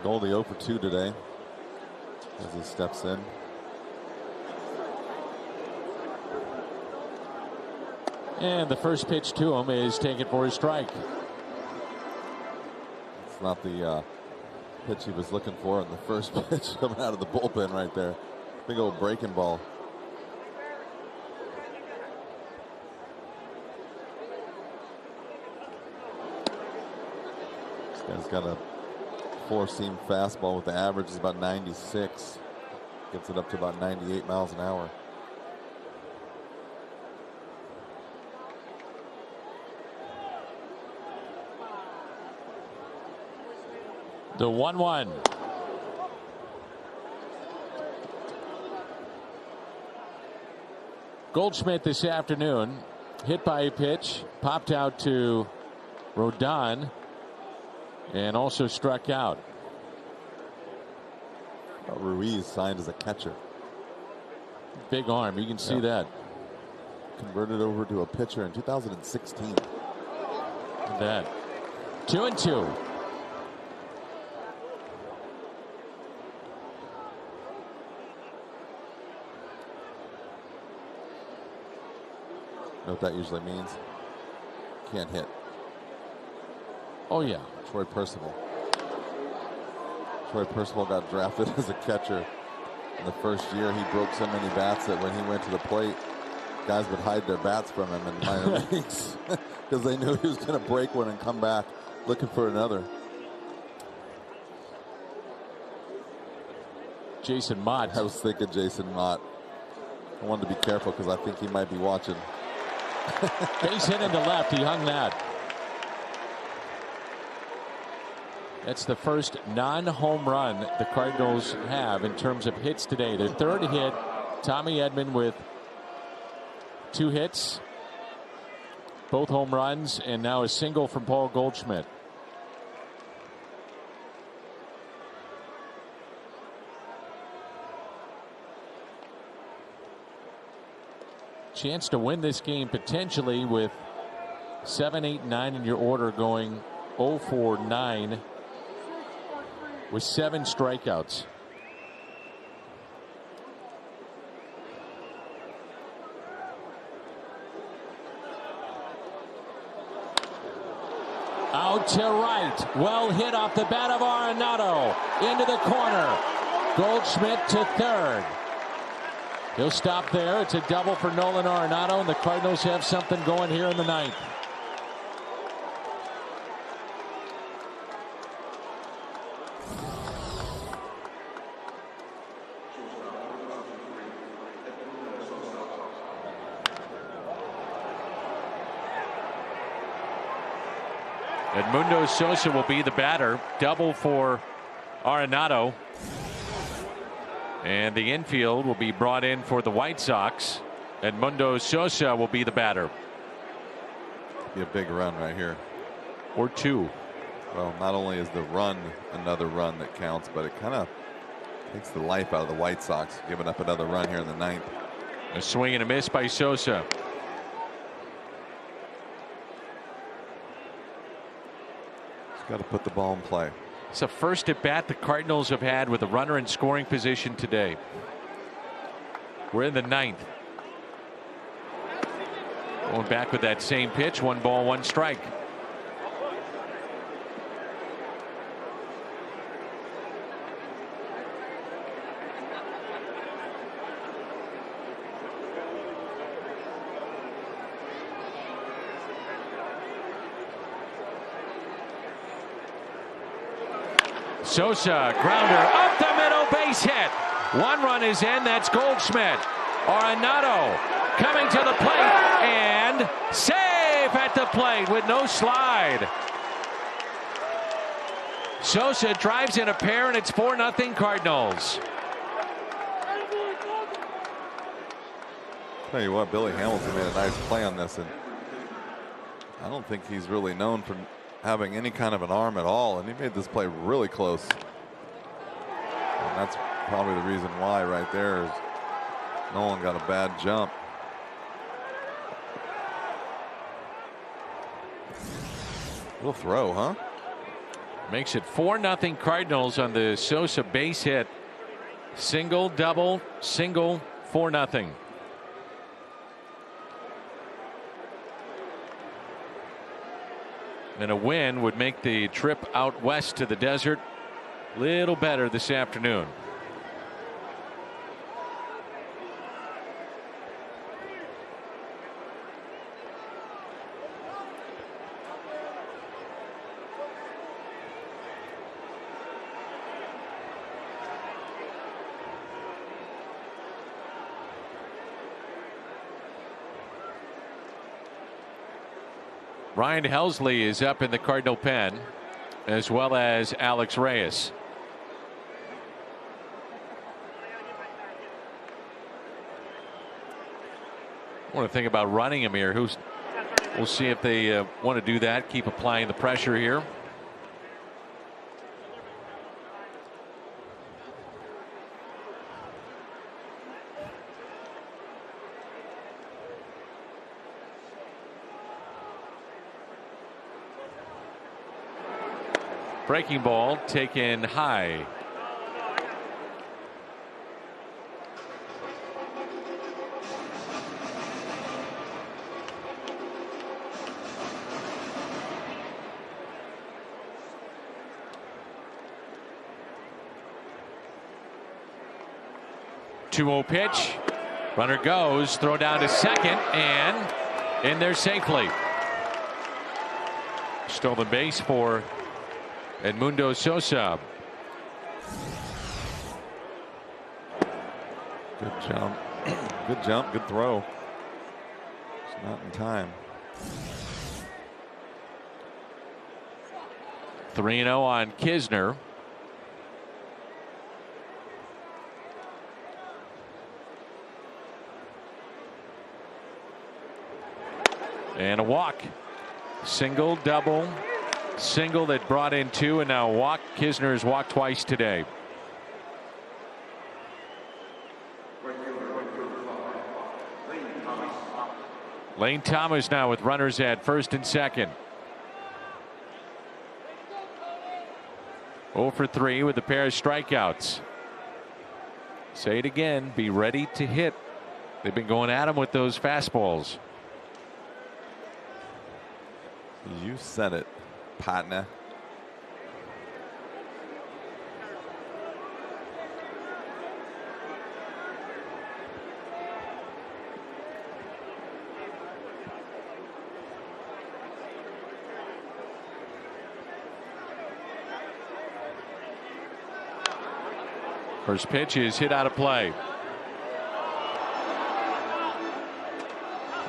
Goldie 0 for 2 today as he steps in. And the first pitch to him is taken for a strike. It's not the pitch he was looking for in the first pitch coming out of the bullpen right there. Big old breaking ball. This guy's got a four-seam fastball with the average is about 96. Gets it up to about 98 miles an hour. The 1-1. Goldschmidt this afternoon hit by a pitch, popped out to Rodon, and also struck out. Ruiz signed as a catcher. Big arm, you can see that. Converted over to a pitcher in 2016. That 2-2. Know what that usually means? Can't hit. Oh yeah. Troy Percival. Troy Percival got drafted as a catcher. In the first year, he broke so many bats that when he went to the plate, guys would hide their bats from him in minor leagues because they knew he was going to break one and come back looking for another. Jason Mott. I was thinking Jason Mott. I wanted to be careful because I think he might be watching. Base hit into left. He hung that. That's the first non-home run the Cardinals have in terms of hits today. Their third hit, Tommy Edman with 2 hits, both home runs, and now a single from Paul Goldschmidt. Chance to win this game potentially with 7, 8, 9 in your order, going 0 for 9 with 7 strikeouts. Out to right. Well hit off the bat of Arenado. Into the corner. Goldschmidt to third. He'll stop there. It's a double for Nolan Arenado, and the Cardinals have something going here in the ninth. Edmundo Sosa will be the batter. Double for Arenado. And the infield will be brought in for the White Sox. Edmundo Sosa will be the batter. Be a big run right here. Or 2. Well, not only is the run another run that counts, but it kind of takes the life out of the White Sox, giving up another run here in the ninth. A swing and a miss by Sosa. He's got to put the ball in play. It's the first at bat the Cardinals have had with a runner in scoring position today. We're in the ninth. Going back with that same pitch. 1 ball, 1 strike. Sosa, grounder up the middle, base hit. One run is in. That's Goldschmidt. Arenado coming to the plate and safe at the plate with no slide. Sosa drives in a pair, and it's 4-0 Cardinals. Tell you what, Billy Hamilton made a nice play on this, and I don't think he's really known for having any kind of an arm at all, and he made this play really close. And that's probably the reason why right there is Nolan got a bad jump. Little throw, huh? Makes it 4-0 Cardinals on the Sosa base hit. Single, double, single, 4-0. And a win would make the trip out west to the desert a little better this afternoon. Ryan Helsley is up in the Cardinal pen, as well as Alex Reyes. I want to think about running him here. We'll see if they want to do that. Keep applying the pressure here. Breaking ball taken high. Two-0 pitch. Runner goes. Throw down to second and in there safely. Stolen base for Edmundo Sosa. Good jump. Good jump. Good throw. It's not in time. 3-0 on Kisner. And a walk. Single, double, single that brought in two, and now a walk. Kisner has walked twice today. Lane Thomas now with runners at first and second. 0 for 3 with a pair of strikeouts. Say it again, be ready to hit. They've been going at him with those fastballs. You said it, partner. First pitch is hit out of play.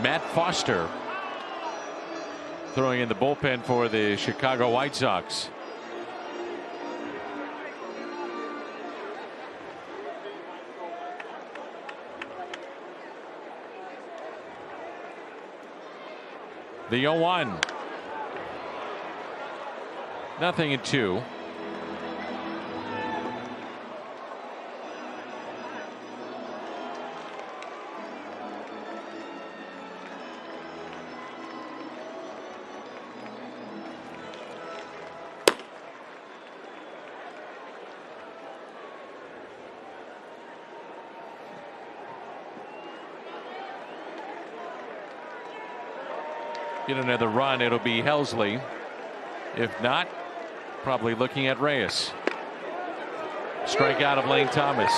Matt Foster throwing in the bullpen for the Chicago White Sox. The 0-1. 0-2. Get another run, it'll be Helsley. If not, probably looking at Reyes. Strikeout of Lane Thomas.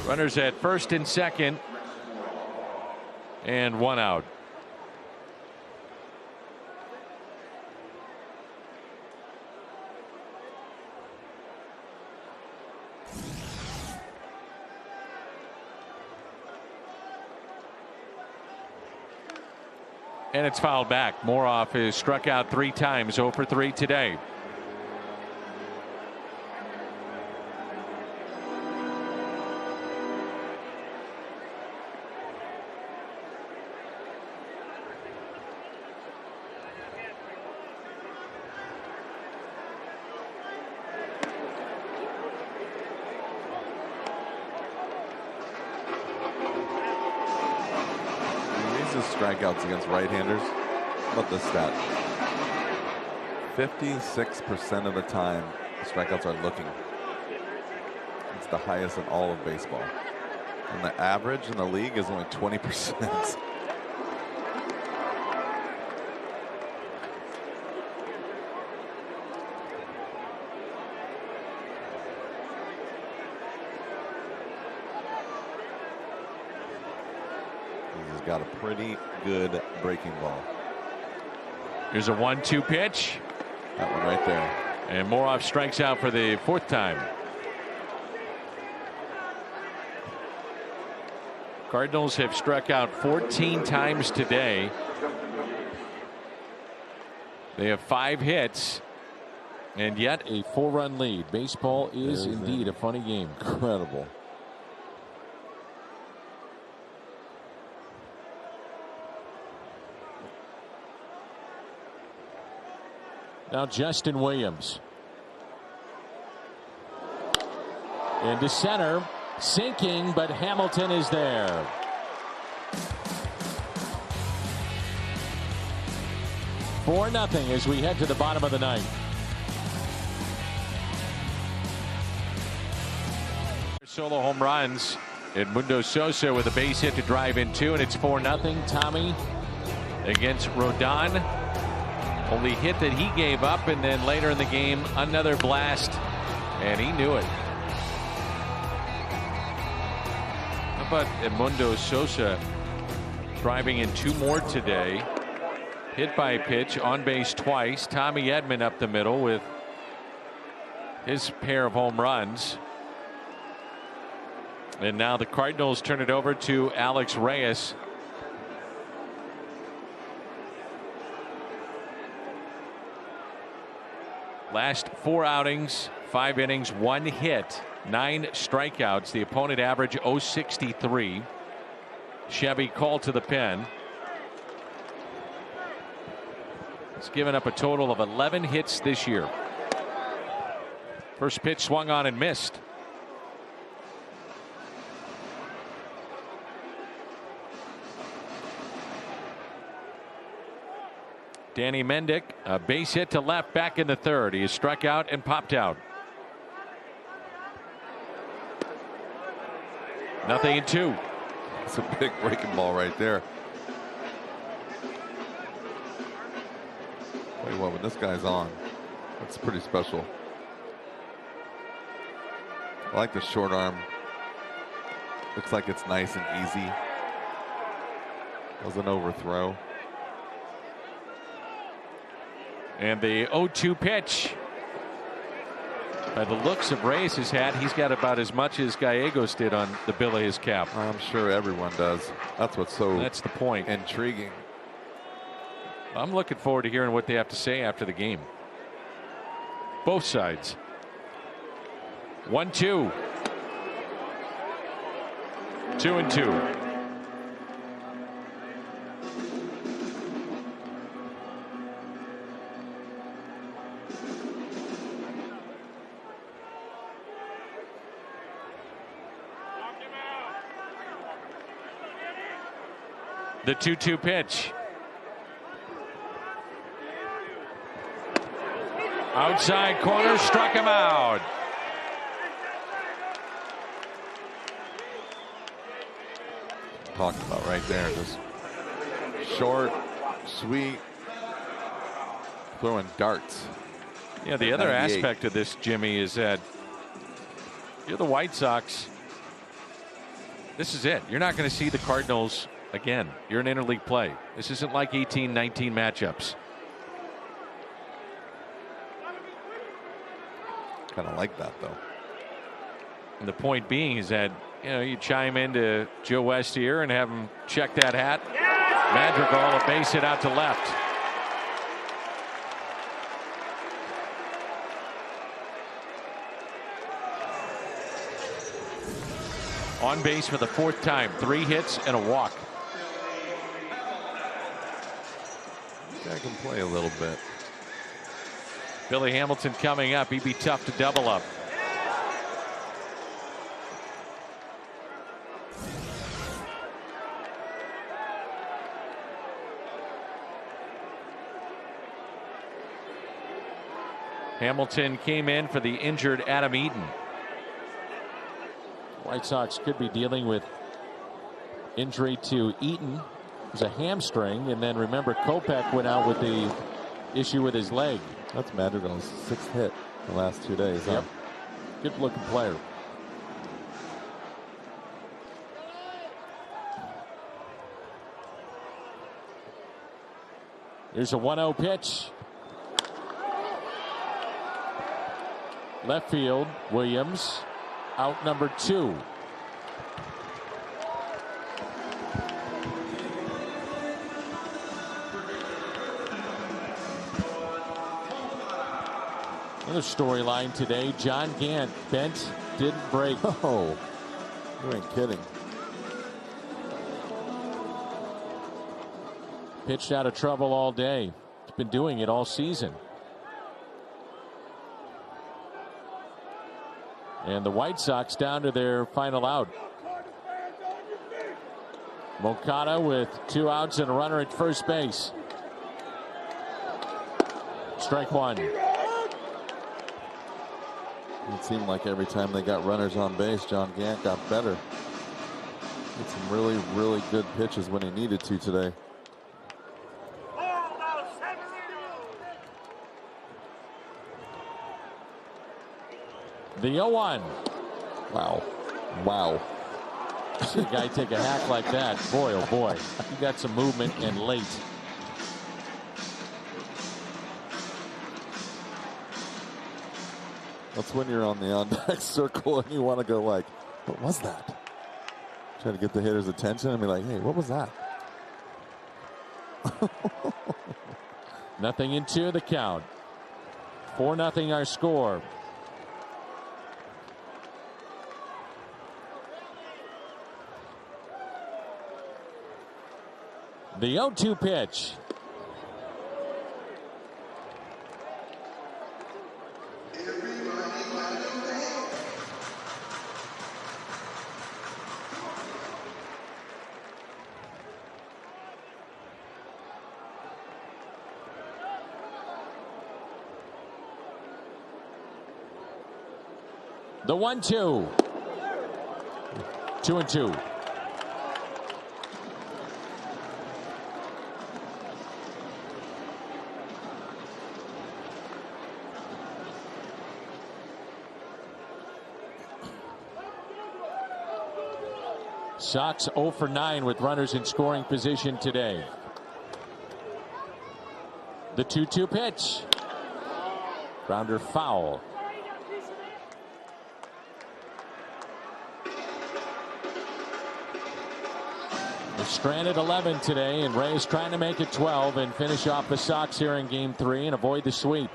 Runners at first and second, and one out. And it's fouled back. Moroff has struck out 3 times, 0 for 3 today. Strikeouts against right-handers. How about this stat? 56% of the time, strikeouts are looking. It's the highest in all of baseball. And the average in the league is only 20%. He's got a pretty good breaking ball. Here's a 1-2 pitch. That one right there. And Moroff strikes out for the 4th time. Cardinals have struck out 14 times today. They have 5 hits and yet a 4-run lead. Baseball is indeed a funny game. Incredible. Now Justin Williams. Into center. Sinking, but Hamilton is there. Four nothing as we head to the bottom of the ninth. Solo home runs. Edmundo Sosa with a base hit to drive in 2, and it's 4-0. Tommy against Rodon. Only hit that he gave up, and then later in the game, another blast, and he knew it. How about Edmundo Sosa driving in 2 more today? Hit by pitch, on base twice. Tommy Edman up the middle with his pair of home runs. And now the Cardinals turn it over to Alex Reyes. Last 4 outings, 5 innings, 1 hit, 9 strikeouts. The opponent average .063. Chevy called to the pen. He's given up a total of 11 hits this year. First pitch swung on and missed. Danny Mendick, a base hit to left, back in the 3rd. He is struck out and popped out. 0-2. It's a big breaking ball right there. Tell you what, when this guy's on, that's pretty special. I like the short arm. Looks like it's nice and easy. Doesn't overthrow. And the 0-2 pitch. By the looks of Reyes' hat, he's got about as much as Gallegos did on the bill of his cap. I'm sure everyone does. That's what's so That's the point. Intriguing. I'm looking forward to hearing what they have to say after the game. Both sides. 1-2. 2-2. The 2-2 pitch. Outside corner, struck him out. Talking about right there, just short, sweet, throwing darts. Yeah, the other 98. aspect of this, Jimmy, is that you're the White Sox. This is it. You're not going to see the Cardinals again. You're in interleague play. This isn't like 18-19 matchups. Kind of like that, though. And the point being is that, you know, you chime into Joe West here and have him check that hat. Madrigal a base hit out to left. On base for the 4th time. 3 hits and a walk. I can play a little bit. Billy Hamilton coming up. He'd be tough to double up. Hamilton came in for the injured Adam Eaton. White Sox could be dealing with injury to Eaton. It was a hamstring, and then remember Kopech went out with the issue with his leg. That's Madrigal's 6th hit the last 2 days. Yep. Good looking player. Here's a 1-0 pitch. Left field, Williams, out number 2. Another storyline today, John Gant bent, didn't break. Oh, you ain't kidding. Pitched out of trouble all day. He's been doing it all season. And the White Sox down to their final out. Moncada with 2 outs and a runner at first base. Strike 1. It seemed like every time they got runners on base, John Gant got better. Hit some really, really good pitches when he needed to today. The 0-1. Wow. Wow. See a guy take a hack like that. Boy, oh boy. He got some movement and late. That's when you're on the on-deck circle and you want to go like, what was that? Try to get the hitter's attention and be like, hey, what was that? Nothing in 2 the count. 4-0 our score. The 0-2 pitch. The 1-2. 2-2. Sox 0 for 9 with runners in scoring position today. The 2-2 pitch. Grounder foul. They're stranded 11 today, and Reyes trying to make it 12 and finish off the Sox here in Game 3 and avoid the sweep.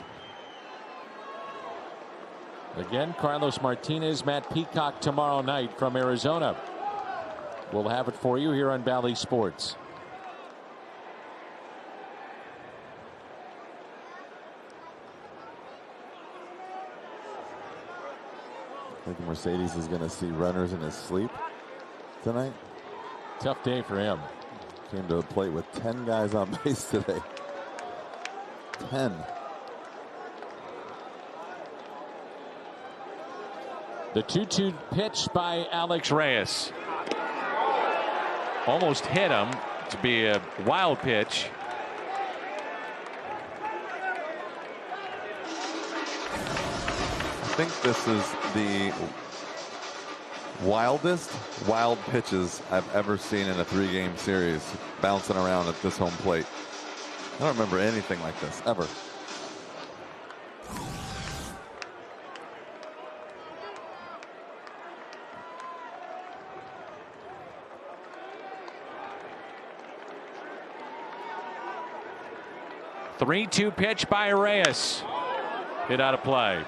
Again, Carlos Martinez, Matt Peacock tomorrow night from Arizona. We'll have it for you here on Bally Sports. I think Mercedes is going to see runners in his sleep tonight. Tough day for him. Came to the plate with 10 guys on base today. 10. The 2-2 pitch by Alex Reyes. Almost hit him. To be a wild pitch. I think this is the wildest wild pitches I've ever seen in a 3-game series bouncing around at this home plate. I don't remember anything like this ever. 3-2 pitch by Reyes. Hit out of play.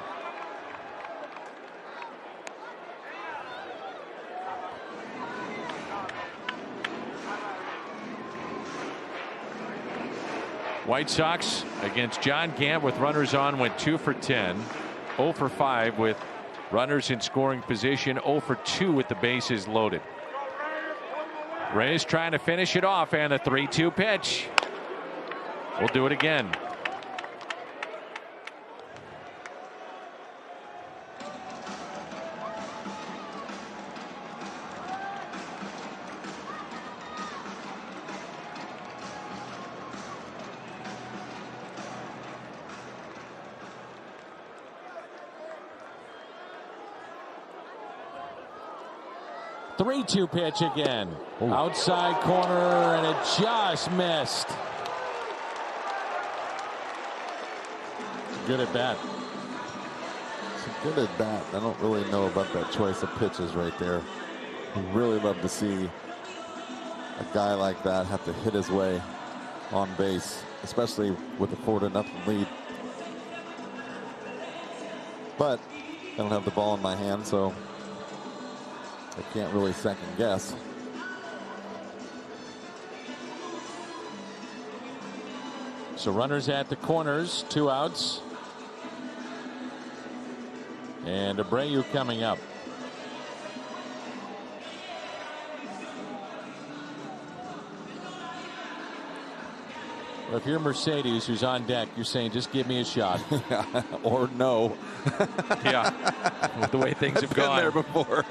White Sox against John Gant with runners on went 2 for 10. 0 for 5 with runners in scoring position. 0 for 2 with the bases loaded. Reyes trying to finish it off, and a 3-2 pitch. We'll do it again. Three-two pitch again. Ooh. Outside corner, and it just missed. It's a good at bat. It's a good at bat. I don't really know about that choice of pitches right there. I'd really love to see a guy like that have to hit his way on base, especially with a 4-0 lead. But I don't have the ball in my hand, so I can't really second guess. So runners at the corners, 2 outs. And Abreu coming up. Well, if you're Mercedes, who's on deck, you're saying, just give me a shot. Or no. Yeah, with the way things have gone. Been there before.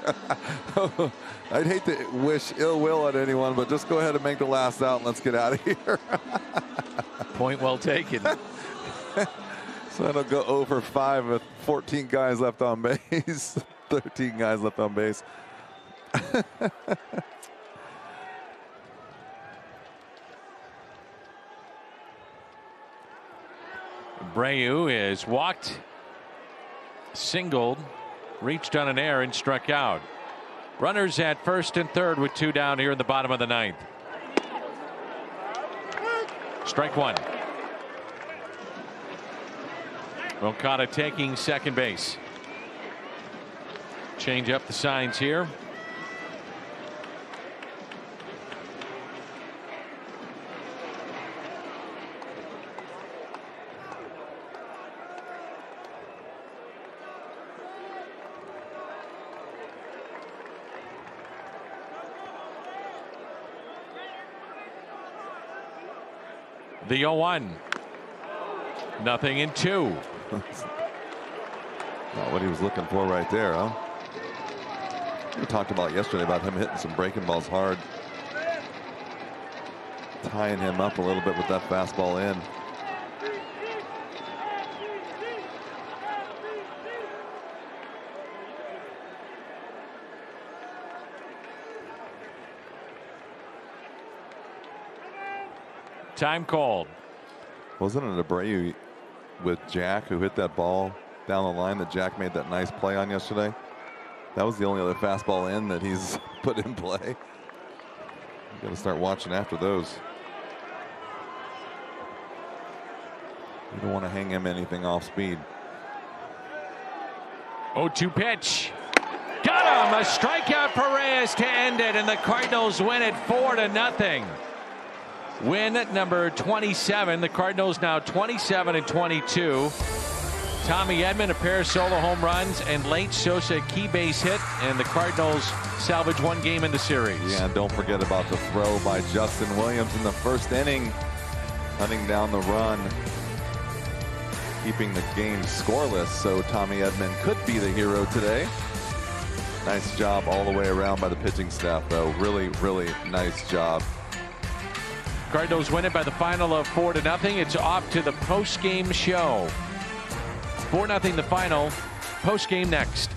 I'd hate to wish ill will on anyone, but just go ahead and make the last out and let's get out of here. Point well taken. So it'll go over 5 with 14 guys left on base. 13 guys left on base. Abreu is walked, singled, reached on an error, and struck out. Runners at first and third with 2 down here in the bottom of the 9th. Strike 1. Moncada taking second base. Change up the signs here. The 0-1. Nothing in 2. Not what he was looking for right there, huh? We talked about yesterday about him hitting some breaking balls hard. Tying him up a little bit with that fastball in. Time called. Wasn't it Abreu with Jack who hit that ball down the line that Jack made that nice play on yesterday? That was the only other fastball in that he's put in play. You got to start watching after those. You don't want to hang him anything off speed. 0-2 pitch. Got him! A strikeout for Reyes to end it, and the Cardinals win it 4-0. Win at number 27. The Cardinals now 27-22. Tommy Edman, a pair of solo home runs, and late Sosa key base hit, and the Cardinals salvage 1 game in the series. Yeah, and don't forget about the throw by Justin Williams in the first inning, hunting down the run, keeping the game scoreless. So Tommy Edman could be the hero today. Nice job all the way around by the pitching staff, though. Really, really nice job. Cardinals win it by the final of 4-0. It's off to the post-game show. 4-0 the final. Post-game next.